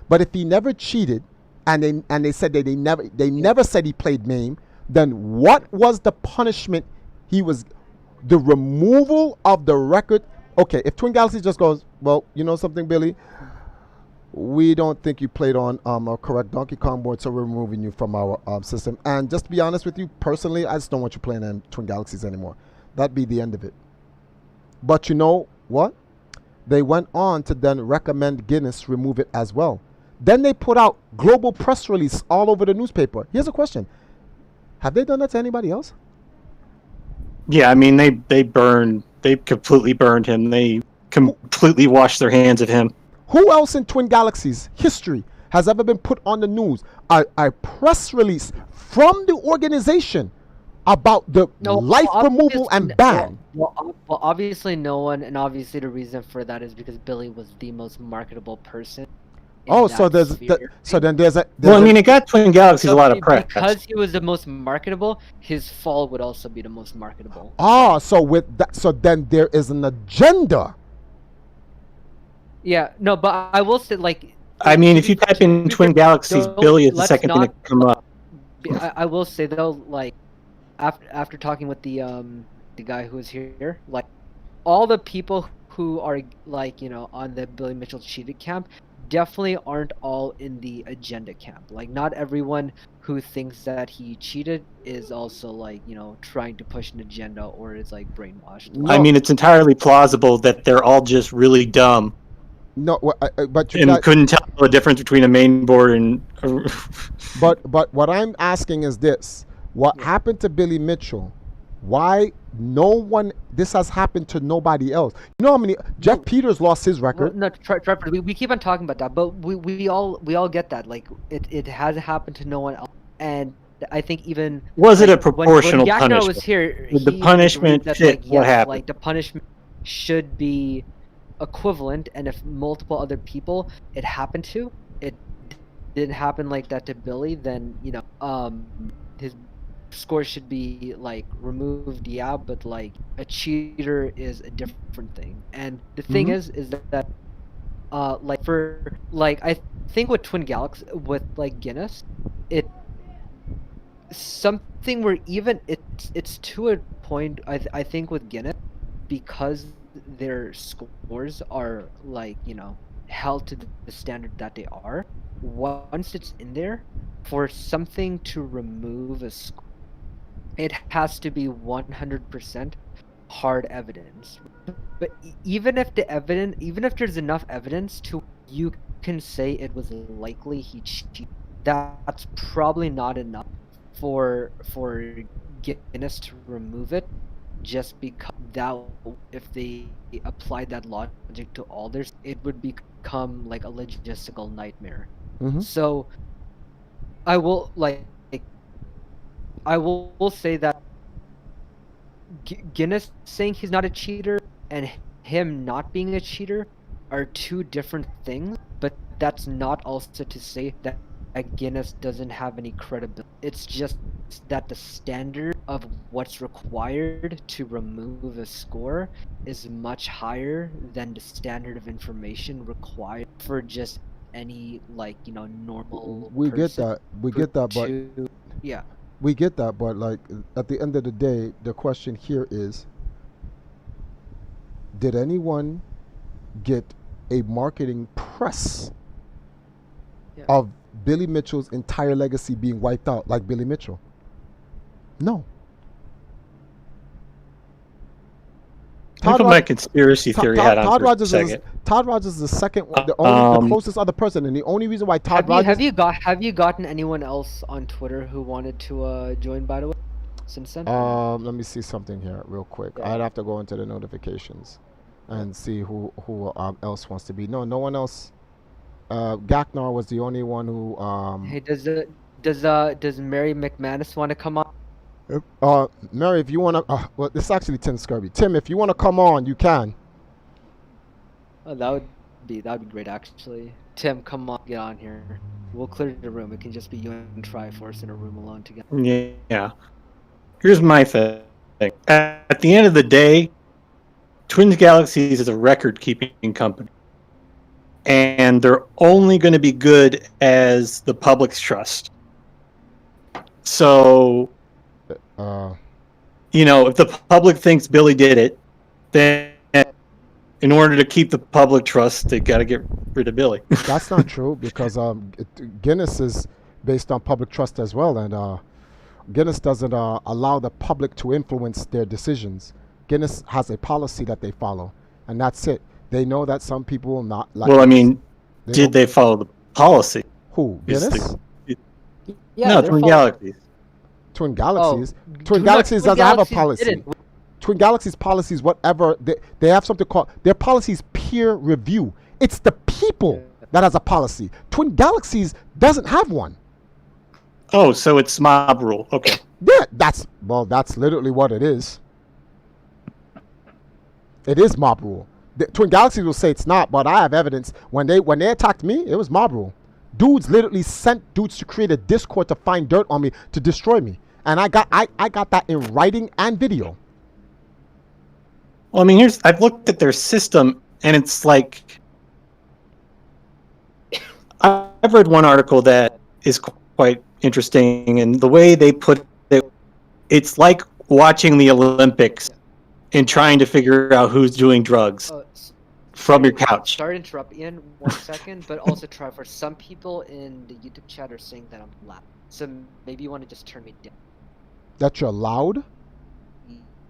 But if he never cheated, and they said that they never said he played MAME, then what was the punishment? The removal of the record. Okay, if Twin Galaxies just goes, well, you know something, Billy, we don't think you played on a correct Donkey Kong board, so we're removing you from our system. And just to be honest with you, personally, I just don't want you playing in Twin Galaxies anymore. That'd be the end of it. But you know what? They went on to then recommend Guinness remove it as well. Then they put out global press release all over the newspaper. Here's a question. Have they done that to anybody else? Yeah, I mean, they completely burned him. They completely washed their hands of him. Who else in Twin Galaxies history has ever been put on the news? A press release from the organization about the life removal and ban. Well, obviously no one, and obviously the reason for that is because Billy was the most marketable person. in Oh, that so sphere. then there's a. Well, I mean, it got Twin Galaxies a lot of Be- press. because he was the most marketable. His fall would also be the most marketable. so with that, so then there is an agenda. Yeah, no, but I will say, like, I mean, if you type in Twin Galaxies, don't- Billy is the let's second thing not- that come up. I will say though, like, after talking with the guy who was here, like, all the people who are, like, on the Billy Mitchell cheated camp definitely aren't all in the agenda camp. Like, not everyone who thinks that he cheated is also, like, trying to push an agenda or is, like, brainwashed. No. I mean, it's entirely plausible that they're all just really dumb. No, but you and got, couldn't tell the difference between a main board and. but what I'm asking is this: what Yeah. happened to Billy Mitchell? Why no one? This has happened to nobody else. You know how many? Jeff No. Peters lost his Well, record. no, Trevor, we keep on talking about that, but we all get that. Like it has happened to no one else, and I think even Was it like, a proportional when Gagnar was punishment? here, Did the he even punishment agreed that fit like what yes, happened? like the punishment should be equivalent, and if multiple other people it happened to, it didn't happen like that to Billy, then his score should be like removed, yeah, but like a cheater is a different thing. And the thing Mhm. is that like for like I think with Twin Galaxy with like Guinness, it something where even it's to a point I think with Guinness, because their scores are like held to the standard that they are. Once it's in there, for something to remove a score, it has to be 100% hard evidence. But even if even if there's enough evidence to you can say it was likely he cheated, that's probably not enough for Guinness to remove it, just because that if they applied that logic to all theirs, it would become like a logistical nightmare. Mhm. So I will I will say that Guinness saying he's not a cheater and him not being a cheater are two different things, but that's not also to say that Guinness doesn't have any credibility. It's just that the standard of what's required to remove a score is much higher than the standard of information required for just any normal We get person that. We get that, but yeah. we get that, but like at the end of the day, the question here is: did anyone get a marketing press Yeah. of Billy Mitchell's entire legacy being wiped out like Billy Mitchell? No. Let me put my conspiracy Todd, theory Todd, hat on Todd for a Rogers is second. Todd Rogers is the second, the closest other person, and the only reason why Todd Rogers. Have you gotten anyone else on Twitter who wanted to join, by the way, since then? Let me see something here real quick. Yeah. I'd have to go into the notifications and see who else wants to be. No one else. Gagnar was the only one who. Hey, does Mary McManus want to come on? Mary, if you want to, well, it's actually Tim Scurby. Tim, if you want to come on, you can. Oh, that would be great, actually. Tim, come on, get on here. We'll clear the room. It can just be you and Triforce in a room alone together. Yeah. Here's my thing. At the end of the day, Twins Galaxies is a record-keeping company, and they're only going to be good as the public's trust. So, if the public thinks Billy did it, then in order to keep the public trust, they got to get rid of Billy. That's not true, because Guinness is based on public trust as well, and Guinness doesn't allow the public to influence their decisions. Guinness has a policy that they follow, and that's it. They know that some people will not like. Well, I mean, did they follow the policy? Who? Guinness? Yeah, No, Twin Galaxies. Twin Galaxies. Oh, Twin Galaxies doesn't have a Galaxies policy. didn't. Twin Galaxies policies, whatever, they have something called, their policies peer review. It's the people that has a policy. Twin Galaxies doesn't have one. Oh, so it's mob rule. Okay. Yeah, that's literally what it is. It is mob rule. The Twin Galaxies will say it's not, but I have evidence. When they attacked me, it was mob rule. Dudes literally sent dudes to create a Discord to find dirt on me to destroy me, and I got that in writing and video. Well, I mean, I've looked at their system, and it's like, I've read one article that is quite interesting, and the way they put it, it's like watching the Olympics and trying to figure out who's doing drugs from your couch. Sorry to interrupt, Ian, 1 second, but also Trevor, some people in the YouTube chat are saying that I'm loud, so maybe you want to just turn me down. That you're loud?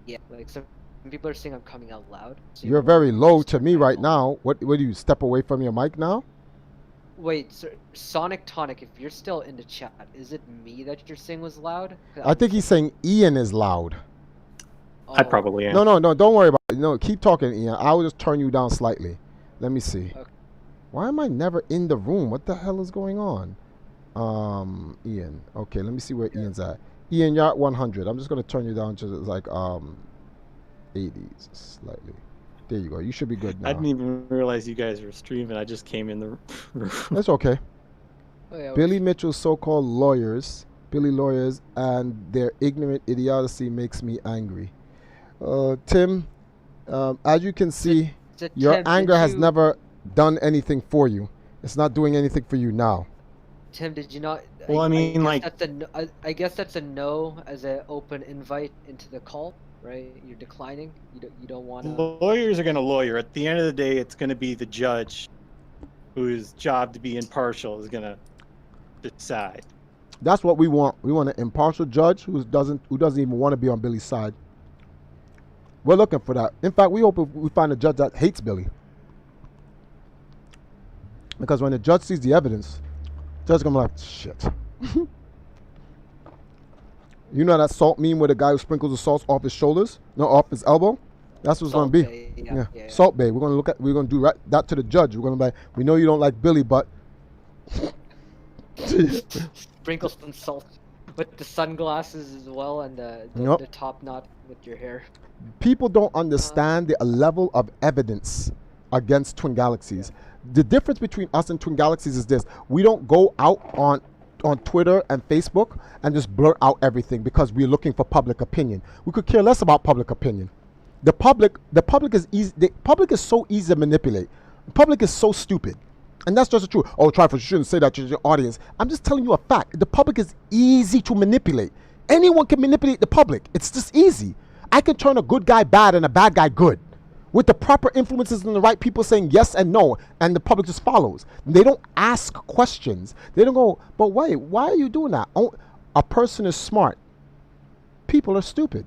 Yeah, like some people are saying I'm coming out loud. So You're very low to me right now. What do you step away from your mic now? Wait, sir, Sonic Tonic, if you're still in the chat, is it me that you're saying was loud? I think he's saying Ian is loud. I Oh, probably am. No, don't worry about it. No, keep talking, Ian. I'll just turn you down slightly. Let me see. Okay. Why am I never in the room? What the hell is going on? Ian. Okay, let me see where Ian's at. Ian, you're at 100. I'm just gonna turn you down to like 80s slightly. There you go. You should be good now. I didn't even realize you guys were streaming. I just came in the room. That's okay. Oh, yeah, Billy Mitchell's so-called lawyers, Billy lawyers, and their ignorant idiocy makes me angry. Tim, as you can see, your Tim, anger did has you- never done anything for you. It's not doing anything for you now. Tim, did you not? Well, I mean, guess like- that's a no, I guess that's a no as an open invite into the call, right? You're declining. You don't want to. Lawyers are going to lawyer. At the end of the day, it's going to be the judge whose job to be impartial is going to decide. That's what we want. We want an impartial judge who doesn't even want to be on Billy's side. We're looking for that. In fact, we hope we find a judge that hates Billy. Because when the judge sees the evidence, the judge's gonna be like, shit. You know that salt meme where the guy who sprinkles the salt off his shoulders? No, off his elbow? That's what it's gonna Salt be. Bae, yeah. Salt Bay. We're gonna do that to the judge. We're gonna be like, we know you don't like Billy, but Sprinkle some salt with the sunglasses as well and Nope. the top knot with your hair. people don't understand the level of evidence against Twin Galaxies. The difference between us and Twin Galaxies is this: we don't go out on Twitter and Facebook and just blurt out everything because we're looking for public opinion. We could care less about public opinion. The public is easy. The public is so easy to manipulate. The public is so stupid, and that's just the truth. Oh, Triforce, you shouldn't say that to your audience. I'm just telling you a fact. The public is easy to manipulate. Anyone can manipulate the public. It's just easy. I can turn a good guy bad and a bad guy good with the proper influences and the right people saying yes and no, and the public just follows. They don't ask questions. They don't go, but wait, why are you doing that? Oh, a person is smart. People are stupid.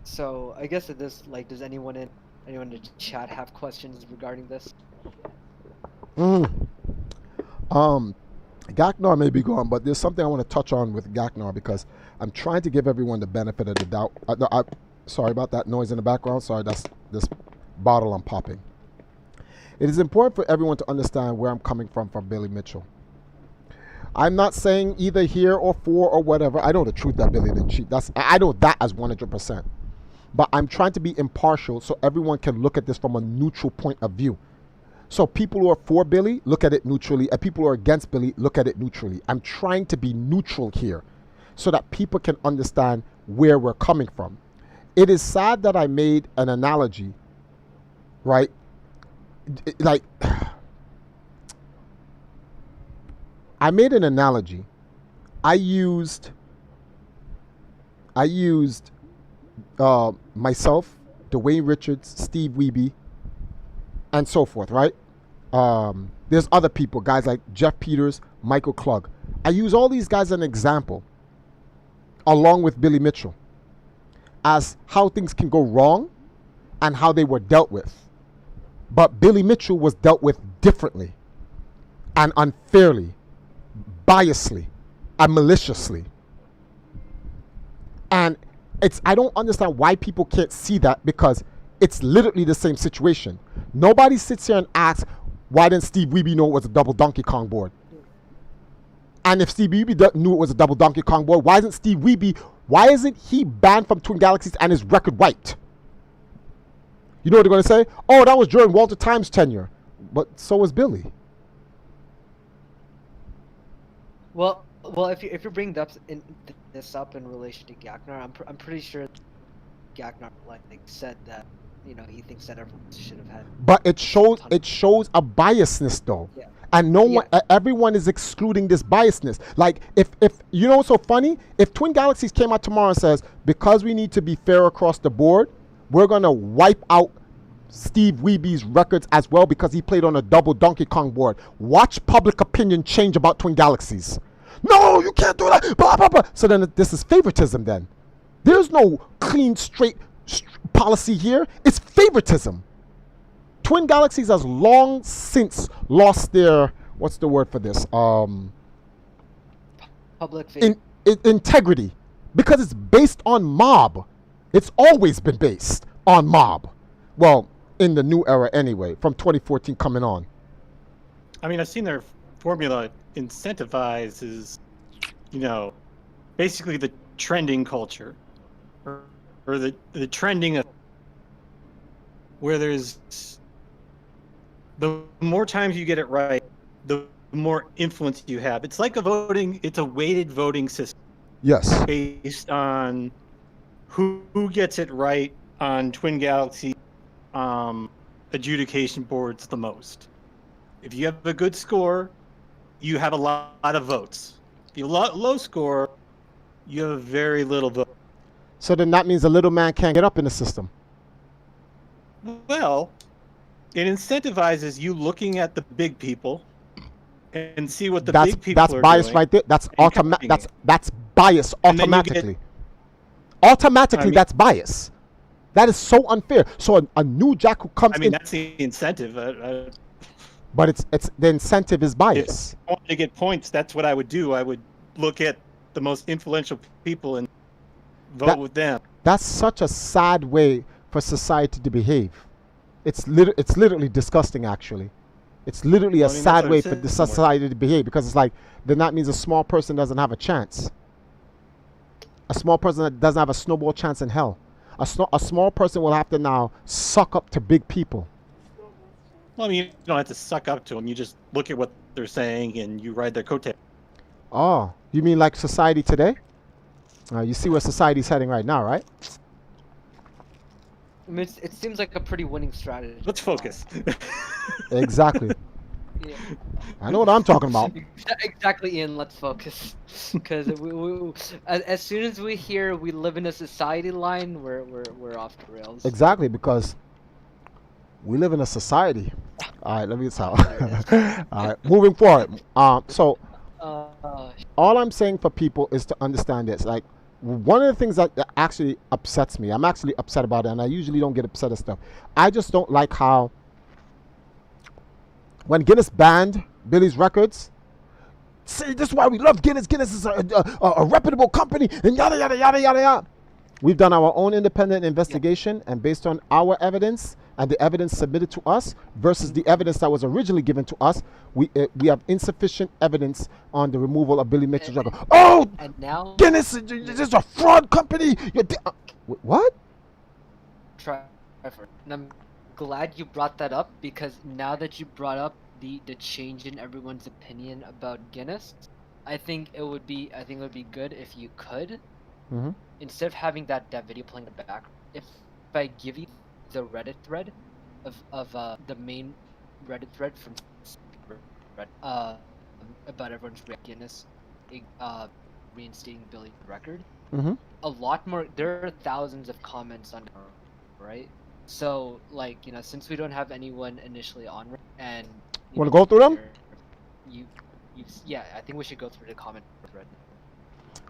So I guess at this, like, does anyone in the chat have questions regarding this? Gaknar may be gone, but there's something I want to touch on with Gaknar because I'm trying to give everyone the benefit of the doubt. Sorry about that noise in the background. Sorry, that's this bottle I'm popping. It is important for everyone to understand where I'm coming from Billy Mitchell. I'm not saying either here or for or whatever. I know the truth that Billy didn't cheat. I know that as 100%. But I'm trying to be impartial so everyone can look at this from a neutral point of view. So people who are for Billy, look at it neutrally, and people who are against Billy, look at it neutrally. I'm trying to be neutral here so that people can understand where we're coming from. It is sad that I made an analogy, right? Like, I made an analogy. I used myself, Dwayne Richards, Steve Wiebe, and so forth, right? There's other people, guys like Jeff Peters, Michael Klug. I use all these guys as an example, along with Billy Mitchell, as how things can go wrong and how they were dealt with. But Billy Mitchell was dealt with differently and unfairly, biasly, and maliciously. And I don't understand why people can't see that, because it's literally the same situation. Nobody sits here and asks, why didn't Steve Wiebe know it was a double Donkey Kong board? And if Steve Wiebe knew it was a double Donkey Kong board, why isn't he banned from Twin Galaxies and his record wiped? You know what they're going to say? Oh, that was during Walter Time's tenure. But so was Billy. Well, if you bring this up in relation to Gaknar, I'm pretty sure Gaknar said that, you know, he thinks that everyone should have had. But it shows a biasness though. Yeah. And everyone is excluding this biasness. Like, if you know what's so funny? If Twin Galaxies came out tomorrow and says, because we need to be fair across the board, we're going to wipe out Steve Wiebe's records as well because he played on a double Donkey Kong board. Watch public opinion change about Twin Galaxies. No, you can't do that. Blah blah blah. So then this is favoritism. Then there's no clean, straight policy here. It's favoritism. Twin Galaxies has long since lost their, what's the word for this? Public faith. Integrity, because it's based on mob. It's always been based on mob. Well, in the new era anyway, from 2014 coming on. I mean, I've seen their formula incentivizes, basically the trending culture, or the trending of where there's the more times you get it right, the more influence you have. It's like it's a weighted voting system. Yes. Based on who gets it right on Twin Galaxy adjudication boards the most. If you have a good score, you have a lot of votes. If you have a low score, you have very little vote. So then that means the little man can't get up in the system. Well, it incentivizes you looking at the big people and see what the big people that's are bias doing. right there. That's automatic. That's bias And then you automatically. Automatically, that's bias. That is so unfair. So a new Jack who comes in, that's the incentive. but it's the incentive is bias. If I wanted to get points, that's what I would do. I would look at the most influential people and vote with them. That's such a sad way for society to behave. It's literally disgusting, actually. It's literally a sad way for the society to behave, because it's like, then that means a small person doesn't have a chance. A small person that doesn't have a snowball chance in hell. A small person will have to now suck up to big people. Well, I mean, you don't have to suck up to them. You just look at what they're saying and you ride their coattails. Oh, you mean like society today? You see where society's heading right now, right? I mean, it seems like a pretty winning strategy. Let's focus. Exactly. Yeah. I know what I'm talking about. Exactly, Ian. Let's focus, because as soon as we hear we live in a society line, we're off the rails. Exactly, because we live in a society. All right, let me tell. All right, moving forward. So all I'm saying for people is to understand this. Like, one of the things that actually upsets me, I'm actually upset about it, and I usually don't get upset at stuff. I just don't like how when Guinness banned Billy's records, see, this is why we love Guinness. Guinness is a reputable company, and yada, yada, yada, yada, yada. We've done our own independent investigation, and based on our evidence and the evidence submitted to us versus the evidence that was originally given to us, we have insufficient evidence on the removal of Billy Mitchell's record. Oh, and now Guinness is a fraud company. What? And I'm glad you brought that up, because now that you brought up the change in everyone's opinion about Guinness, I think it would be good if you could, instead of having that video playing in the back, if I give you the Reddit thread of the main Reddit thread from about everyone's Guinness reinstating Billy's record. A lot more. There are thousands of comments on it, right? So, like, since we don't have anyone initially on, and want to go through them? Yeah, I think we should go through the comment thread.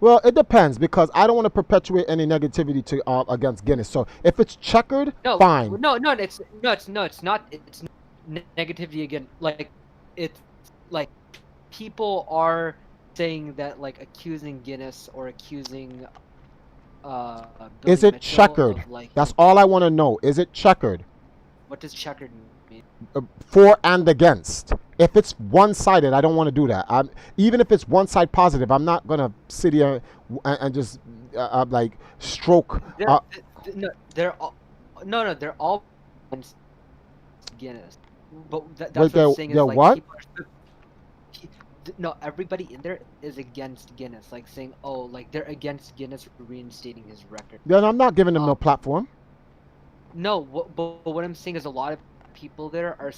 Well, it depends, because I don't want to perpetuate any negativity to against Guinness. So if it's checkered, fine. No, it's not. It's negativity again. Like, it's like people are saying that, like, accusing Guinness or accusing Billy is it Mitchell checkered? of, like, that's all I want to know. Is it checkered? What does checkered mean? For and against. If it's one-sided, I don't want to do that. Even if it's one side positive, I'm not gonna sit here and just like stroke. They're all against Guinness. But that's what I'm saying is, like, what? No, everybody in there is against Guinness, like saying, oh, like they're against Guinness reinstating his record. Then I'm not giving them no platform. No, but what I'm saying is a lot of people there are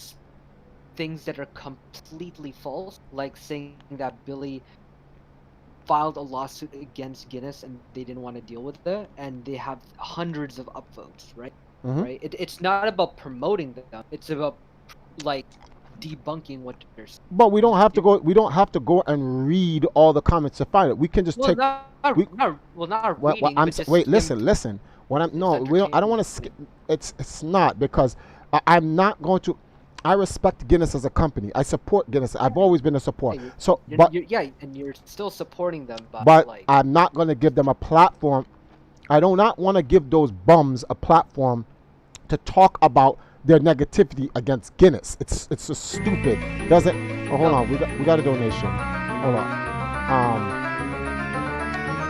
things that are completely false, like saying that Billy filed a lawsuit against Guinness and they didn't want to deal with it, and they have hundreds of upvotes, right? Right? It's not about promoting them. It's about, like, debunking what they're saying. But we don't have to go. We don't have to go and read all the comments to find it. We can just Well, take. not What reading. I'm but just wait, skim- listen. What I'm no, we don't, I don't want to skip. It's not because I'm not going to. I respect Guinness as a company. I support Guinness. I've always been a support. Yeah, So, yeah, and you're still supporting them, but like, I'm not going to give them a platform. I do not want to give those bums a platform to talk about their negativity against Guinness. It's just stupid. Doesn't. Oh, hold on. We got a donation. Hold on.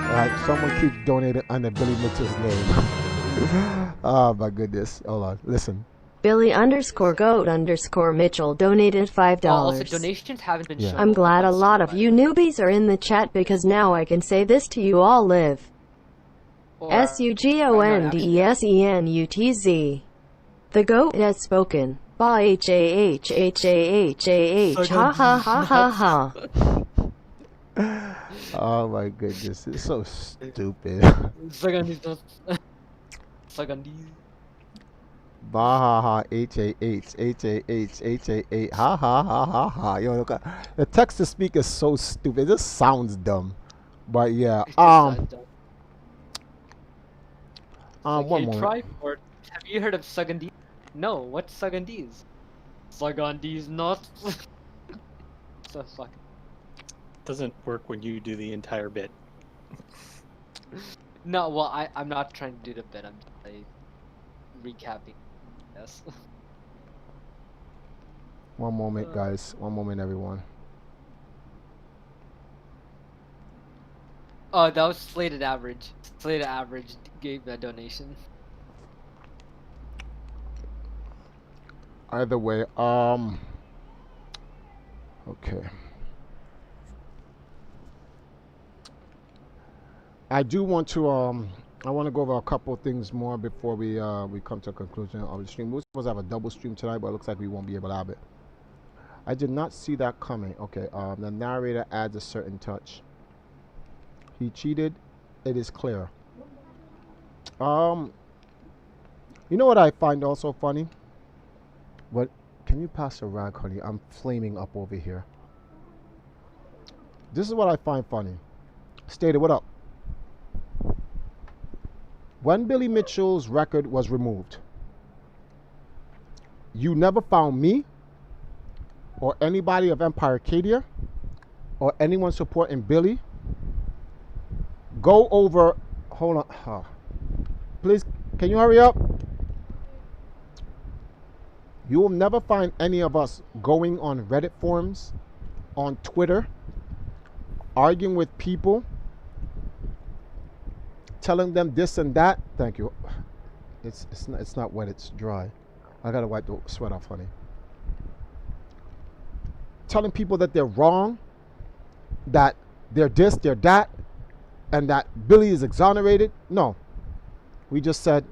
All right, someone keeps donating under Billy Mitchell's name. Oh my goodness. Hold on. Listen. Billy_goat_Mitchell donated $5. also donations haven't been shown. I'm glad a on lot of stream, you newbies are in the chat because now I can say this to you all live. or- SUGONDESENUTZ. The goat has spoken. Ba H-A-H-H-A-H-A-H. Ha ha ha ha ha. Oh my goodness. It's so stupid. Sagandis. Bahaha H-A-H H-A-H H-A-H ha ha ha ha ha. Yo, look at the text to speak is so stupid. It just sounds dumb. But yeah. One moment. Triport. Have you heard of Sagandis? No, what's Sagandis? Sagandis not. So fuck. Doesn't work when you do the entire bit. No, well, I'm not trying to do the bit. I'm just like, recapping. Yes. One moment, guys. One moment, everyone. Oh, that was Slated Average. Slated Average gave that donation. Either way, okay. I do want to I want to go over a couple things more before we come to a conclusion of the stream. We were supposed to have a double stream tonight, but it looks like we won't be able to have it. I did not see that coming. Okay, the narrator adds a certain touch. He cheated. It is clear. You know what I find also funny? What? Can you pass a rag, honey? I'm flaming up over here. This is what I find funny. Stated, what up? When Billy Mitchell's record was removed, you never found me or anybody of Empire Arcadia or anyone supporting Billy go over. Hold on. Please, can you hurry up? You will never find any of us going on Reddit forums, on Twitter, arguing with people, telling them this and that. Thank you. It's not wet, it's dry. I gotta wipe the sweat off, honey. Telling people that they're wrong, that they're this, they're that, and that Billy is exonerated. No. We just said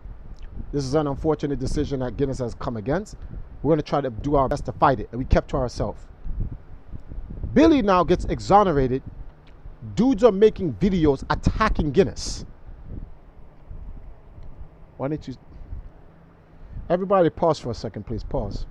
this is an unfortunate decision that Guinness has come against. We're gonna try to do our best to fight it, and we kept to ourselves. Billy now gets exonerated. Dudes are making videos attacking Guinness. Why don't you... Everybody pause for a second, please. Pause.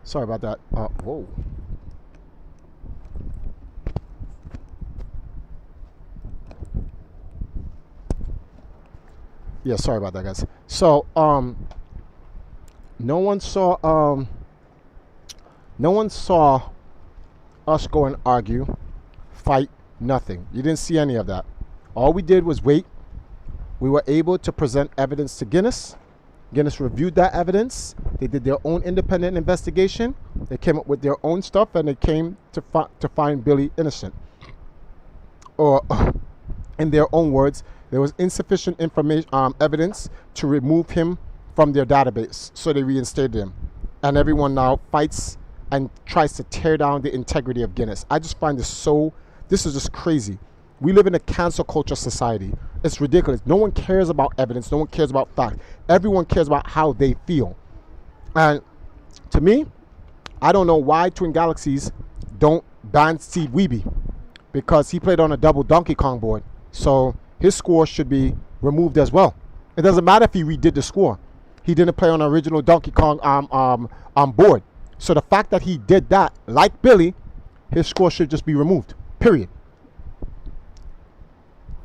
Sorry about that. Whoa. Yeah, sorry about that, guys. So, no one saw us go and argue, fight, nothing. You didn't see any of that. All we did was wait We were able to present evidence to Guinness. Guinness reviewed that evidence. They did their own independent investigation. They came up with their own stuff, and they came to find Billy innocent. Or, in their own words, there was insufficient information, evidence to remove him from their database, so they reinstated him. And everyone now fights and tries to tear down the integrity of Guinness. I just find this is just crazy. We live in a cancel culture society. It's ridiculous. No one cares about evidence. No one cares about fact. Everyone cares about how they feel. And to me, I don't know why Twin Galaxies don't ban Steve Wiebe, because he played on a double Donkey Kong board. So his score should be removed as well. It doesn't matter if he redid the score. He didn't play on an original Donkey Kong board. So the fact that he did that, like Billy, his score should just be removed. Period.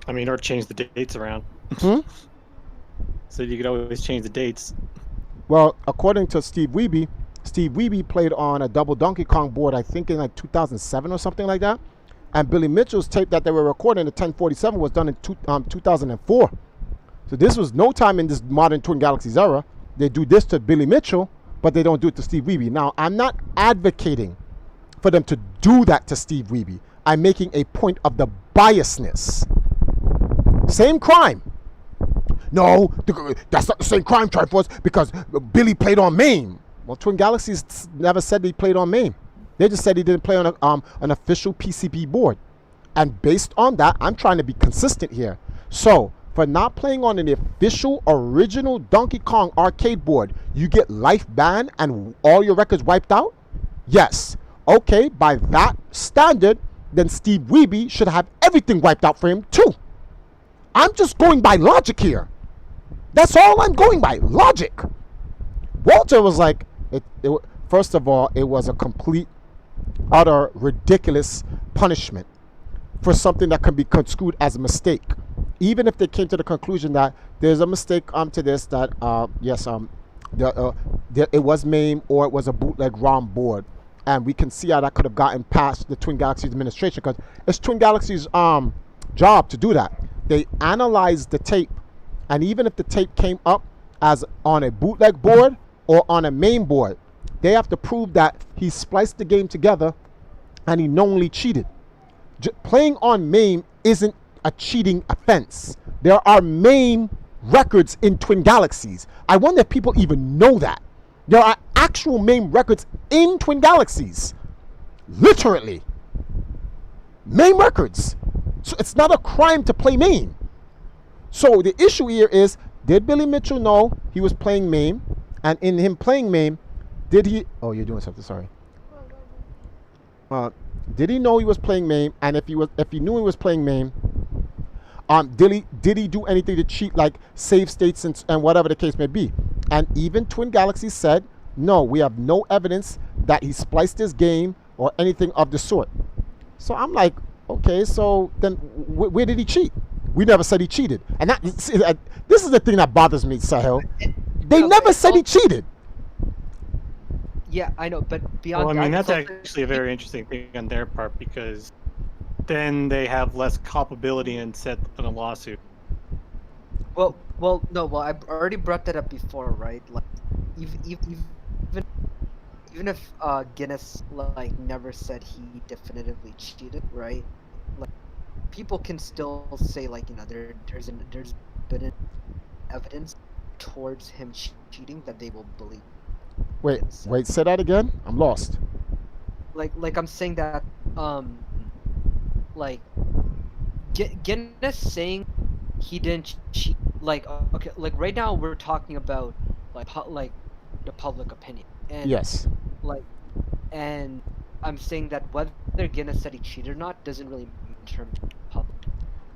I mean, or change the dates around. Hmm? So you could always change the dates. Well, according to Steve Wiebe played on a double Donkey Kong board, I think in like 2007 or something like that. And Billy Mitchell's tape that they were recording, the 1047, was done in 2004. So this was no time in this modern Twin Galaxies era. They do this to Billy Mitchell, but they don't do it to Steve Wiebe. Now, I'm not advocating for them to do that to Steve Wiebe. I'm making a point of the biasness. Same crime. No, that's not the same crime, Triforce, because Billy played on MAME. Well, Twin Galaxies never said he played on MAME. They just said he didn't play on an official PCB board. And based on that, I'm trying to be consistent here. So, for not playing on an official, original Donkey Kong arcade board, you get life ban and all your records wiped out? Yes. Okay, by that standard, then Steve Wiebe should have everything wiped out for him too. I'm just going by logic here. That's all I'm going by, logic. Walter was like, first of all, it was a complete, utter, ridiculous punishment for something that can be construed as a mistake. Even if they came to the conclusion that there's a mistake to this, that yes, it was MAME or it was a bootleg ROM board, and we can see how that could have gotten past the Twin Galaxies administration, because it's Twin Galaxies' job to do that. They analyzed the tape, and even if the tape came up as on a bootleg board or on a MAME board, they have to prove that he spliced the game together and he knowingly cheated. Playing on MAME isn't a cheating offense. There are MAME records in Twin Galaxies. I wonder if people even know that. There are actual MAME records in Twin Galaxies. Literally. MAME records. So it's not a crime to play MAME. So the issue here is, did Billy Mitchell know he was playing MAME? And in him playing MAME, did he... Oh, you're doing something, sorry. Did he know he was playing MAME? And if he knew he was playing MAME, did he do anything to cheat, like save states and whatever the case may be? And even Twin Galaxies said, no, we have no evidence that he spliced his game or anything of the sort. So I'm like, okay, so then where did he cheat? We never said he cheated. And this is the thing that bothers me, Sahel. They never said he cheated. Yeah, I know, but beyond Well, I mean, that, that's actually a very interesting thing on their part, because then they have less culpability and set in a lawsuit. Well, I already brought that up before, right? Like, even if Guinness like never said he definitively cheated, right? Like, people can still say, like, you know, there's been evidence towards him cheating that they will believe. Wait, say that again? I'm lost. Like I'm saying that like Guinness saying he didn't cheat, like, okay, like right now we're talking about like the public opinion, and Yes. like, and I'm saying that whether Guinness said he cheated or not doesn't really matter in terms of public.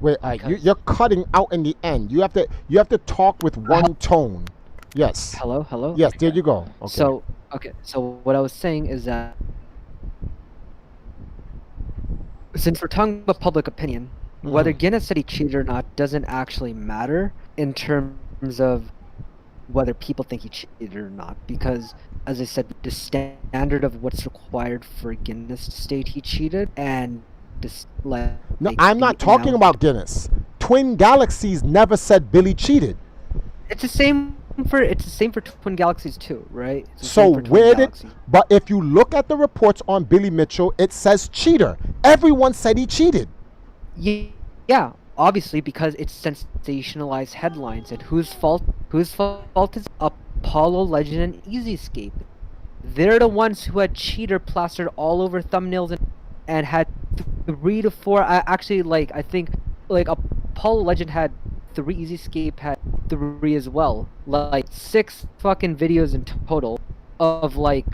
Wait, you're cutting out in the end. You have to talk with one tone. Yes. Hello. Yes, there you go. Okay. So what I was saying is that since we're talking about public opinion, whether Guinness said he cheated or not doesn't actually matter in terms of whether people think he cheated or not, because, as I said, the standard of what's required for Guinness to state he cheated, and this, like... No, I'm not talking about Guinness. Twin Galaxies never said Billy cheated. It's the same for Twin Galaxies too, right? It's the So same for Twin where did? Galaxies. But if you look at the reports on Billy Mitchell, it says cheater. Everyone said he cheated. Yeah, obviously because it's sensationalized headlines. And whose fault is Apollo, Legend, and Easy Escape? They're the ones who had cheater plastered all over thumbnails and had 3 to 4. I think Apollo Legend had 3, Easy Escape had 3 as well. Like 6 fucking videos in total of like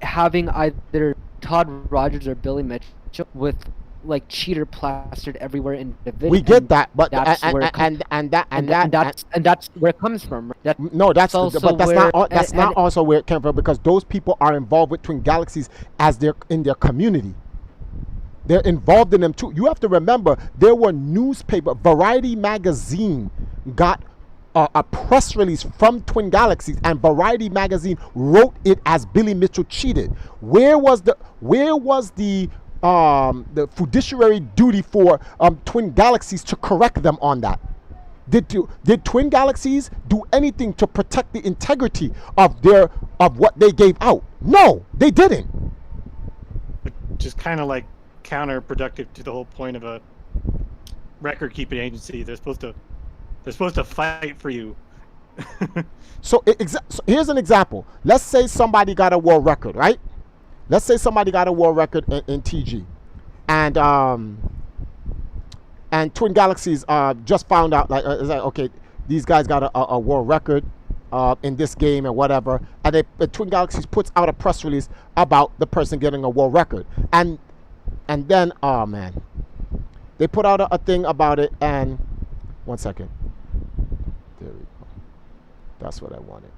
having either Todd Rogers or Billy Mitchell with like cheater plastered everywhere in the video. We get that, but that's where that's where it comes from. That's not also where it came from, because those people are involved with Twin Galaxies as they're in their community. They're involved in them too. You have to remember, there were newspaper, Variety magazine got a press release from Twin Galaxies, and Variety magazine wrote it as Billy Mitchell cheated. Where was the fiduciary duty for Twin Galaxies to correct them on that? Did Twin Galaxies do anything to protect the integrity of what they gave out? No, they didn't. Which is kind of like counterproductive to the whole point of a record-keeping agency. They're supposed to fight for you. So here's an example. Let's say somebody got a world record, right? Let's say somebody got a world record in TG, and Twin Galaxies just found out, it's like, okay, these guys got a world record in this game and whatever, and Twin Galaxies puts out a press release about the person getting a world record, and then, oh man, they put out a thing about it, and one second, there we go, that's what I wanted.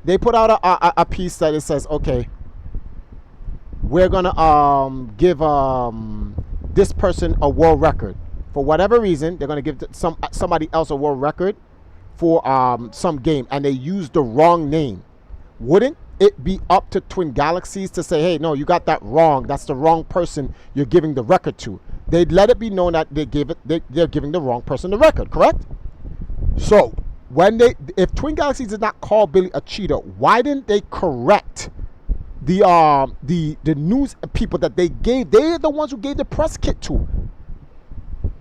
They put out a piece that it says, okay, we're gonna give this person a world record for whatever reason. They're gonna give somebody else a world record for some game, and they use the wrong name. Wouldn't it be up to Twin Galaxies to say, hey, no, you got that wrong, that's the wrong person you're giving the record to? They'd let it be known that they're giving the wrong person the record, correct? So if Twin Galaxies did not call Billy a cheater, why didn't they correct the news people that they're the ones who gave the press kit to?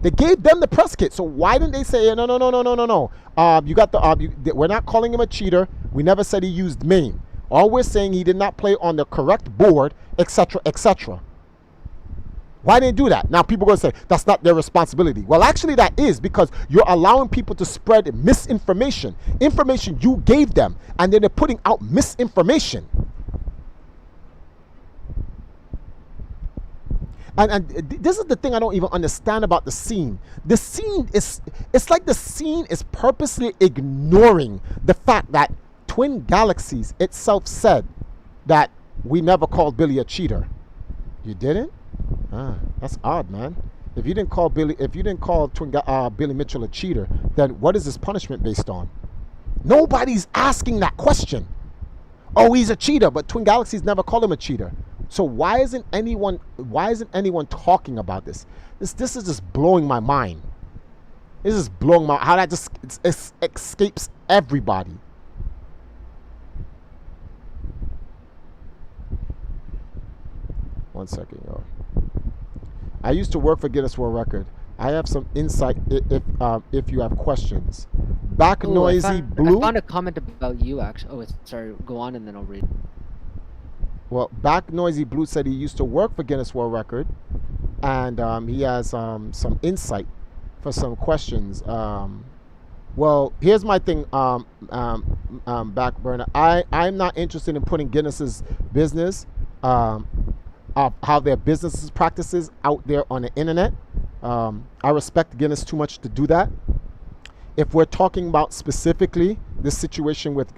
They gave them the press kit. So why didn't they say, no, you got we're not calling him a cheater, we never said he used MAME, all we're saying he did not play on the correct board, etc., etc. Why didn't they do that? Now people are going to say that's not their responsibility. Well, actually that is, because you're allowing people to spread misinformation, information you gave them, and then they're putting out misinformation. And this is the thing I don't even understand about the scene. The scene it's like the scene is purposely ignoring the fact that Twin Galaxies itself said that we never called Billy a cheater. You didn't? That's odd, man. If you didn't call Billy Mitchell a cheater, then what is his punishment based on? Nobody's asking that question. Oh, he's a cheater, but Twin Galaxies never called him a cheater. So why isn't anyone talking about this? This is just blowing my mind. This is blowing my, how that just escapes everybody. One second, y'all. I used to work for Guinness World Record. I have some insight if you have questions. Noisy Blue. I found a comment about you, actually. Oh, sorry. Go on and then I'll read. Well, Noisy Blue said he used to work for Guinness World Record, and he has some insight for some questions. Well, here's my thing, Backburner. I'm not interested in putting Guinness's business, how their business practices out there on the internet. I respect Guinness too much to do that. If we're talking about specifically this situation with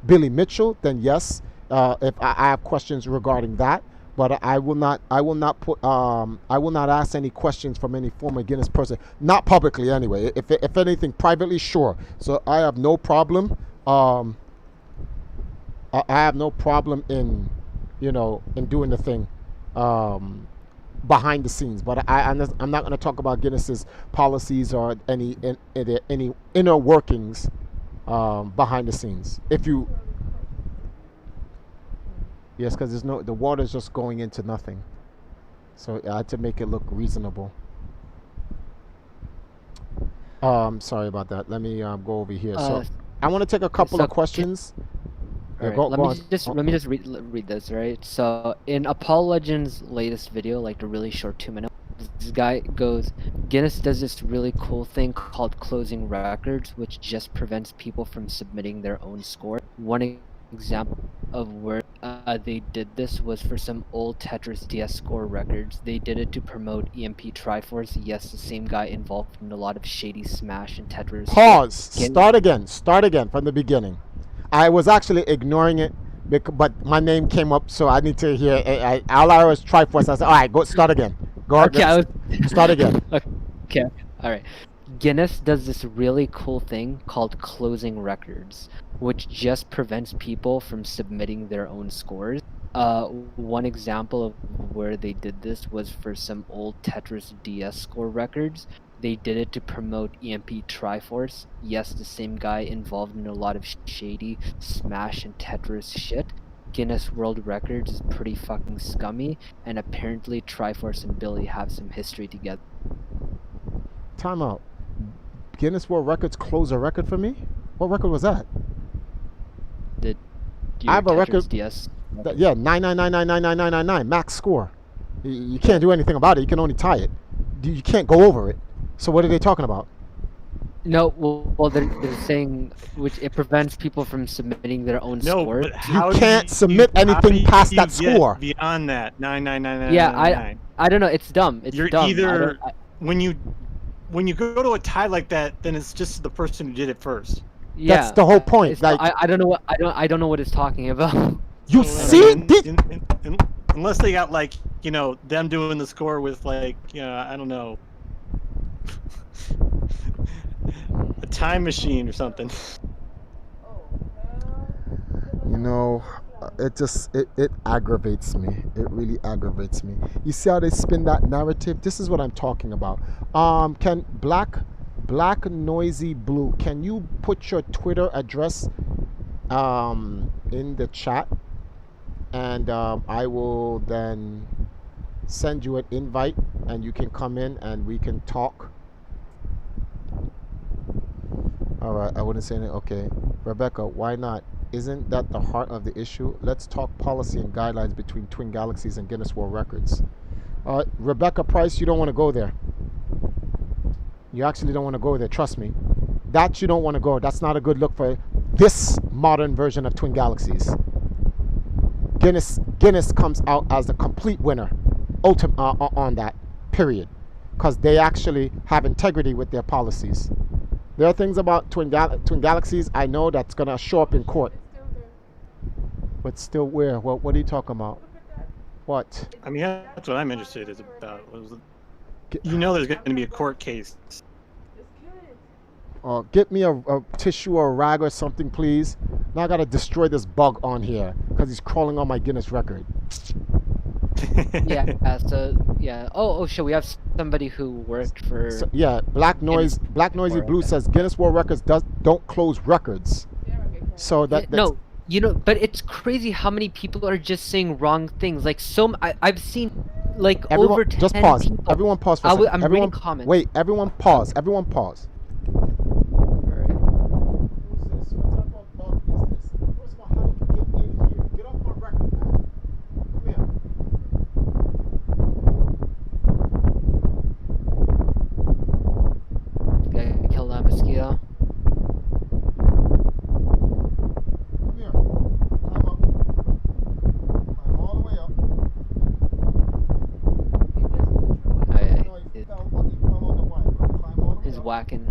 Billy Mitchell, then yes. If I have questions regarding that, but I will not ask any questions from any former Guinness person, not publicly anyway. If anything, privately, sure. So I have no problem. I have no problem in doing the thing. behind the scenes. But I'm not going to talk about Guinness's policies or any inner workings behind the scenes. If you yes, because the water's just going into nothing, so I had to make it look reasonable. Sorry about that. Let me go over here. So I want to take a couple of questions. Yeah, All right, go let me just read this, right? So in Apollo Legends' latest video, like the really short 2 minute, this guy goes, Guinness does this really cool thing called closing records, which just prevents people from submitting their own score. One example of where they did this was for some old Tetris DS score records. They did it to promote EMP Triforce. Yes, the same guy involved in a lot of shady Smash and Tetris. Pause. Start again from the beginning. I was actually ignoring it, but my name came up, so I need to hear. All I was Triforce. I said, all right, go start again. Go ahead. Start again. Okay. All right. Guinness does this really cool thing called closing records, which just prevents people from submitting their own scores. One example of where they did this was for some old Tetris DS score records. They did it to promote EMP Triforce. Yes, the same guy involved in a lot of shady Smash and Tetris shit. Guinness World Records is pretty fucking scummy, and apparently Triforce and Billy have some history together. Time out. Guinness World Records closed a record for me? What record was that? I have a record. DS. Yeah, 999999999 max score. You can't do anything about it. You can only tie it. You can't go over it. So what are they talking about? No, well, they're saying which it prevents people from submitting their own score. But how You can't submit anything past that score. Beyond that, 99999. Yeah, I don't know. It's dumb. It's You're dumb. either when you go to a tie like that, then it's just the person who did it first. Yeah, That's the whole point. Like, I don't know what I don't know what it's talking about. you see, Unless they got like them doing the score with like I don't know, a time machine or something. it aggravates me. It really aggravates me. You see how they spin that narrative? This is what I'm talking about. Can Black Noisy Blue, can you put your Twitter address in the chat, and I will then send you an invite and you can come in and we can talk. All right, I wouldn't say anything. Okay, Rebecca, why not? Isn't that the heart of the issue? Let's talk policy and guidelines between Twin Galaxies and Guinness World Records. Rebecca Price, you don't want to go there. You actually don't want to go there, trust me. That you don't want to go. That's not a good look for this modern version of Twin Galaxies. Guinness comes out as the complete winner on that, period. Because they actually have integrity with their policies. There are things about Twin Galaxies I know that's going to show up in court. But still where? What are you talking about? What? I mean, that's what I'm interested about. There's going to be a court case. Get me a tissue or a rag or something, please. Now I got to destroy this bug on here because he's crawling on my Guinness record. Yeah. Oh shit, we have somebody who worked for. So, yeah, Black Noisy Blue says Guinness World Records don't close records. So that's... No, but it's crazy how many people are just saying wrong things. Like I've seen like over 10 just pause. people. Everyone pause for a second. I'm reading comments. Wait, everyone pause. Everyone pause. Kill that mosquito. Come here. Climb up. Climb all the way up. Oh yeah. No, he fell on the wire. Climb all the way He's up. whacking.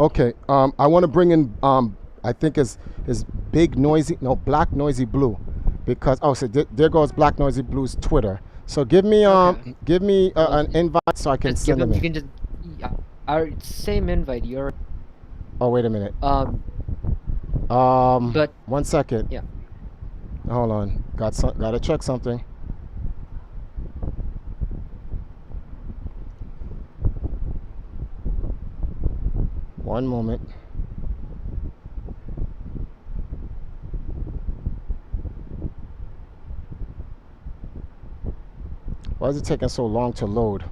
Okay. I want to bring in I think is big noisy black noisy blue, because so there goes black noisy blue's Twitter. So give me Okay. an invite so I can Just give send him him. You in. can just our same invite. You're Oh, wait a minute. but 1 second. yeah. Hold on. Gotta check something. One moment. Why is it taking so long to load?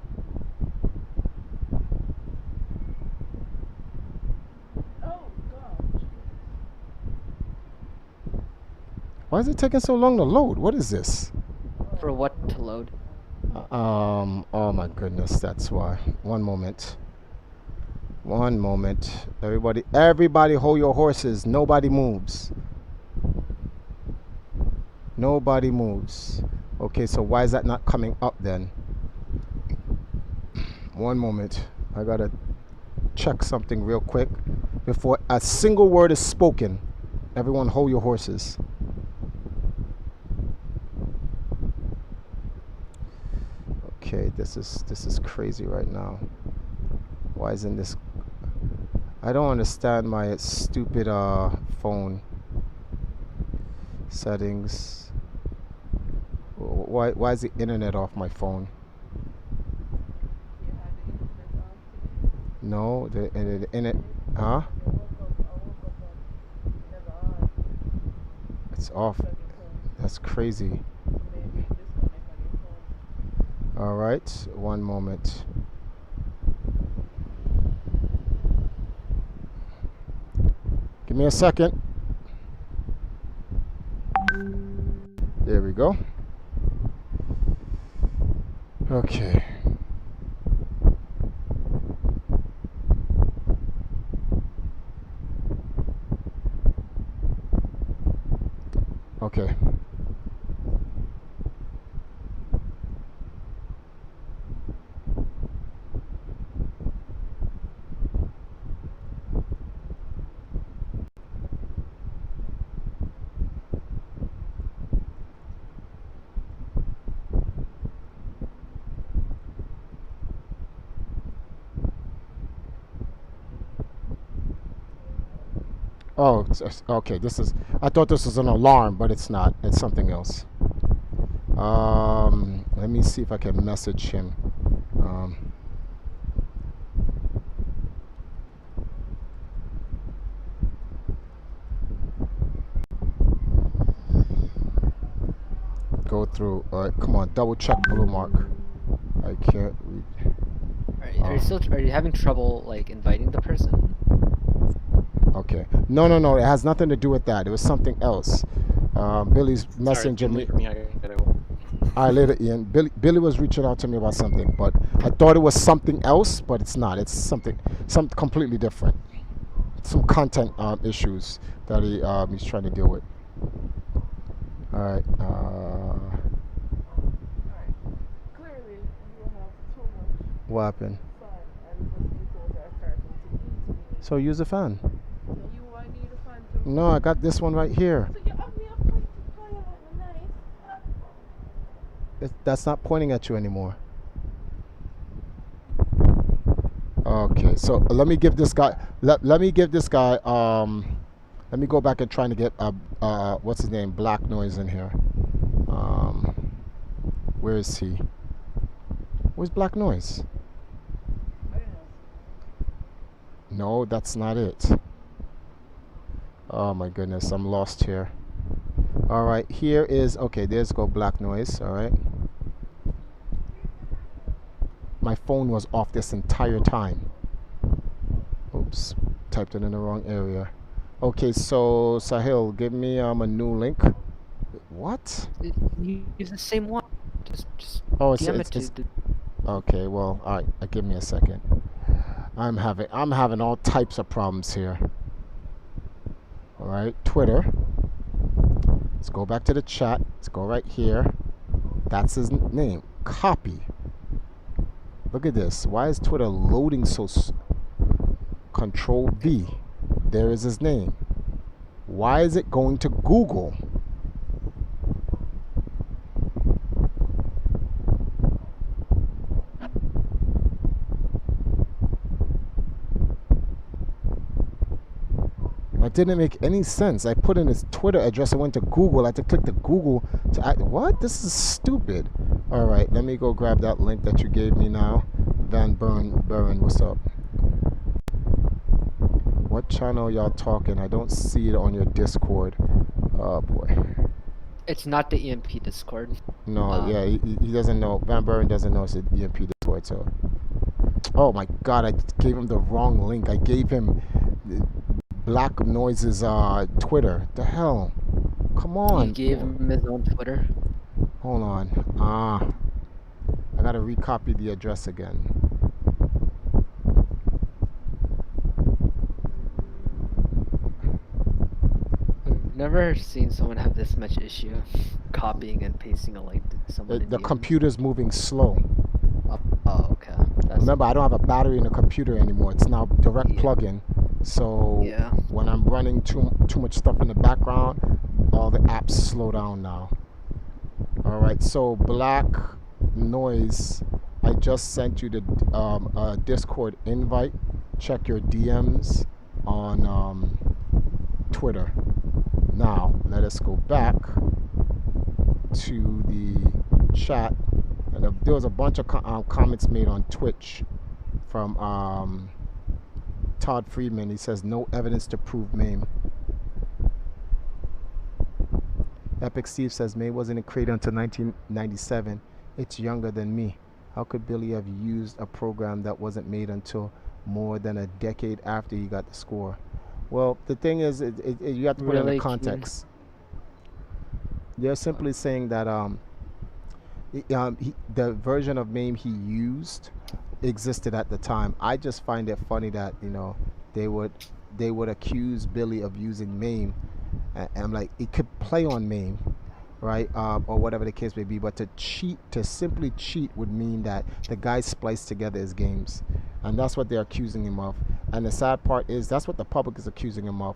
Why is it taking so long to load? What is this? For what to load? Oh my goodness, that's why. One moment. One moment. Everybody hold your horses. Nobody moves. Nobody moves. Okay, so why is that not coming up then? One moment. I gotta check something real quick before a single word is spoken. Everyone hold your horses. Okay, this is crazy right now. Why isn't this? I don't understand my stupid phone settings. Why is the internet off my phone? No, the internet, huh? It's off. That's crazy. All right, one moment. Give me a second. There we go. Okay. Okay. Oh, okay. I thought this was an alarm, but it's not. It's something else. Let me see if I can message him. Go through. All right, come on. Double check blue mark. I can't read. Are you having trouble like inviting the person? Okay. No. It has nothing to do with that. It was something else. Billy's messaging me. All right, later, Ian. Billy was reaching out to me about something, but I thought it was something else, but it's not. It's something completely different. Some content issues that he's trying to deal with. All right. Clearly, you have too much What happened? fun and mosquitoes are starting to eat me. So use a fan. So you want need a fan too? No, I got this one right here. So you have me a point to play nice. That's not pointing at you anymore. Okay, so let me give this guy. Let me give this guy. Let me go back and trying to get what's his name? Black Noise in here. Where is he? Where's Black Noise? No, that's not it. Oh my goodness, I'm lost here. All right, here is okay. There's go Black Noise. All right. My phone was off this entire time. Oops, typed it in the wrong area. Okay, so Sahil, give me a new link. What? You use the same one. Just Oh, DM it to it's the okay. Well, all right. Give me a second. I'm having all types of problems here. All right, Twitter. Let's go back to the chat. Let's go right here. That's his name. Copy. Look at this. Why is Twitter loading so? Control V. There is his name. Why is it going to Google? It didn't make any sense. I put in his Twitter address. I went to Google. I had to click the Google to act. What? This is stupid. All right, let me go grab that link that you gave me now. Van Buren, what's up? What channel y'all talking? I don't see it on your Discord. Oh boy. It's not the EMP Discord. No, yeah, he doesn't know. Van Buren doesn't know it's an EMP Discord. So, oh my God, I gave him the wrong link. I gave him Black Noise's Twitter. The hell? Come on. You gave him his own Twitter. Hold on. I gotta recopy the address again. I've never seen someone have this much issue copying and pasting a link to someone. The computer's moving slow. Oh, okay. Remember, I don't have a battery in the computer anymore. It's now direct plug-in. So when I'm running too much stuff in the background, all the apps slow down now. All right. So Black Noise, I just sent you the Discord invite. Check your DMs on Twitter. Now let us go back to the chat. And there was a bunch of comments made on Twitch from Todd Friedman. He says no evidence to prove MAME. Epic Steve says May wasn't created until 1997. It's younger than me. How could Billy have used a program that wasn't made until more than a decade after he got the score? Well, the thing is, you have to put it in the context. They're simply saying that the version of MAME he used existed at the time. I just find it funny that they would accuse Billy of using MAME, and I'm like, it could play on MAME, right? Or whatever the case may be. But to simply cheat would mean that the guy spliced together his games, and that's what they're accusing him of. And the sad part is that's what the public is accusing him of.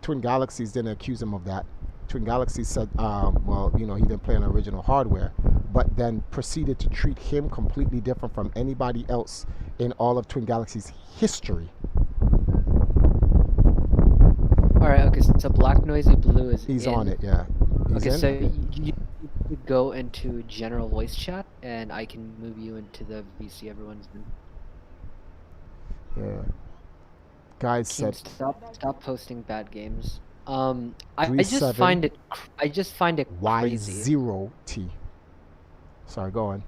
Twin Galaxies didn't accuse him of that. Twin Galaxies said, well, he didn't play on original hardware, but then proceeded to treat him completely different from anybody else in all of Twin Galaxies history. All right. Okay. So Black Noisy Blue is. He's on it. Yeah. Okay. So you go into general voice chat, and I can move you into the VC. Everyone's in. Yeah. Guys said. Stop posting bad games. I just find it crazy. Y0T. Sorry, go on.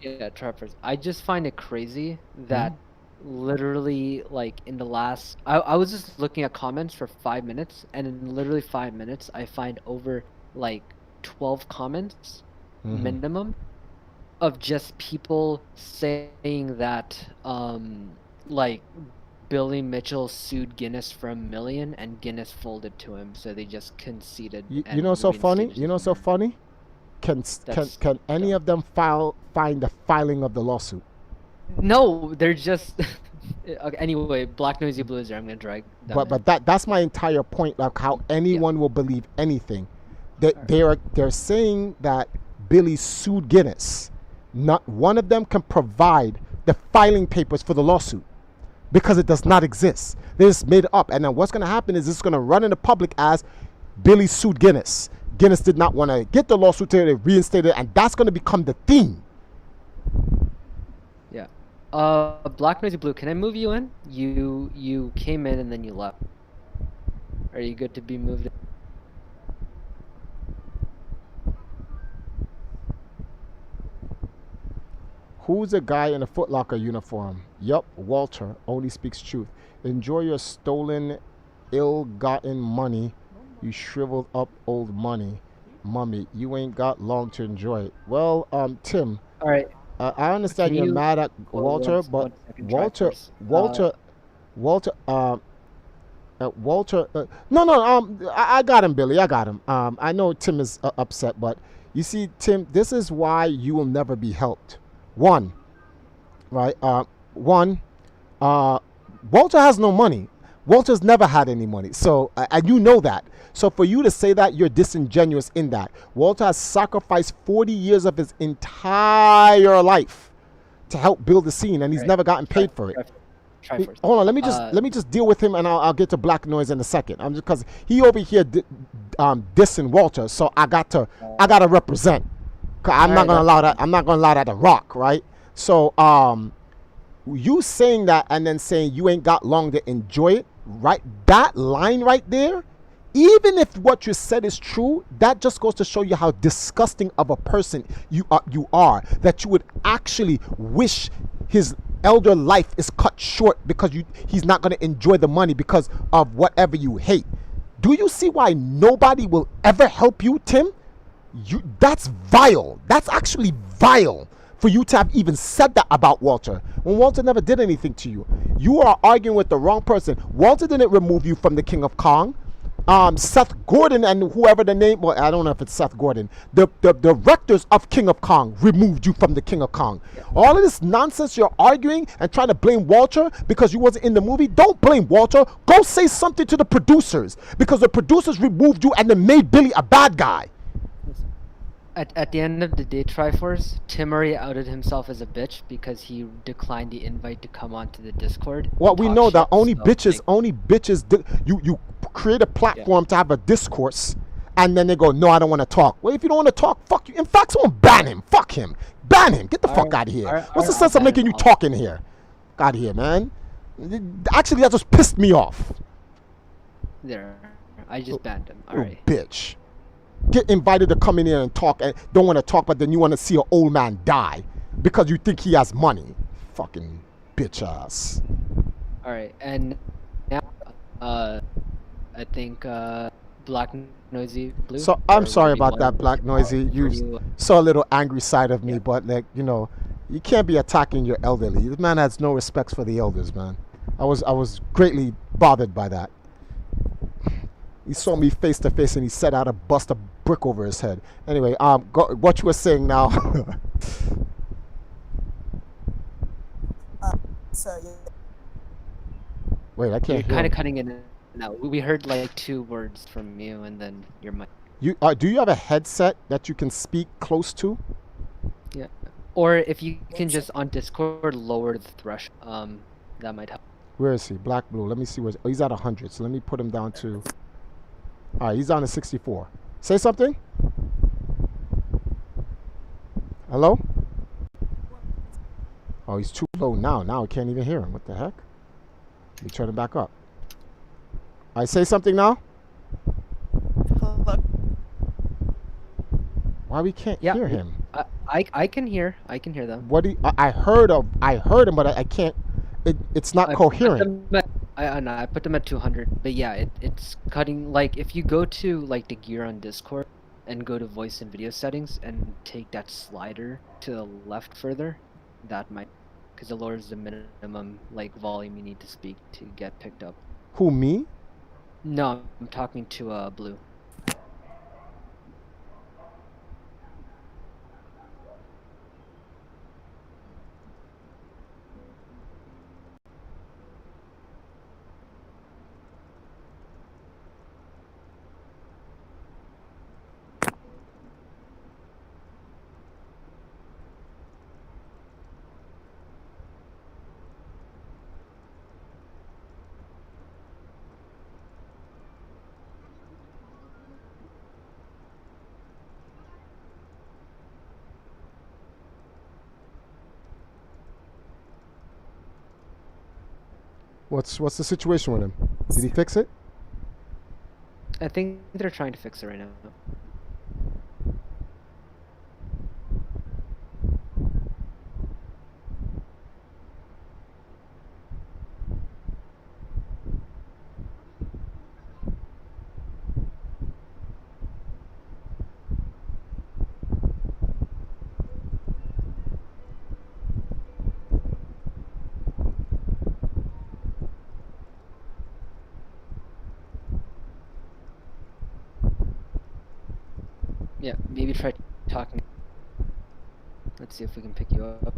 Yeah, Trappers. I just find it crazy that literally, like, in the last... I was just looking at comments for 5 minutes, and in literally 5 minutes, I find over, like, 12 comments, minimum, of just people saying that, like... Billy Mitchell sued Guinness for $1 million, and Guinness folded to him, so they just conceded. You know, so funny. You know, so funny. Can any of them find the filing of the lawsuit? No, they're just. Okay, anyway, Black Noisy Blue is there. I'm gonna drag. But that's my entire point. Like how anyone will believe anything. They're saying that Billy sued Guinness. Not one of them can provide the filing papers for the lawsuit, because it does not exist. They just made it up. And then what's going to happen is it's going to run in the public as Billy sued Guinness. Guinness did not want to get the lawsuit, they reinstated it, and that's going to become the theme. Yeah. Black Noisy Blue, can I move you in? You came in and then you left. Are you good to be moved in? Who's a guy in a Foot Locker uniform? Yup, Walter, only speaks truth. Enjoy your stolen, ill-gotten money, you shriveled up old mummy. You ain't got long to enjoy it. Well, Tim. All right. I understand you're mad at Walter, but Walter. I got him, Billy. I got him. I know Tim is upset, but you see, Tim, this is why you will never be helped. One, Walter has no money. Walter's never had any money. So, and you know that. So for you to say that, you're disingenuous in that. Walter has sacrificed 40 years of his entire life to help build the scene, and he's never gotten paid for it. Try first. Hold on, let me just deal with him, and I'll get to Black Noise in a second. I'm just because he over here dissing Walter, so I gotta represent. 'Cause I'm not gonna allow that. I'm not gonna allow that to rock, right? So you saying that and then saying you ain't got long to enjoy it, right? That line right there, even if what you said is true, that just goes to show you how disgusting of a person you are, that you would actually wish his elder life is cut short because he's not going to enjoy the money because of whatever you hate. Do you see why nobody will ever help you, Tim? That's vile. That's actually vile for you to have even said that about Walter when Walter never did anything to you. You are arguing with the wrong person. Walter didn't remove you from the King of Kong. Seth Gordon and whoever the name, well, I don't know if it's Seth Gordon, the directors of King of Kong removed you from the King of Kong. All of this nonsense you're arguing and trying to blame Walter because you wasn't in the movie, don't blame Walter. Go say something to the producers because the producers removed you and then made Billy a bad guy. At the end of the day, Triforce, Tim Murray outed himself as a bitch because he declined the invite to come onto the Discord. Well, we talk know that shit, only so, bitches, like, you create a platform to have a discourse, and then they go, no, I don't want to talk. Well, if you don't want to talk, fuck you. In fact, someone ban him. Fuck him. Ban him. Get the fuck out of here. What's the sense of making you talk in here? Out of here, man. Actually, that just pissed me off. There, I just banned him. All You right. bitch. Get invited to come in here and talk and don't want to talk, but then you want to see an old man die because you think he has money. Fucking bitch ass. All right, and now, I think Black Noisy Blue. So I'm or sorry whatever about that, Black Noisy. You saw a little angry side of me, but like, you know, you can't be attacking your elderly. This man has no respect for the elders, man. I was greatly bothered by that. He saw me face to face and he said I'd have bust a brick over his head. Anyway, what you were saying now. Wait, I can't You're hear. kind of cutting in and out. We heard like 2 words from you, and then your mic. You do you have a headset that you can speak close to? Yeah. Or if you can just on Discord lower the threshold, that might help. Where is he? Black, blue. Let me see where. Oh, he's at 100. So let me put him down to. All right, he's down to 64. Say something. Hello? Oh, he's too low now. Now I can't even hear him. What the heck? Let me turn him back up. I say something now? Why we can't hear him? I can hear. I can hear them. What do you, I heard him, but I can't. It's not coherent. I put them at 200, but yeah, it's cutting. Like if you go to like the gear on Discord and go to voice and video settings and take that slider to the left further, that might, because it lowers the minimum like volume you need to speak to get picked up. Who, me? No, I'm talking to Blue. What's the situation with him? Did he fix it? I think they're trying to fix it right now. Yeah, maybe try talking. Let's see if we can pick you up.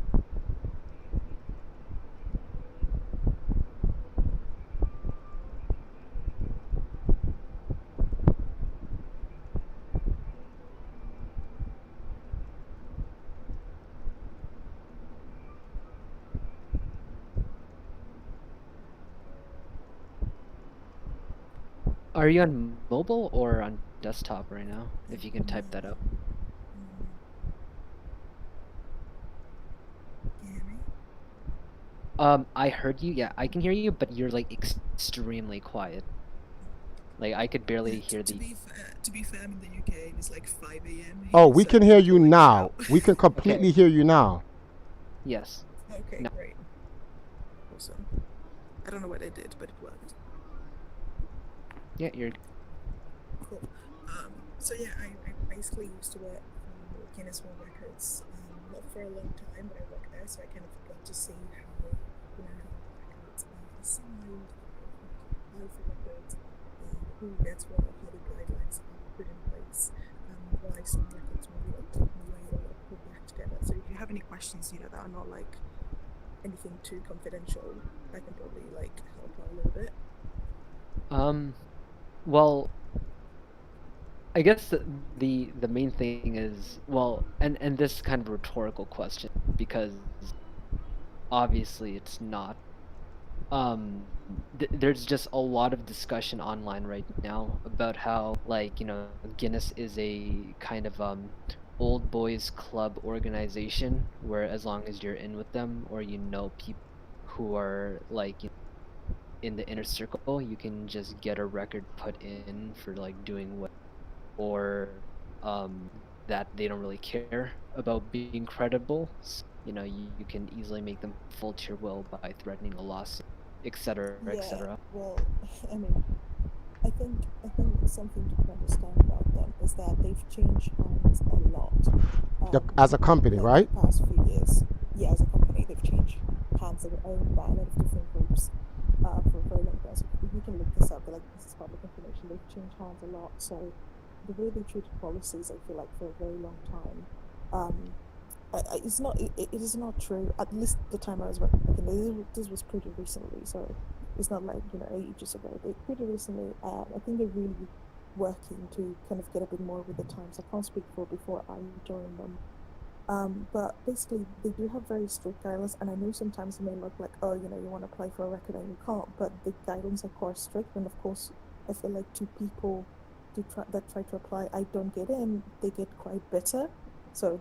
Are you on mobile or on desktop right now? If you can type that up. Can you hear me? I heard you. Yeah, I can hear you, but you're like extremely quiet. Like I could barely hear To the. be fair, I'm in the UK and it's like 5 a.m. Oh, here, we so can hear you people like now. shout. We can completely hear you now. Yes. Okay, No. great. Awesome. I don't know what I did, but it worked. Yeah, you're. Cool. So yeah, I basically used to work for Guinness World Records, not for a long time, but I worked there, so I kind of got to see how, records are assigned, how for records, who gets what, how the guidelines are put in place, why some records will be like taken away or like put back together. So if you have any questions, that are not like anything too confidential, I can probably like help out a little bit. Well, I guess the main thing is, well, and this is kind of a rhetorical question because obviously it's not. There's just a lot of discussion online right now about how, like, Guinness is a kind of old boys club organization where as long as you're in with them or people who are like in the inner circle, you can just get a record put in for like doing what, or that they don't really care about being credible. So, you can easily make them fold to your will by threatening a lawsuit, etc., etc. Well, I mean, I think something to understand about them is that they've changed hands a lot. As a company, Like right? the past few years. Yeah, as a company, they've changed hands. They were owned by a lot of different groups for a very long time. So you can look this up, but like this is public information. They've changed hands a lot. So the way they treated policies, I feel like for a very long time, it is not true. At least the time I was working, this was pretty recently, so it's not like ages ago. But pretty recently, I think they're really working to kind of get a bit more with the times. I can't speak for before I joined them. But basically, they do have very strict guidelines, and I know sometimes it may look like, oh, you want to apply for a record and you can't, but the guidelines are quite strict, and of course, I feel like two people that try to apply, I don't get in, they get quite bitter. So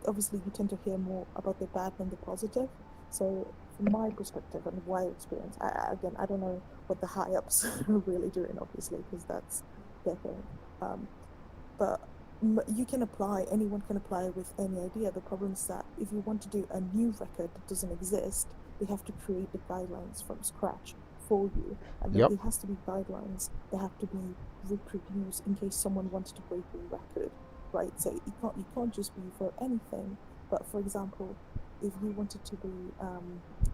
obviously you tend to hear more about the bad than the positive. So from my perspective and my experience, I don't know what the high ups are really doing, obviously, because that's their thing. But you can apply, anyone can apply with any idea. The problem is that if you want to do a new record that doesn't exist, they have to create the guidelines from scratch for you. And then Yep. there has to be guidelines that have to be reproduced in case someone wants to break the record, right? So you can't just be for anything. But for example, if you wanted to be,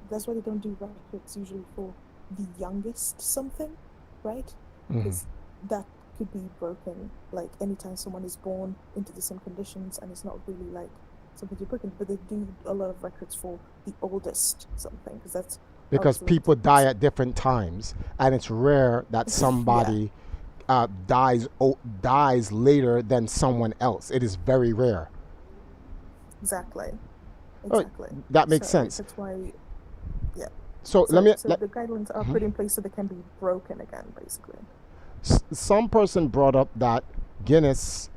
that's why they don't do records usually for the youngest something, right? Because that could be broken like anytime someone is born into the same conditions, and it's not really like something to broken. But they do a lot of records for the oldest something, because that's Because people die at different times, and it's rare that somebody dies later than someone else. It is very rare. Exactly. That makes sense. That's why, yeah. So the guidelines are put in place so they can be broken again, basically. Some person brought up that Guinness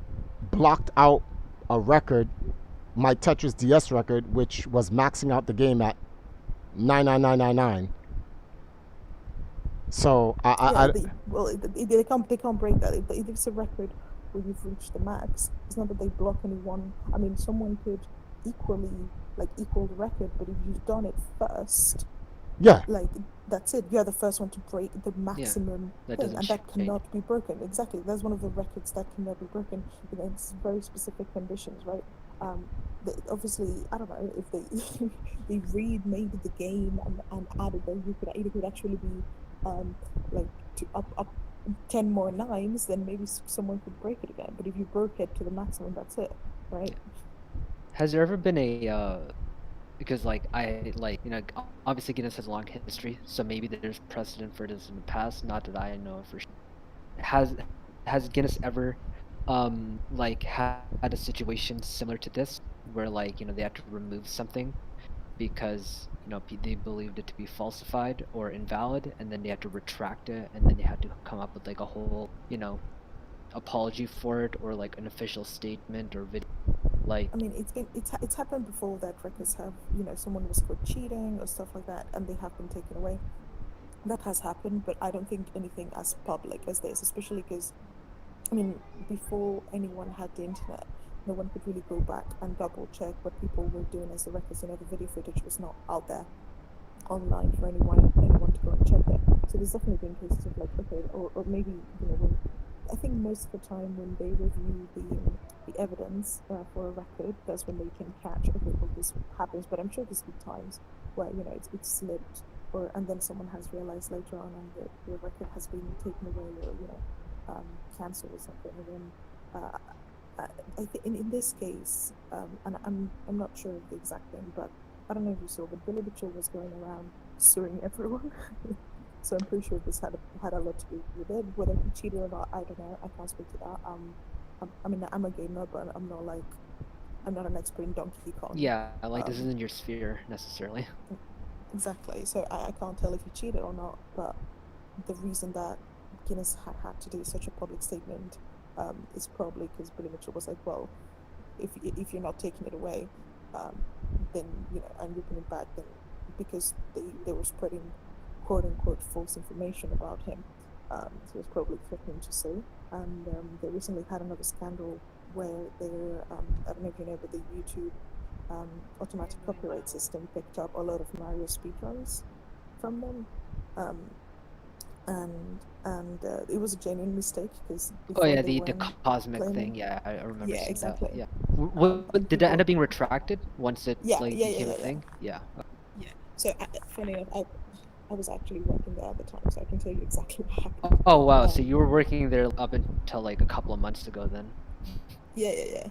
blocked out a record, my Tetris DS record, which was maxing out the game at 99999. So they can't break that. If it's a record where you've reached the max, it's not that they block anyone. I mean, someone could equal the record, but if you've done it first, like that's it. You're the first one to break the maximum thing, and that cannot be broken. Exactly, that's one of the records that cannot be broken. It's very specific conditions, right? Obviously, I don't know if they remade the game and added that it could actually be up 10 more nines, then maybe someone could break it again. But if you broke it to the maximum, that's it, right? Has there ever been a because obviously Guinness has a long history, so maybe there's precedent for this in the past, not that I know for sure. Has Guinness ever had a situation similar to this where they had to remove something because they believed it to be falsified or invalid, and then they had to retract it, and then they had to come up with like a whole apology for it, or like an official statement or video. Like, I mean, it's happened before that records have, someone was caught cheating or stuff like that, and they have been taken away. That has happened, but I don't think anything as public as this, especially because, I mean, before anyone had the internet, no one could really go back and double check what people were doing as the records. The video footage was not out there online for anyone to go and check it. So there's definitely been cases of like, okay, or maybe when I think most of the time when they review the evidence for a record, that's when they can catch, okay, well, this happens. But I'm sure there's been times where it's slipped, and then someone has realized later on, and the record has been taken away, or cancelled or something. And then I think in this case, and I'm not sure of the exact thing, but I don't know if you saw, but Billy Mitchell was going around suing everyone. So I'm pretty sure this had a lot to do with it. Whether he cheated or not, I don't know. I can't speak to that. I mean, I'm a gamer, but I'm not an expert in Donkey Kong. yeah, like this isn't your sphere necessarily. Exactly. So I can't tell if he cheated or not. But the reason that Guinness had to do such a public statement is probably because Billy Mitchell was like, well, if you're not taking it away, then and ripping it back, then because they were spreading quote unquote false information about him, so he was probably threatening to sue. And they recently had another scandal where they're I don't know if you know, but the YouTube automatic copyright system picked up a lot of Mario speedruns from them. And it was a genuine mistake because Oh yeah, they the weren't cosmic claiming. thing. Yeah, I remember Yeah, seeing exactly. that. Yeah. And Did that end people, up being retracted once it yeah, became a thing? Yeah. yeah. So funny enough, I was actually working there at the time, so I can tell you exactly what happened. Oh wow, so you were working there up until like a couple of months ago then. Yeah.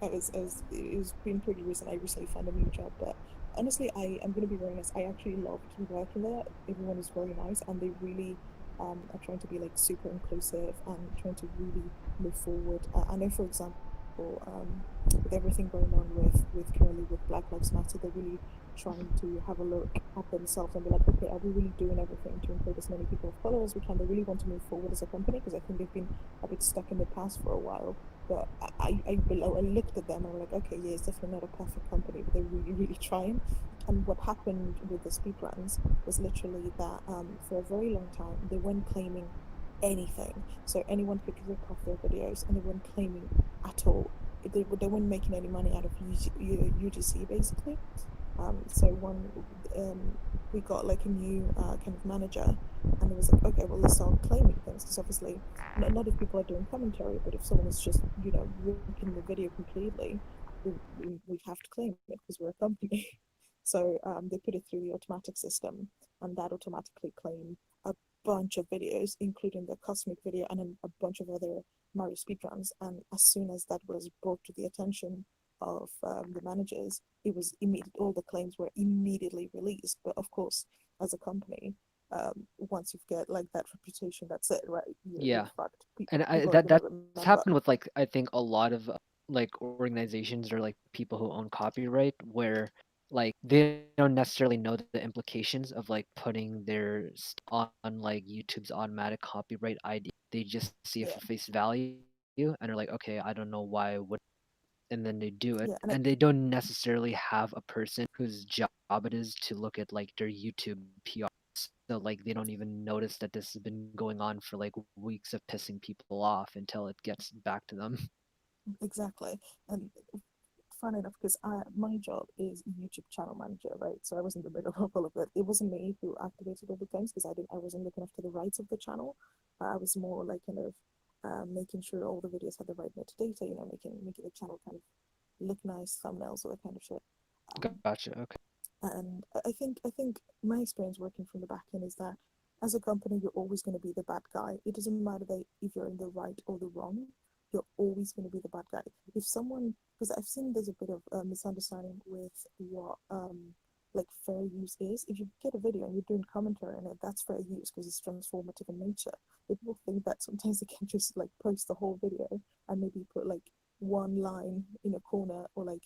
It was been pretty recent. I recently found a new job, but honestly, I'm gonna be very honest. I actually loved working there. Everyone is very nice, and they really are trying to be like super inclusive and trying to really move forward. I know, for example, with everything going on with currently with Black Lives Matter, they're really trying to have a look at themselves and be like, okay, are we really doing everything to include as many people of color as we can? They really want to move forward as a company because I think they've been a bit stuck in the past for a while. But I looked at them and I'm like, okay, yeah, it's definitely not a perfect company, but they're really, really trying. And what happened with the speedruns was literally that for a very long time, they weren't claiming anything. So anyone could rip off their videos and they weren't claiming at all. They weren't making any money out of UGC, basically. So when we got like a new kind of manager, and it was like, okay, well, let's start claiming things because obviously, not if people are doing commentary, but if someone is just ripping the video completely, we have to claim it because we're a company. So they put it through the automatic system, and that automatically claimed a bunch of videos, including the cosmic video and then a bunch of other Mario speedruns. And as soon as that was brought to the attention of the managers, it was immediate. All the claims were immediately released. But of course, as a company, once you get like that reputation, that's it, right? Yeah. You're fucked. And People are that's gonna remember. happened with like I think a lot of like organizations or like people who own copyright where like they don't necessarily know the implications of like putting their on like YouTube's automatic copyright ID. They just see it Yeah, for face value and are like, okay, I don't know why would, and then they do it, yeah, and they don't necessarily have a person whose job it is to look at like their YouTube PR. So like they don't even notice that this has been going on for like weeks of pissing people off until it gets back to them. exactly. And fun enough, because my job is YouTube channel manager, right? So I was in the middle of all of it. It wasn't me who activated all the things because I wasn't looking after the rights of the channel. I was more like kind of making sure all the videos had the right metadata, making the channel kind of look nice, thumbnails, all that kind of shit. Gotcha. Okay. And I think my experience working from the back end is that as a company, you're always going to be the bad guy. It doesn't matter if you're in the right or the wrong. You're always going to be the bad guy. If someone, because I've seen there's a bit of misunderstanding with what like fair use is. If you get a video and you're doing commentary on it, that's fair use because it's transformative in nature. But people think that sometimes they can just like post the whole video and maybe put like one line in a corner or like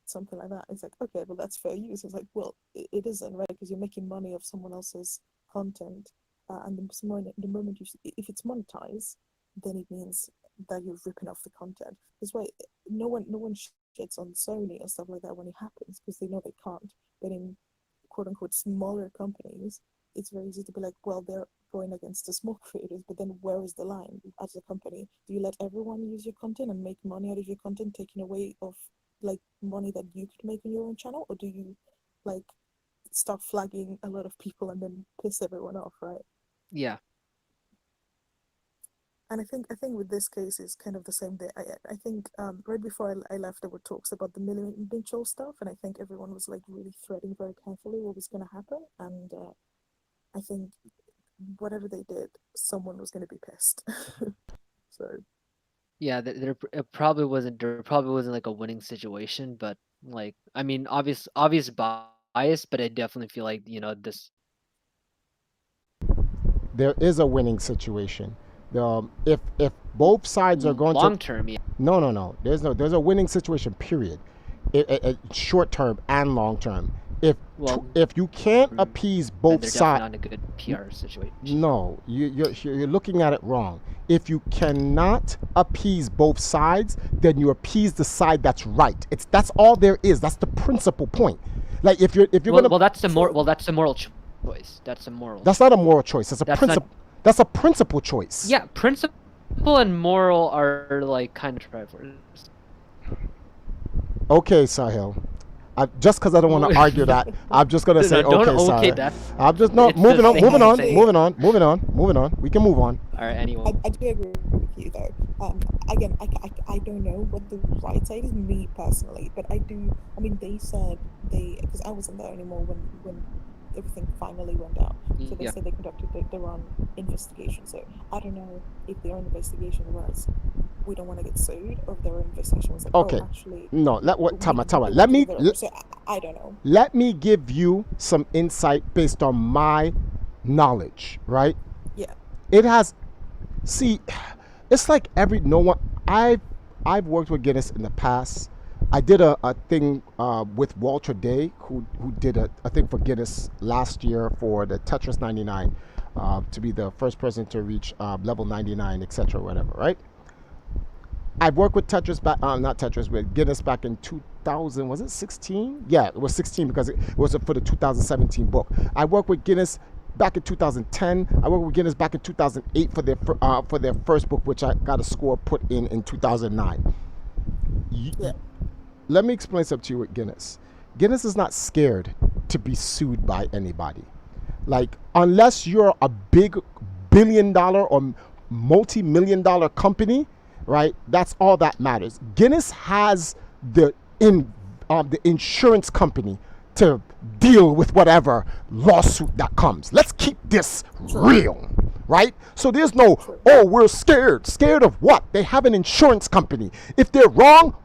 something like that. It's like, okay, well, that's fair use. It's like, well, it isn't, right? Because you're making money off someone else's content, and the moment if it's monetized, then it means that you're ripping off the content. That's why no one shits on Sony or stuff like that when it happens, because they know they can't. But in quote unquote smaller companies, it's very easy to be like, well, they're going against the small creators, but then where is the line as a company? Do you let everyone use your content and make money out of your content, taking away of like money that you could make on your own channel, or do you like start flagging a lot of people and then piss everyone off, right? Yeah. And I think with this case is kind of the same thing. I think right before I left, there were talks about the Mitchell stuff, and I think everyone was like really threading very carefully what was going to happen. And I think whatever they did, someone was going to be pissed. So Yeah, it probably wasn't. There probably wasn't like a winning situation, but like, I mean, obvious bias, but I definitely feel like this. There is a winning situation. If both sides are going long to term, yeah. no, there's a winning situation. Period. Short term and long term. If you can't appease both they're sides, not a good PR situation. no, you're looking at it wrong. If you cannot appease both sides, then you appease the side that's right. That's all there is. That's the principal point. Like if you're that's the moral choice. That's a moral. That's not a moral choice. That's a principle. That's a principal choice. Yeah, principle and moral are like kind of trifles. Okay, Sahil. Just because I don't want to argue that, I'm just gonna say okay, Sahil. I'm just moving on. We can move on. All right, anyway. I do agree with you though. Again, I don't know what the right side is, me personally, but I do. I mean, they said because I wasn't there anymore when everything finally went out. So they said they conducted their own investigation. So I don't know if their own investigation was we don't want to get sued, or if their own investigation was like, okay, oh, actually, no. Tama. So I don't know. Let me give you some insight based on my knowledge, right? Yeah. It has. See, it's like I've worked with Guinness in the past. I did a thing with Walter Day, who did a thing for Guinness last year for the Tetris 99, to be the first person to reach level 99, etc., whatever, right? I've worked with with Guinness back in 2000, was it 16? Yeah, it was 16 because it was for the 2017 book. I worked with Guinness back in 2010. I worked with Guinness back in 2008 for their first book, which I got a score put in 2009. Yeah. Let me explain something to you with Guinness. Guinness is not scared to be sued by anybody. Like, unless you're a big billion-dollar or multi-million-dollar company, right? That's all that matters. Guinness has the insurance company to deal with whatever lawsuit that comes. Let's keep this real, right? So there's no, oh, we're scared. Scared of what? They have an insurance company. If they're wrong,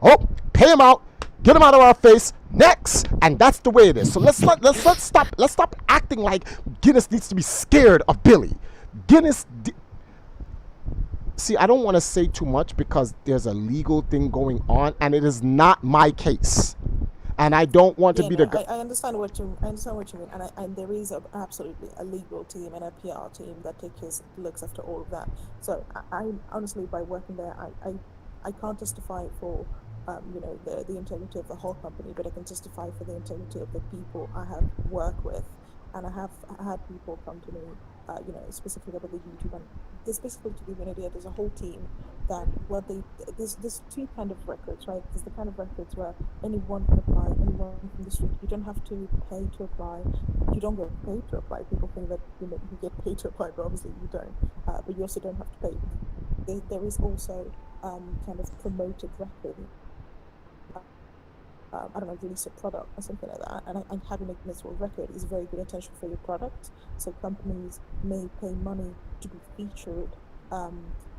pay them out. Get them out of our face. Next, and that's the way it is. So let's stop acting like Guinness needs to be scared of Billy. Guinness. See, I don't want to say too much because there's a legal thing going on, and it is not my case. And I don't want to be the guy. I understand what you mean, and there is absolutely a legal team and a PR team that looks after all of that. So I honestly, by working there, I can't testify for the integrity of the whole company, but I can testify for the integrity of the people I have worked with, and I have had people come to me, specifically about the YouTube, and this basically, to give you an idea, there's a whole team that there's two kind of records, right? There's the kind of records where anyone can apply, anyone from the street. You don't have to pay to apply. You don't get paid to apply. People think that you get paid to apply, but obviously you don't. But you also don't have to pay. There is also kind of promoted record. I don't know, release a product or something like that, and having a Guinness World Record is very good attention for your product. So companies may pay money to be featured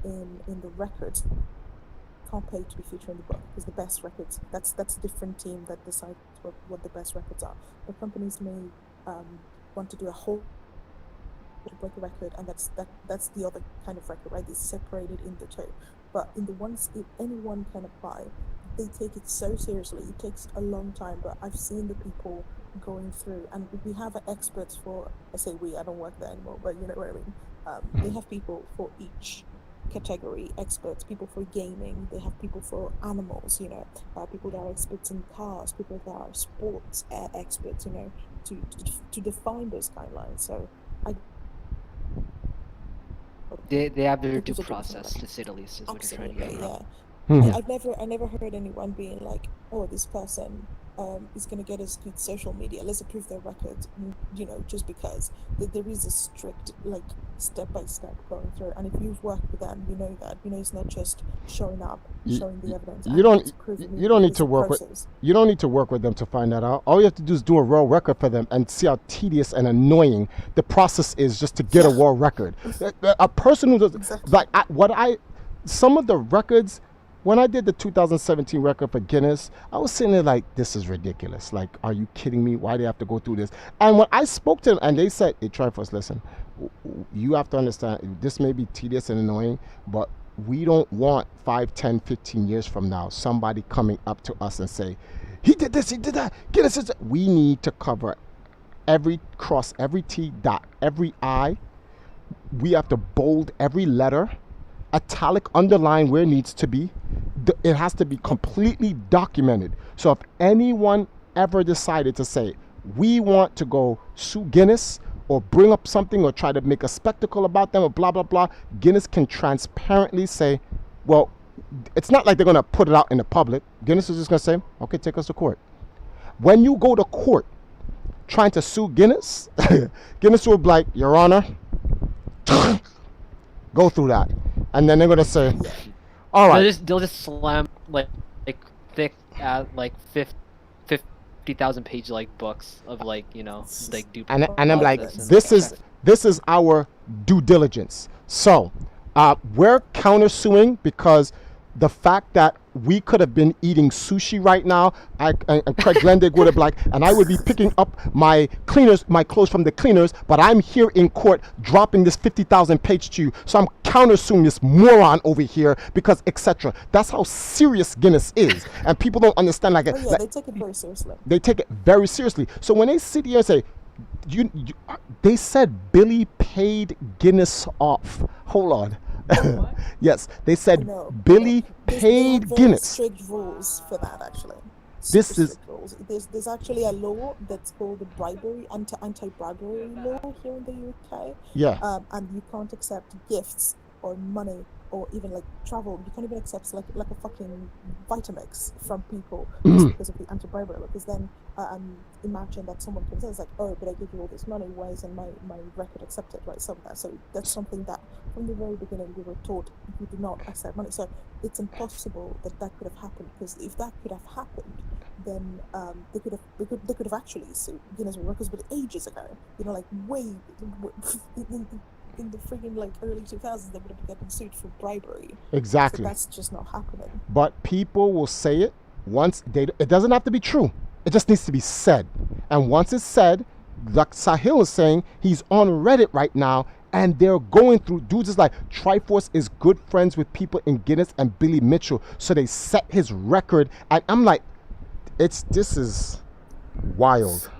in the records. Can't pay to be featured in the book because the best records, that's a different team that decides what the best records are. But companies may want to do a whole break a record, and that's the other kind of record, right? It's separated into two. But in the ones, if anyone can apply, they take it so seriously. It takes a long time, but I've seen the people going through, and we have experts for. I say we. I don't work there anymore, but you know what I mean. They have people for each category, experts, people for gaming. They have people for animals. You know, people that are experts in cars, people that are sports experts. You know, to define those guidelines. So I. They have their It due was a different process, to say the least, is what you're trying to Absolutely, get from. yeah. Mhm. I never heard anyone being like, "Oh, this person is gonna get us good social media. Let's approve their records." You know, just because there is a strict like step by step going through. And if you've worked with them, you know that. You know, it's not just showing up, You, showing the evidence. you And don't it's proven you don't need there's to a work with process. you don't need to work with them to find that out. All you have to do is do a world record for them and see how tedious and annoying the process is just to get a Yeah. world record. A person who does Exactly. like some of the records when I did the 2017 record for Guinness, I was sitting there like, this is ridiculous. Like, are you kidding me? Why do they have to go through this? And when I spoke to them and they said, hey, Triforce, listen, you have to understand, this may be tedious and annoying, but we don't want 5, 10, 15 years from now, somebody coming up to us and say, he did this, he did that, Guinness is. We need to cover every cross, every T, dot, every I. We have to bold every letter, italic, underline where it needs to be. It has to be completely documented. So if anyone ever decided to say, we want to go sue Guinness or bring up something or try to make a spectacle about them or blah, blah, blah, Guinness can transparently say, well, it's not like they're going to put it out in the public. Guinness is just going to say, okay, take us to court. When you go to court trying to sue Guinness, Guinness will be like, Your Honor, go through that. And then they're going to say, all right. They'll just slam like thick like 50,000 page like books of like, you know, like due And I'm like, process and this is our due diligence. So we're countersuing because the fact that we could have been eating sushi right now, and Craig Glendig would have like, and I would be picking up my clothes from the cleaners, but I'm here in court dropping this 50,000 page to you. So I'm countersuing this moron over here because etc. That's how serious Guinness is, and people don't understand like, Oh yeah, like they take it very seriously. they take it very seriously. So when they sit here and say, they said Billy paid Guinness off. Hold on. Yes, they said No, Billy they paid have very Guinness. strict rules for that actually. This Super is- strict rules. There's actually a law that's called the anti-bribery law here in the UK. Yeah. And you can't accept gifts or money or even like travel. You can't even accept like a fucking Vitamix from people just because of the anti-bribery law. Because then imagine that someone comes in and is like, oh, but I gave you all this money. Why isn't my record accepted? Right, so that's something that from the very beginning we were taught you do not accept money. So it's impossible that could have happened, because if that could have happened, then they could have actually sued Guinness World Records, but ages ago. You know, like way in the freaking like early 2000s, they would have gotten sued for bribery. Exactly. So that's just not happening. But people will say it once it doesn't have to be true. It just needs to be said. And once it's said, like Sahil is saying, he's on Reddit right now and they're going through dudes is like Triforce is good friends with people in Guinness and Billy Mitchell. So they set his record, and I'm like, this is wild.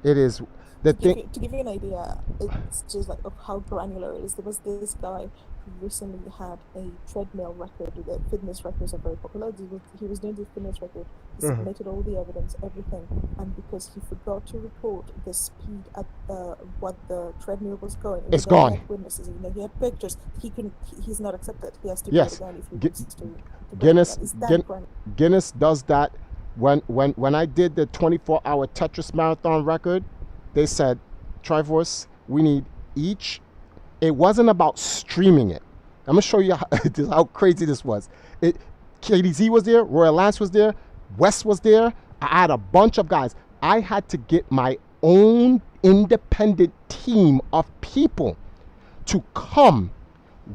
It is the thing. To give you an idea, it's just like of how granular it is. There was this guy who recently had a treadmill record. The fitness records are very popular. He was doing the fitness record. He submitted all the evidence, everything, and because he forgot to record the speed at what the treadmill was going, It's gone. He had witnesses, you know, he had pictures. He couldn't. He's not accepted. He has to Yes. do it again if he wants to Guinness Is that granular? Guinness does that. When I did the 24-hour Tetris marathon record, they said, Triforce, we need each. It wasn't about streaming it. I'm gonna show you how crazy this was. KDZ was there, Royal Lance was there, West was there. I had a bunch of guys. I had to get my own independent team of people to come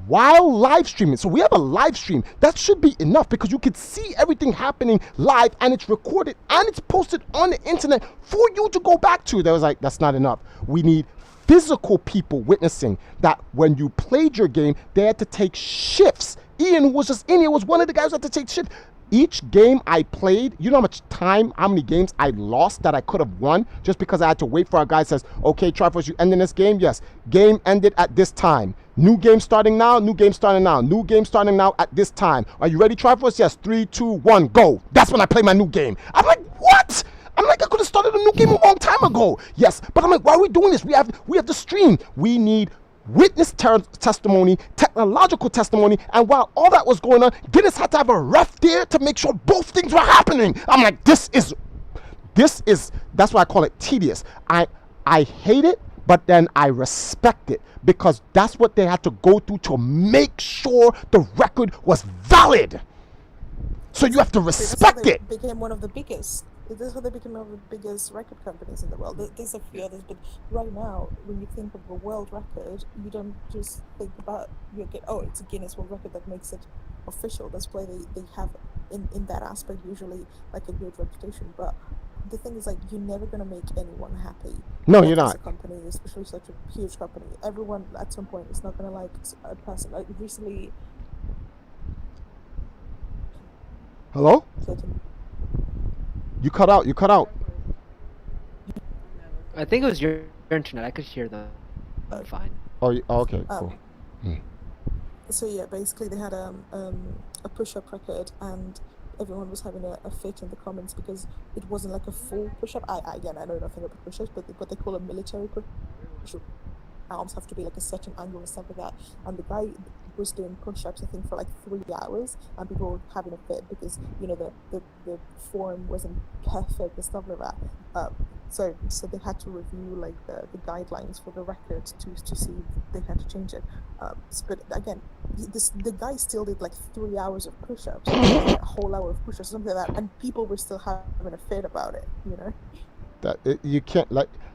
while live streaming. So we have a live stream. That should be enough, because you could see everything happening live, and it's recorded and it's posted on the internet for you to go back to. They was like, that's not enough. We need physical people witnessing that when you played your game, they had to take shifts. Ian, who was just in here, was one of the guys who had to take shifts. Each game I played, you know how much time, how many games I lost that I could have won just because I had to wait for a guy says, okay, Triforce, you ending this game? Yes. Game ended at this time. New game starting now, new game starting now, new game starting now at this time. Are you ready, Triforce? Yes. 3, 2, 1, go. That's when I play my new game. I'm like, what? I'm like, I could have started a new game a long time ago. Yes. But I'm like, why are we doing this? We have the stream. We need witness testimony, technological testimony, and while all that was going on, Guinness had to have a ref there to make sure both things were happening. I'm like, this is that's why I call it tedious. I hate it, but then I respect it because that's what they had to go through to make sure the record was valid. So you have to respect it. Became one of the biggest. This is how they became one of the biggest record companies in the world. There's a few others, but right now, when you think of a world record, you don't just think about it's a Guinness World Record that makes it official. That's why they have in that aspect usually like a good reputation. But the thing is, like, you're never gonna make anyone happy. No, you're not. As a company, especially such a huge company, everyone at some point is not gonna like a person. Like recently. Hello? You cut out. I think it was your internet. I could hear them fine. Oh, okay, cool. So yeah, basically they had a push-up record, and everyone was having a fit in the comments because it wasn't like a full push-up. I know nothing about push-ups, but what they call a military push-up. Arms have to be like a certain angle and stuff like that. And the guy was doing push-ups, I think, for like 3 hours, and people were having a fit because the form wasn't perfect and stuff like that. So they had to review like the guidelines for the record to see if they had to change it. But again, the guy still did like 3 hours of push-ups, like a whole hour of push-ups, something like that, and people were still having a fit about it. You can't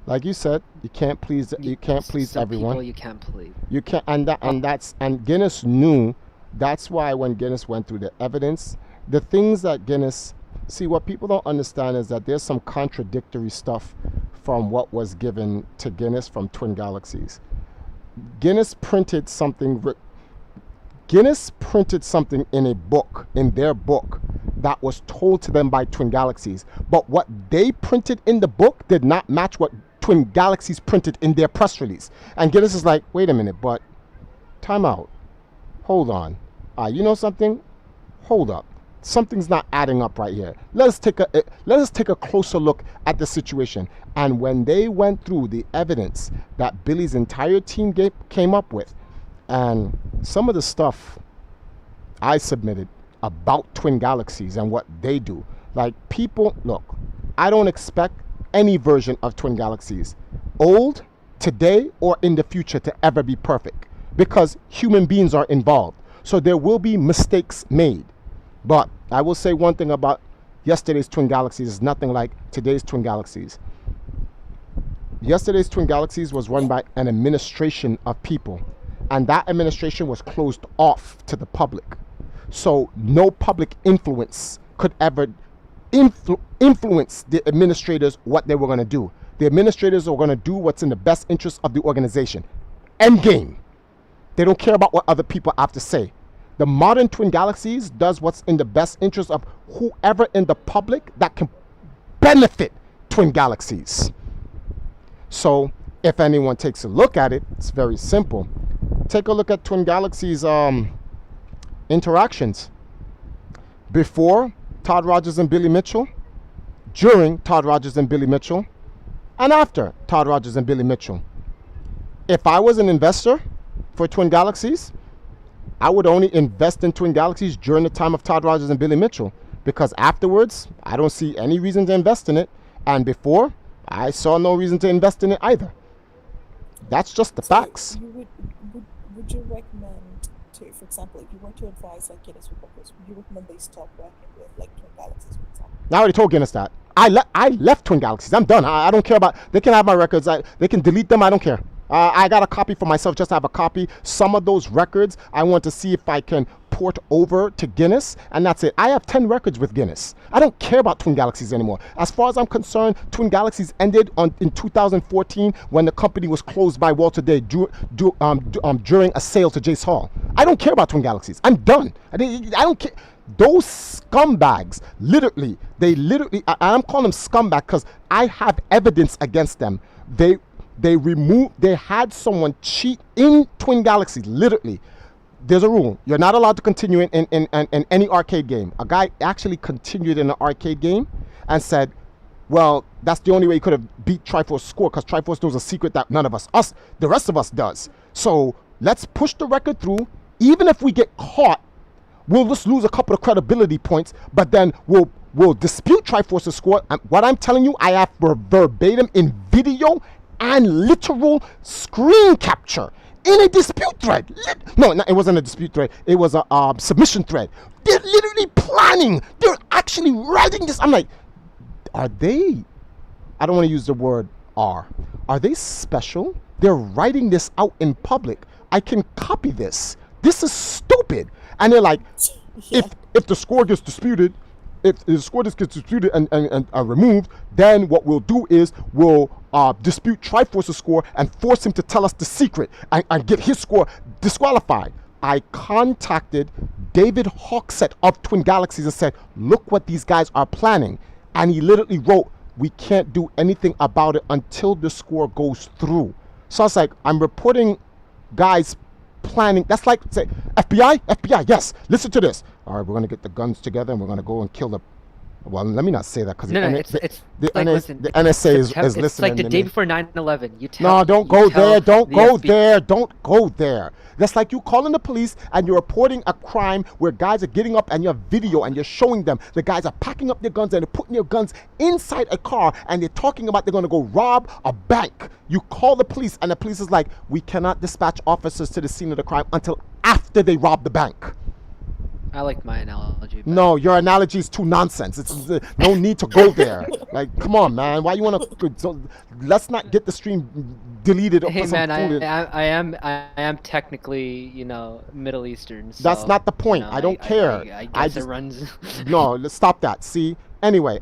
like you said, you can't please everyone. People you can't please. You can't, and Guinness knew. That's why when Guinness went through the evidence, the things that Guinness see, what people don't understand is that there's some contradictory stuff from what was given to Guinness from Twin Galaxies. Guinness printed something in a book, in their book, that was told to them by Twin Galaxies. But what they printed in the book did not match what Twin Galaxies printed in their press release. And Guinness is like, wait a minute, but time out. Hold on. You know something? Hold up. Something's not adding up right here. Let us take a closer look at the situation. And when they went through the evidence that Billy's entire team came up with, and some of the stuff I submitted about Twin Galaxies and what they do, like, people, look, I don't expect any version of Twin Galaxies, old, today, or in the future, to ever be perfect, because human beings are involved. So there will be mistakes made. But I will say one thing about yesterday's Twin Galaxies is nothing like today's Twin Galaxies. Yesterday's Twin Galaxies was run by an administration of people, and that administration was closed off to the public. So no public influence could ever influence the administrators what they were going to do. The administrators are going to do what's in the best interest of the organization. End game. They don't care about what other people have to say. The modern Twin Galaxies does what's in the best interest of whoever in the public that can benefit Twin Galaxies. So if anyone takes a look at it, it's very simple. Take a look at Twin Galaxies interactions. Before Todd Rogers and Billy Mitchell, during Todd Rogers and Billy Mitchell, and after Todd Rogers and Billy Mitchell. If I was an investor for Twin Galaxies, I would only invest in Twin Galaxies during the time of Todd Rogers and Billy Mitchell, because afterwards, I don't see any reason to invest in it. And before, I saw no reason to invest in it either. That's just the facts. Would you recommend to, for example, if you want to advise like Guinness World, would you recommend they stop working with like Twin Galaxies, for example? I already told Guinness that. I left Twin Galaxies. I'm done. I don't care about. They can have my records. They can delete them. I don't care. I got a copy for myself, just to have a copy. Some of those records, I want to see if I can report over to Guinness, and that's it. I have 10 records with Guinness. I don't care about Twin Galaxies anymore. As far as I'm concerned, Twin Galaxies ended in 2014 when the company was closed by Walter Day during a sale to Jace Hall. I don't care about Twin Galaxies. I'm done. I don't care. Those scumbags, I'm calling them scumbag because I have evidence against them. They had someone cheat in Twin Galaxies, literally. There's a rule. You're not allowed to continue in any arcade game. A guy actually continued in an arcade game and said, well, that's the only way he could have beat Triforce's score because Triforce knows a secret that none of the rest of us does. So let's push the record through. Even if we get caught, we'll just lose a couple of credibility points, but then we'll dispute Triforce's score. And what I'm telling you, I have verbatim in video and literal screen capture in a dispute thread. No, it wasn't a dispute thread. It was a submission thread. They're literally planning. They're actually writing this. I'm like, are they? I don't want to use the word are. Are they special? They're writing this out in public. I can copy this. This is stupid. And they're like, if the score gets disputed, if the score gets disputed and removed, then what we'll do is we'll dispute Triforce's score and force him to tell us the secret and get his score disqualified. I contacted David Hawksett of Twin Galaxies and said, look what these guys are planning. And he literally wrote, we can't do anything about it until the score goes through. So I was like, I'm reporting guys planning. That's like, say, FBI, yes, listen to this. All right, we're going to get the guns together and we're going to go and kill the... Well, let me not say that because the NSA is listening. It's like the day before 9/11. No, don't go there. Don't go there. Don't go there. That's like you calling the police and you're reporting a crime where guys are getting up and you have video and you're showing them. The guys are packing up their guns and they're putting their guns inside a car and they're talking about they're going to go rob a bank. You call the police and the police is like, we cannot dispatch officers to the scene of the crime until after they rob the bank. I like my analogy. But... No, your analogy is too nonsense. It's no need to go there. Like, come on, man. Why you want to? So, let's not get the stream deleted. Hey, man, I am technically, Middle Eastern. So, that's not the point. I don't care. I guess it runs. No, let's stop that. See. Anyway,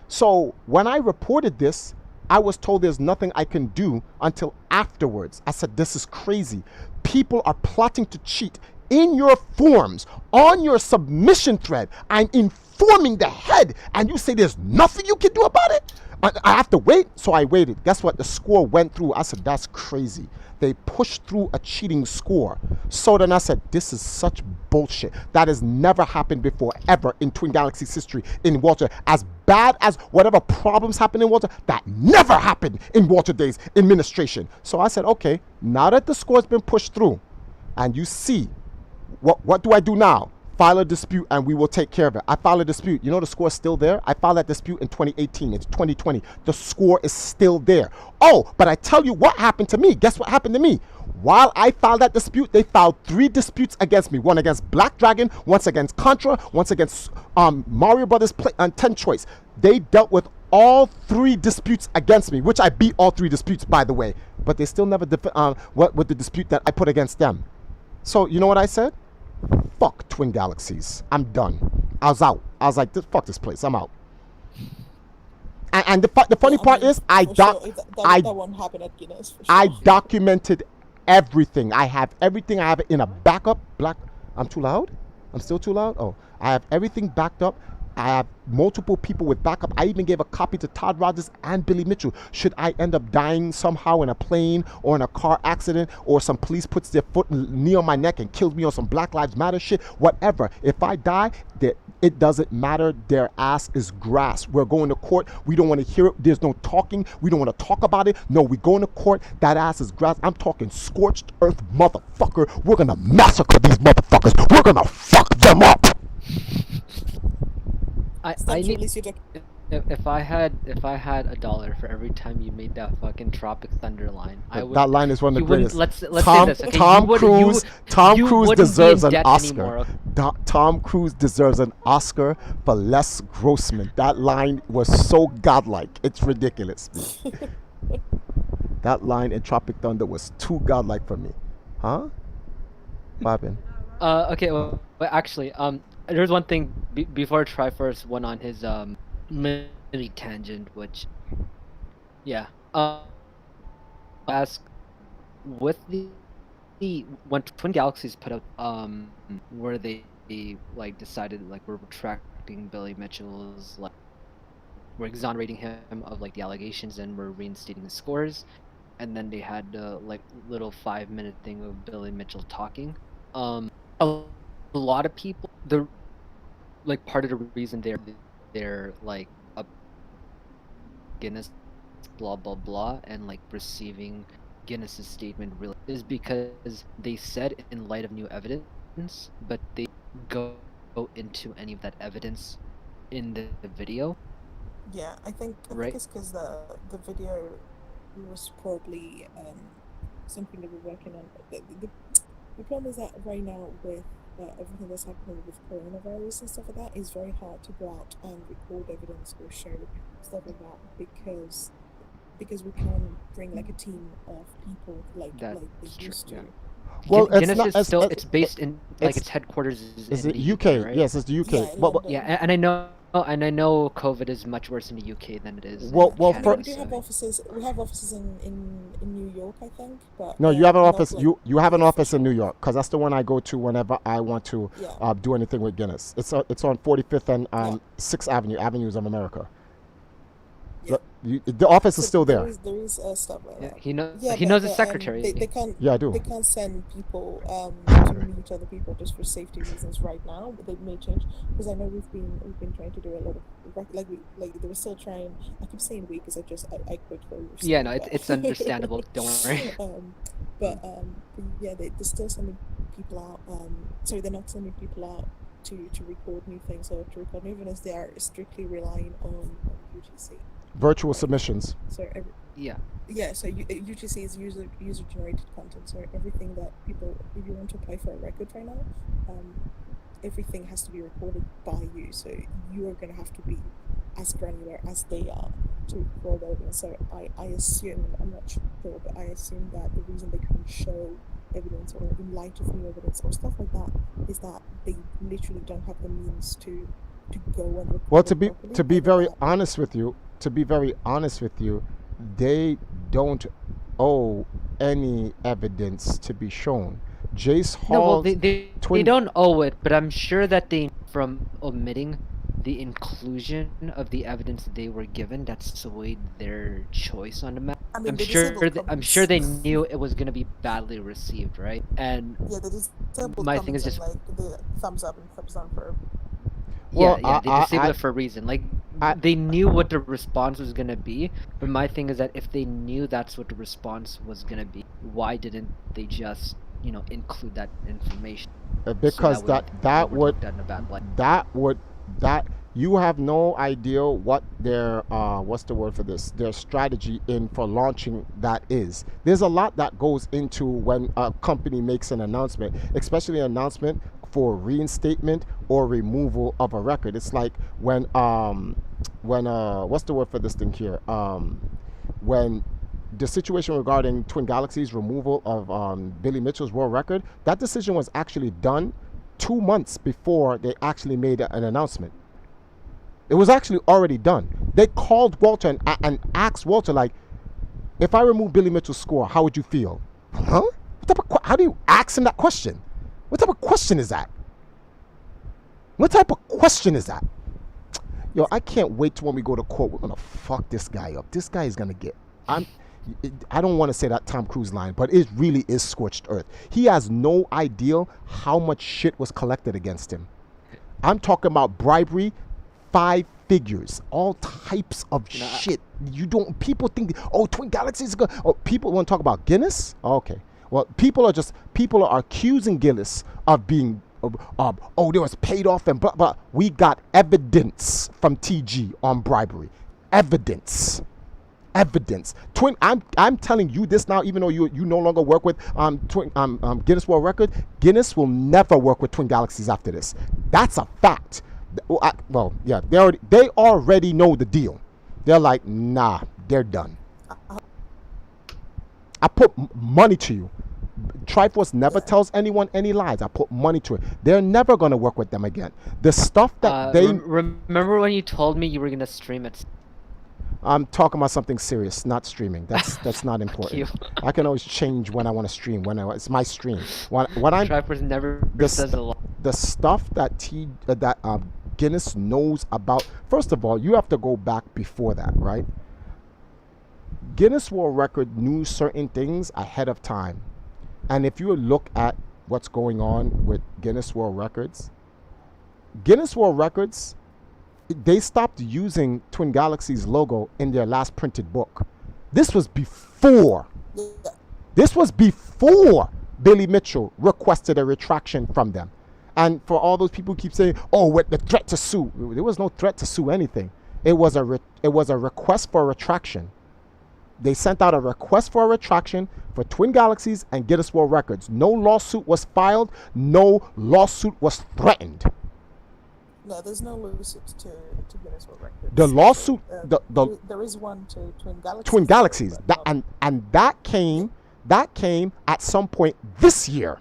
so when I reported this, I was told there's nothing I can do until afterwards. I said, this is crazy. People are plotting to cheat. In your forms, on your submission thread, I'm informing the head, and you say there's nothing you can do about it? I have to wait? So I waited. Guess what? The score went through. I said, that's crazy. They pushed through a cheating score. So then I said, this is such bullshit. That has never happened before, ever, in Twin Galaxies history in Walter. As bad as whatever problems happened in Walter, that never happened in Walter Day's administration. So I said, okay, now that the score's been pushed through, and you see, what do I do now? File a dispute and we will take care of it. I file a dispute. You know the score is still there? I filed that dispute in 2018. It's 2020. The score is still there. Oh, but I tell you what happened to me. Guess what happened to me? While I filed that dispute, they filed 3 disputes against me. One against Black Dragon, once against Contra, once against Mario Brothers 10 Choice. They dealt with all 3 disputes against me, which I beat all 3 disputes, by the way. But they still never with the dispute that I put against them. So you know what I said? Fuck Twin Galaxies. I'm done. I was out. I was like, fuck this place. I'm out. And the funny part is, that won't happen at Guinness. For sure. I documented everything. I have everything. I have it in a backup. I'm too loud? I'm still too loud? Oh, I have everything backed up. I have multiple people with backup. I even gave a copy to Todd Rogers and Billy Mitchell. Should I end up dying somehow in a plane or in a car accident, or some police puts their foot knee on my neck and kills me on some Black Lives Matter shit, whatever. If I die, it doesn't matter. Their ass is grass. We're going to court. We don't want to hear it. There's no talking. We don't want to talk about it. No, we going to court. That ass is grass. I'm talking scorched earth, motherfucker. We're going to massacre these motherfuckers. We're going to fuck them up. I need, if I had $1 for every time you made that fucking Tropic Thunder line, I would. That line is one of the greatest. Let's say this. Okay? Tom Cruise deserves an Oscar. Anymore. Tom Cruise deserves an Oscar for Les Grossman. That line was so godlike. It's ridiculous. That line in Tropic Thunder was too godlike for me. Huh? What happened? Okay. Well, actually, there's one thing before Triforce went on his mini tangent, which, yeah. Ask with the when Twin Galaxies put out where they like decided like we're retracting Billy Mitchell's, like we're exonerating him of like the allegations and we're reinstating the scores, and then they had the like little 5-minute thing of Billy Mitchell talking. A lot of people, the like part of the reason they're like a Guinness blah blah blah and like receiving Guinness's statement really is because they said in light of new evidence, but they go into any of that evidence in the video. Yeah, I think Right. it's because the video was probably something that we're working on. The problem is that right now with everything that's happening with coronavirus and stuff like that, it's very hard to go out and record evidence or show stuff like that because we can't bring like a team of people like That's they true, used to. yeah. Well, it's Guinness not. is still it's based in like its headquarters Is in it the UK? right? Yes, it's the UK. Yeah, Well, Yeah, and I know COVID is much worse in the UK than it is Well- in well, Canada. We do have offices. We have offices in New York, I think. But no, you have an not, office. like, You have an office in New official. York because that's the one I go to whenever I want to Yeah. do anything with Guinness. It's on 45th and Yeah. 6th Avenue, Avenues of America. Yeah. The office is So still there. There is stuff like Yeah, that. he knows. Yeah, he but- knows his but, secretary. They can't. Yeah, I do. They can't send people to meet other people just for safety reasons right now. But they may change because I know we've been trying to do a lot of like they were still trying. I keep saying we because I quit for you. Yeah, no, it's understandable. Don't worry. But yeah, they're still sending people out. Sorry, they're not sending people out to record new things or to record new evidence. They are strictly relying on UGC. Virtual submissions. So Yeah. yeah, so UGC is user generated content. So everything that people, if you want to apply for a record right now, everything has to be recorded by you. So you are gonna have to be as granular as they are to record evidence. So I assume, I'm not sure, but I assume that the reason they can't show evidence or in light of new evidence or stuff like that is that they literally don't have the means to go and record Well, it to be properly, and very that- honest with you, they don't owe any evidence to be shown. Jace No, well, Hall. they twin- don't owe it, but I'm sure that they from omitting the inclusion of the evidence they were given that swayed their choice on the map. I mean, I'm the sure. disabled I'm sure they comments- knew it was gonna be badly received, right? And Yeah, the disabled my thing is comments just and, like the thumbs up and thumbs down for Well, yeah, they disabled I- it for a reason. Like I- they knew what the response was gonna be, but my thing is that if they knew that's what the response was gonna be, why didn't they just include that information? because So that would would looked at in a bad light. that you have no idea what their what's the word for this, their strategy in for launching that is. There's a lot that goes into when a company makes an announcement, especially an announcement for reinstatement or removal of a record. It's like when what's the word for this thing here, when the situation regarding Twin Galaxies removal of Billy Mitchell's world record, that decision was actually done 2 months before they actually made an announcement. It was actually already done. They called Walter and asked Walter, like, if I remove Billy Mitchell's score, how would you feel? Huh? What type of how do you ask him that question? What type of question is that? What type of question is that? Yo, I can't wait till when we go to court. We're gonna fuck this guy up. This guy is gonna get. I don't want to say that Tom Cruise line, but it really is scorched earth. He has no idea how much shit was collected against him. I'm talking about bribery, 5 figures, all types of shit. You don't. People think, oh, Twin Galaxies is good. Oh, people want to talk about Guinness. Okay, well, people are accusing Guinness of being. Oh, there was paid off and blah blah. We got evidence from TG on bribery. Evidence. Twin, I'm telling you this now, even though you no longer work with Guinness World Record. Guinness will never work with Twin Galaxies after this. That's a fact. Well, yeah, they already know the deal. They're like, nah, they're done. I put money to you. Triforce never tells anyone any lies. I put money to it. They're never gonna work with them again. The stuff that they remember when you told me you were gonna stream it? I'm talking about something serious, not streaming. That's not important. I can always change when I want to stream. It's my stream. What I'm Triforce never says a lot. The stuff that Guinness knows about. First of all, you have to go back before that, right? Guinness World Record knew certain things ahead of time, and if you look at what's going on with Guinness World Records, they stopped using Twin Galaxies logo in their last printed book. This was before Billy Mitchell requested a retraction from them. And for all those people who keep saying, oh, with the threat to sue, there was no threat to sue anything. It was a request for a retraction. They sent out a request for a retraction for Twin Galaxies and Guinness World Records. No lawsuit was filed. No lawsuit was threatened. No, there's no lawsuit to Guinness World Records. The lawsuit, there is one to Twin Galaxies. Twin Galaxies, that came at some point this year,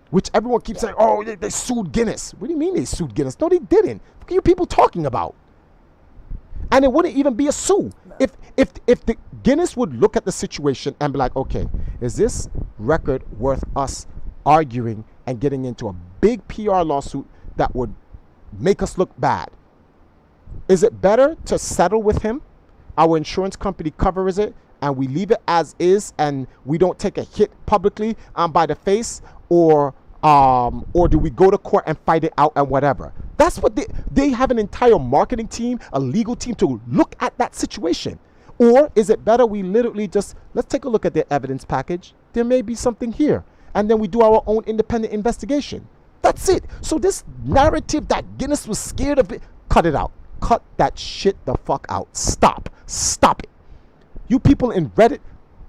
which everyone keeps saying, oh, they sued Guinness. What do you mean they sued Guinness? No, they didn't. What are you people talking about? And it wouldn't even be a sue. No. If the Guinness would look at the situation and be like, okay, is this record worth us arguing and getting into a big PR lawsuit that would make us look bad? Is it better to settle with him? Our insurance company covers it and we leave it as is and we don't take a hit publicly by the face, or do we go to court and fight it out and whatever? That's what they have an entire marketing team, a legal team to look at that situation. Or is it better we literally just, let's take a look at their evidence package. There may be something here. And then we do our own independent investigation. That's it. So this narrative that Guinness was scared of it, cut it out. Cut that shit the fuck out. Stop. Stop it. You people in Reddit,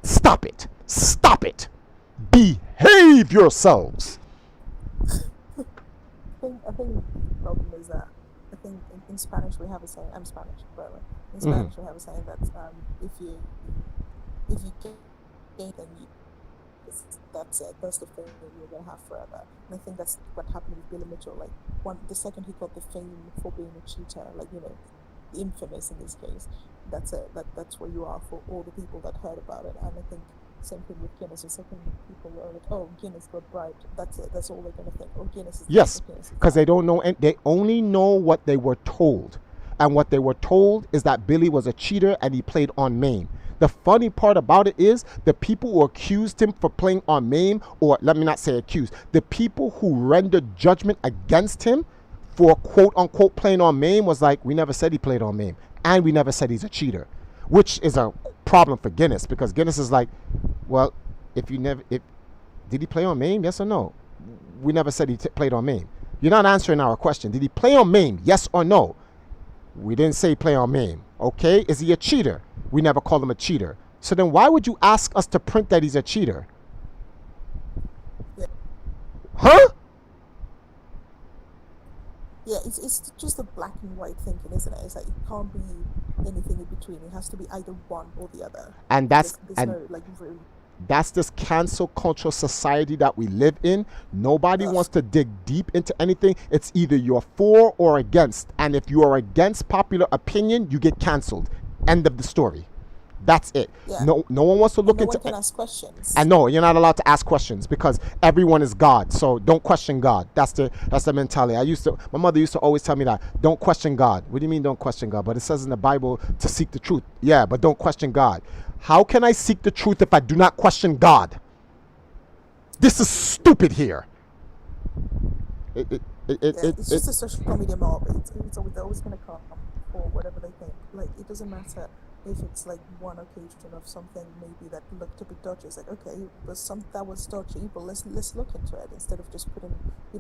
stop it. Stop it. Behave yourselves. I think the problem is that I think in Spanish we have a saying. I'm Spanish, by the way. In Spanish we have a saying that if you gain, then that's it. That's the thing that you're gonna have forever. And I think that's what happened with Billy Mitchell. Like the second he got the fame for being a cheater, infamous in this case. That's it. That's where you are for all the people that heard about it. And I think same thing with Guinness. The second people were like, oh, Guinness got bribed. That's it. That's all they're gonna think. Oh, Guinness is yes, because they don't know, and they only know what they were told. And what they were told is that Billy was a cheater and he played on MAME. The funny part about it is the people who accused him for playing on MAME, or let me not say accused, the people who rendered judgment against him for quote unquote playing on MAME was like, we never said he played on MAME and we never said he's a cheater, which is a problem for Guinness, because Guinness is like, well, did he play on MAME? Yes or no? We never said he played on MAME. You're not answering our question. Did he play on MAME? Yes or no? We didn't say play on MAME. Okay, is he a cheater? We never called him a cheater. So then why would you ask us to print that he's a cheater? Yeah. Huh? Yeah, it's just a black and white thinking, isn't it? It's like it can't be anything in between. It has to be either one or the other. And that's there's no room. That's this cancel cultural society that we live in. Nobody wants to dig deep into anything. It's either you're for or against. And if you are against popular opinion, you get canceled. End of the story. That's it. Yeah. No one wants to look into. No one can ask questions. And no, you're not allowed to ask questions because everyone is God. So don't question God. That's the mentality. My mother used to always tell me that. Don't question God. What do you mean don't question God? But it says in the Bible to seek the truth. Yeah, but don't question God. How can I seek the truth if I do not question God? This is stupid here. It's just a social media mob. They're always going to come for whatever they think. Like, it doesn't matter if it's like one occasion of something maybe that looked a bit dodgy. It's like, okay, that was dodgy, but let's look into it instead of just putting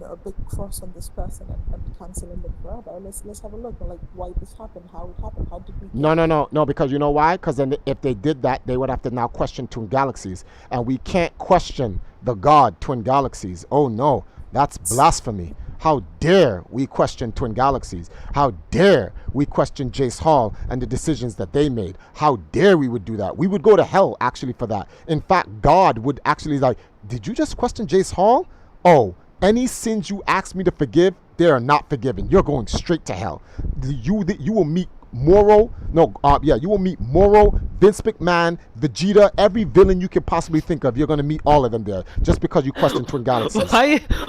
a big cross on this person and canceling them forever. Let's have a look at like why this happened, how it happened, how did we No, because you know why? Because then if they did that, they would have to now question Twin Galaxies, and we can't question the God Twin Galaxies. Oh no, that's blasphemy. How dare we question Twin Galaxies? How dare we question Jace Hall and the decisions that they made? How dare we would do that? We would go to hell actually for that. In fact, God would actually like, did you just question Jace Hall? Oh, any sins you ask me to forgive, they are not forgiven. You're going straight to hell. You will meet you will meet Moro, Vince McMahon, Vegeta, every villain you could possibly think of. You're going to meet all of them there just because you question Twin Galaxies.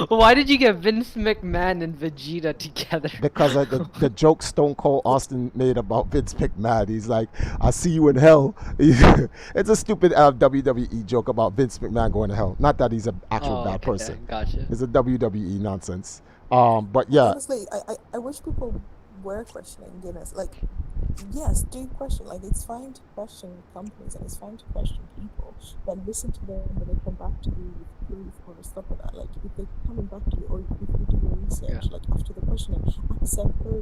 Why did you get Vince McMahon and Vegeta together? Because of the joke Stone Cold Austin made about Vince McMahon. He's like, I see you in hell. It's a stupid WWE joke about Vince McMahon going to hell. Not that he's an actual bad person. Gotcha. It's a WWE nonsense. But yeah. Honestly, I wish people were questioning Guinness. Like, yes, do question. Like, it's fine to question companies and it's fine to question people, but listen to them when they come back to you with proof or stuff like that. Like, if they're coming back to you or if you do your research, like after the questioning, accept her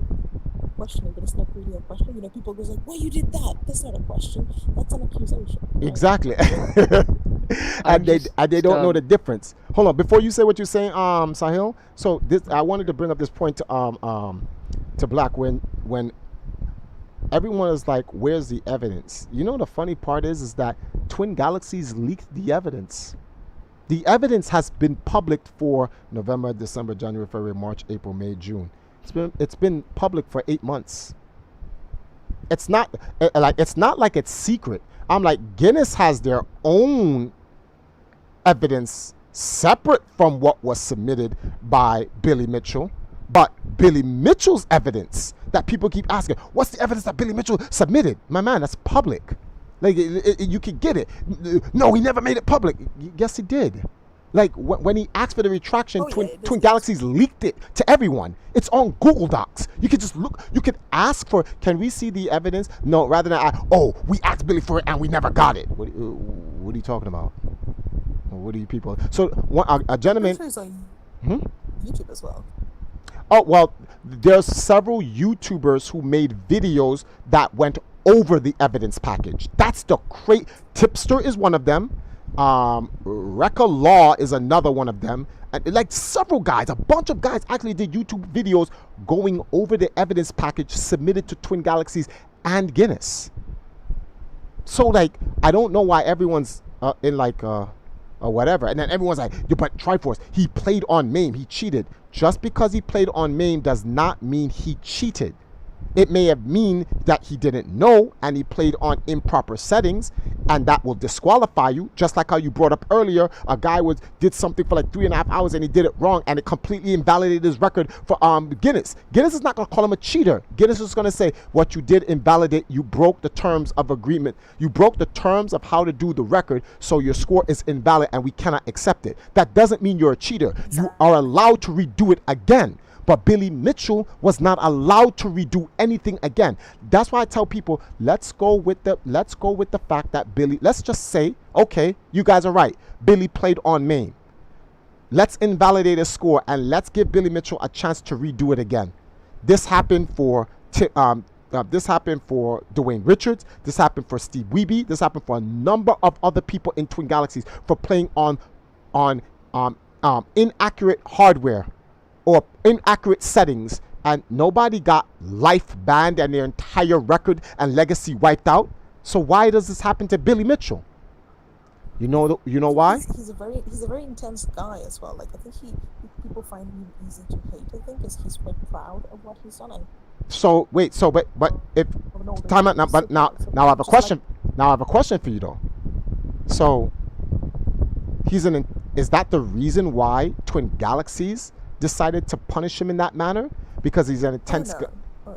questioning, but it's not really a question. You know, people goes like, "Well, you did that. That's not a question. That's an accusation." Right? Exactly. and they don't know the difference. Hold on, before you say what you're saying, Sahil. So this, I wanted to bring up this point to Black when everyone is like, where's the evidence? You know, the funny part is that Twin Galaxies leaked the evidence. The evidence has been public for November, December, January, February, March, April, May, June. It's been public for 8 months. It's not like it's secret. I'm like, Guinness has their own evidence separate from what was submitted by Billy Mitchell. But Billy Mitchell's evidence that people keep asking, what's the evidence that Billy Mitchell submitted? My man, that's public. Like, you can get it. No, he never made it public. Yes, he did. Like, when he asked for the retraction, Twin Galaxies leaked it to everyone. It's on Google Docs. You can just look. You can ask for, can we see the evidence? No, rather than, we asked Billy for it and we never got it. What are you talking about? What are you people? So, a gentleman... It's on YouTube as well. Oh, well, there's several YouTubers who made videos that went over the evidence package. That's the Tipster is one of them. Rekka Law is another one of them. And like several guys, a bunch of guys actually did YouTube videos going over the evidence package submitted to Twin Galaxies and Guinness. So like, I don't know why everyone's in like or whatever, and then everyone's like, but Triforce, he played on MAME, he cheated. Just because he played on MAME does not mean he cheated. It may have mean that he didn't know and he played on improper settings, and that will disqualify you. Just like how you brought up earlier, a guy did something for like 3.5 hours and he did it wrong and it completely invalidated his record for Guinness. Guinness is not going to call him a cheater. Guinness is going to say what you did invalidate. You broke the terms of agreement. You broke the terms of how to do the record, so your score is invalid and we cannot accept it. That doesn't mean you're a cheater. You are allowed to redo it again. But Billy Mitchell was not allowed to redo anything again. That's why I tell people, let's go with the fact that Billy, let's just say, okay, you guys are right. Billy played on MAME. Let's invalidate his score and let's give Billy Mitchell a chance to redo it again. This happened for Dwayne Richards. This happened for Steve Wiebe. This happened for a number of other people in Twin Galaxies for playing on inaccurate hardware or inaccurate settings, and nobody got life banned and their entire record and legacy wiped out. So why does this happen to Billy Mitchell? You know why? He's a very intense guy as well. Like, I think people find him easy to hate. I think because he's quite proud of what he's done. And so wait, but if time out now, but now I have a question. Now I have a question for you though. So is that the reason why Twin Galaxies decided to punish him in that manner? Because he's an intense guy. Oh,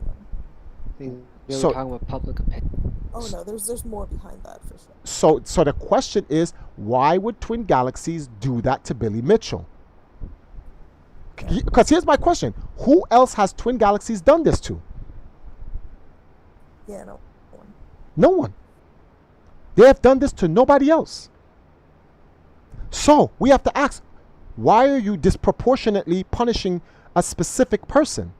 We're So- talking about public opinion. no. Oh no, there's more behind that for sure. So the question is, why would Twin Galaxies do that to Billy Mitchell? Because here's my question: who else has Twin Galaxies done this to? Yeah, no. No one. They have done this to nobody else. So we have to ask, why are you disproportionately punishing a specific person?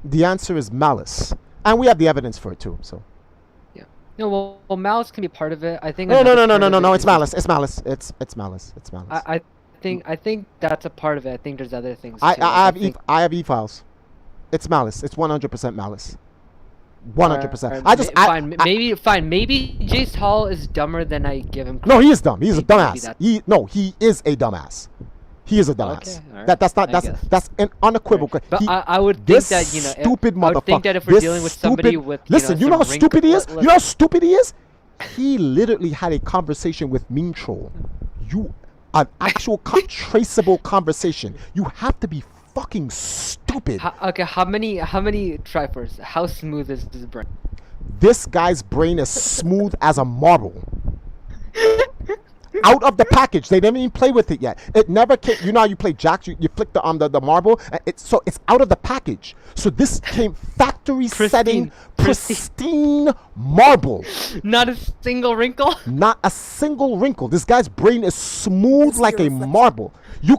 The answer is malice. And we have the evidence for it too. So Yeah. No, well, malice can be part of it. I think. no, another part of it it's is- malice. It's malice. It's malice. I think that's a part of it. I think there's other things too. I have e-files. It's malice. It's 100% malice. 100%. Fine. Maybe Jace Hall is dumber than I give him. No, he is dumb. He's a dumbass. He is a dumbass. He is a dumbass. Okay, right. That's an unequivocal. But I would think that stupid motherfucker. I would think that if we're dealing with somebody with listen, you know how some stupid he is. wrinkle- You know how stupid he is. He literally had a conversation with Meme Troll. An actual traceable conversation. You have to be fucking stupid. How many Triforce? How smooth is his brain? This guy's brain is smooth as a marble. Out of the package. They didn't even play with it yet. It never came. You know how you play jacks? You flick the marble. So it's out of the package. So this came factory setting, pristine marble. Not a single wrinkle. Not a single wrinkle. This guy's brain is smooth like a marble. You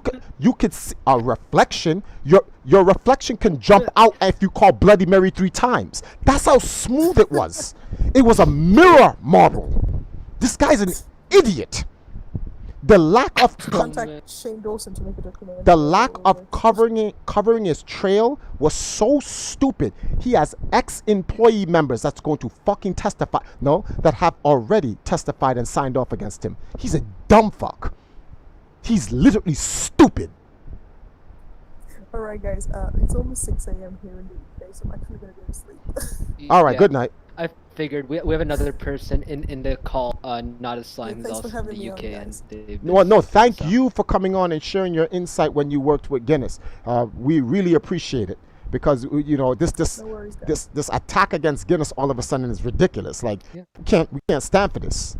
could see a reflection. Your reflection can jump out if you call Bloody Mary 3 times. That's how smooth it was. It was a mirror marble. This guy's an idiot. The lack of Contact Shane Dawson to make a documentary. the lack of covering his trail was so stupid. He has ex-employee members that's going to fucking testify. No, that have already testified and signed off against him. He's a dumb fuck. He's literally stupid. Alright guys, it's almost 6 a.m. here in the UK, so I'm actually gonna go to sleep. All right, Yeah, good night. I figured we have another person in the call, not as slime, who's Thanks for also from having the me on, UK, and guys. No, thank you for coming on and sharing your insight when you worked with Guinness. We really appreciate it because this No worries, guys. this attack against Guinness all of a sudden is ridiculous. Like Yeah. we can't stand for this.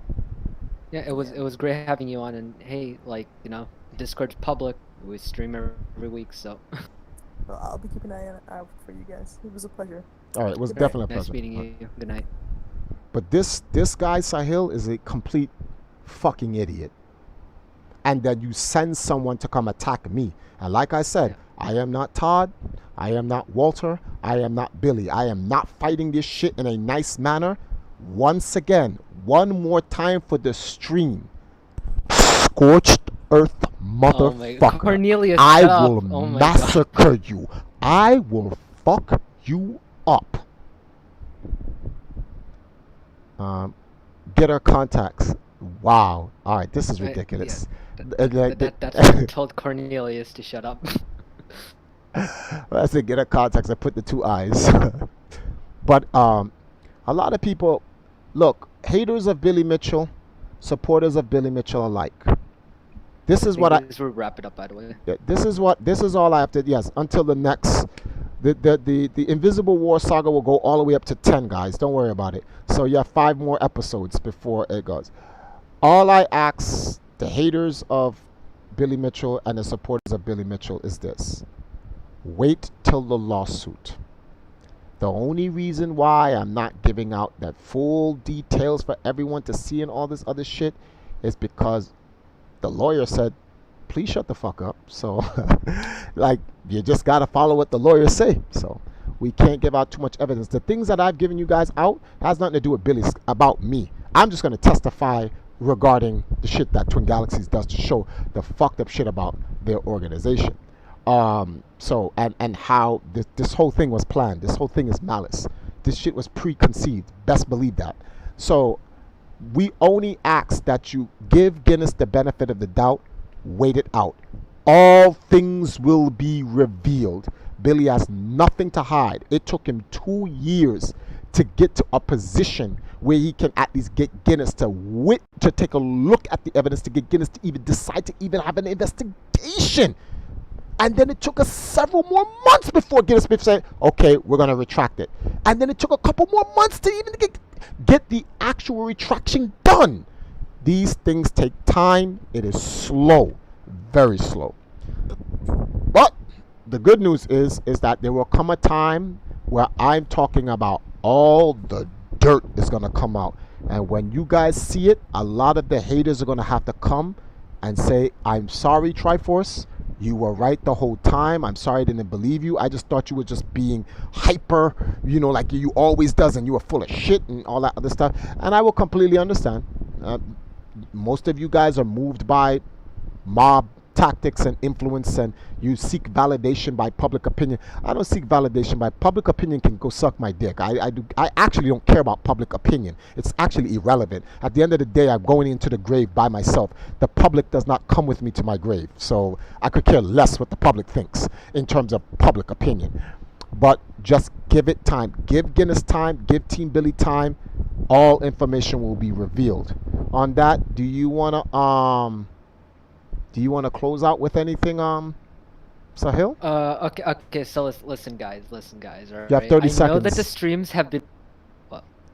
Yeah, it was great having you on, and hey, Discord's public. We stream every week, so. Well, I'll be keeping an eye out for you guys. It was a pleasure. All right, it was Good definitely a Nice pleasure. meeting you. Good night. But this guy Sahil is a complete fucking idiot. And then you send someone to come attack me. And like I said, I am not Todd. I am not Walter. I am not Billy. I am not fighting this shit in a nice manner. Once again, one more time for the stream. Scorched earth motherfucker. Cornelius, I shut up. will Oh my God. massacre you. I will fuck you up. Get our contacts. Wow. All right, this is Right, ridiculous. That's why I told Cornelius to shut up. I said get our contacts. I put the 2 eyes. But a lot of people, look, haters of Billy Mitchell, supporters of Billy Mitchell alike. This is what This will wrap it up, by the way. Yeah, this is all I have to. Yes, until the next. The Invisible War saga will go all the way up to 10, guys. Don't worry about it. So you have 5 more episodes before it goes. All I ask the haters of Billy Mitchell and the supporters of Billy Mitchell is this: wait till the lawsuit. The only reason why I'm not giving out that full details for everyone to see and all this other shit is because the lawyer said, please shut the fuck up. So like, you just gotta follow what the lawyers say. So we can't give out too much evidence. The things that I've given you guys out has nothing to do with Billy, about me. I'm just gonna testify regarding the shit that Twin Galaxies does to show the fucked up shit about their organization. So and how this whole thing was planned. This whole thing is malice. This shit was preconceived. Best believe that. So we only ask that you give Guinness the benefit of the doubt. Wait it out. All things will be revealed. Billy has nothing to hide. It took him 2 years to get to a position where he can at least get Guinness to take a look at the evidence, to get Guinness to even decide to even have an investigation. And then it took us several more months before Guinness said, okay, we're going to retract it. And then it took a couple more months to even get the actual retraction done. These things take time. It is slow, very slow. But the good news is that there will come a time where I'm talking about all the dirt is going to come out. And when you guys see it, a lot of the haters are going to have to come and say, I'm sorry, Triforce. You were right the whole time. I'm sorry I didn't believe you. I just thought you were just being hyper, like you always does, and you were full of shit and all that other stuff. And I will completely understand. Most of you guys are moved by mob tactics and influence, and you seek validation by public opinion. I don't seek validation by public opinion. Can go suck my dick. I actually don't care about public opinion. It's actually irrelevant. At the end of the day, I'm going into the grave by myself. The public does not come with me to my grave, so I could care less what the public thinks in terms of public opinion. But just give it time. Give Guinness time. Give Team Billy time. All information will be revealed. On that, do you wanna close out with anything, Sahil? Okay. So listen, guys. All right. You have 30 I know that the seconds. streams have been.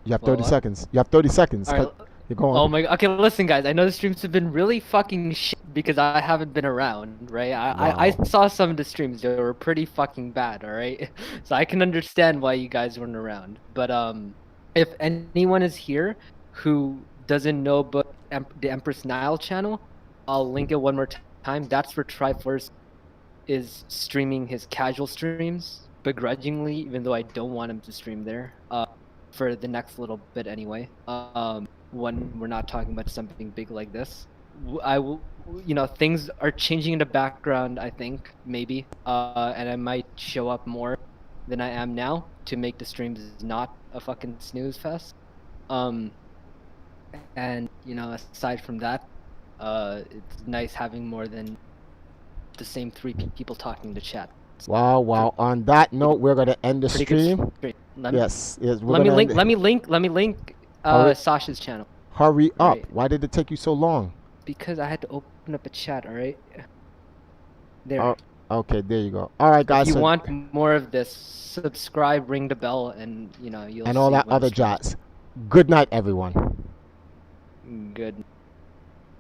You have 30 seconds. You have 30 seconds. All right. You're going. Oh my. Okay, listen, guys. I know the streams have been really fucking shit because I haven't been around, right? I saw some of the streams. They were pretty fucking bad. All right. So I can understand why you guys weren't around. But if anyone is here who doesn't know about the Empress Nile channel, I'll link it one more time. That's where Triforce is streaming his casual streams begrudgingly, even though I don't want him to stream there. For the next little bit anyway. When we're not talking about something big like this, I will. Things are changing in the background. I think maybe, and I might show up more than I am now to make the streams not a fucking snooze fest. And aside from that, it's nice having more than the same three people talking in the chat. Wow. On that note, we're gonna end the Pretty good stream. stream. Yes. Let me link Hurry. Sasha's channel. Hurry up. Right. Why did it take you so long? Because I had to open up a chat, alright? There. Oh, okay, there you go. All right, guys. If you so- want more of this, subscribe, ring the bell, and you'll and all see that when other the stream- jazz. Good night, everyone. Good.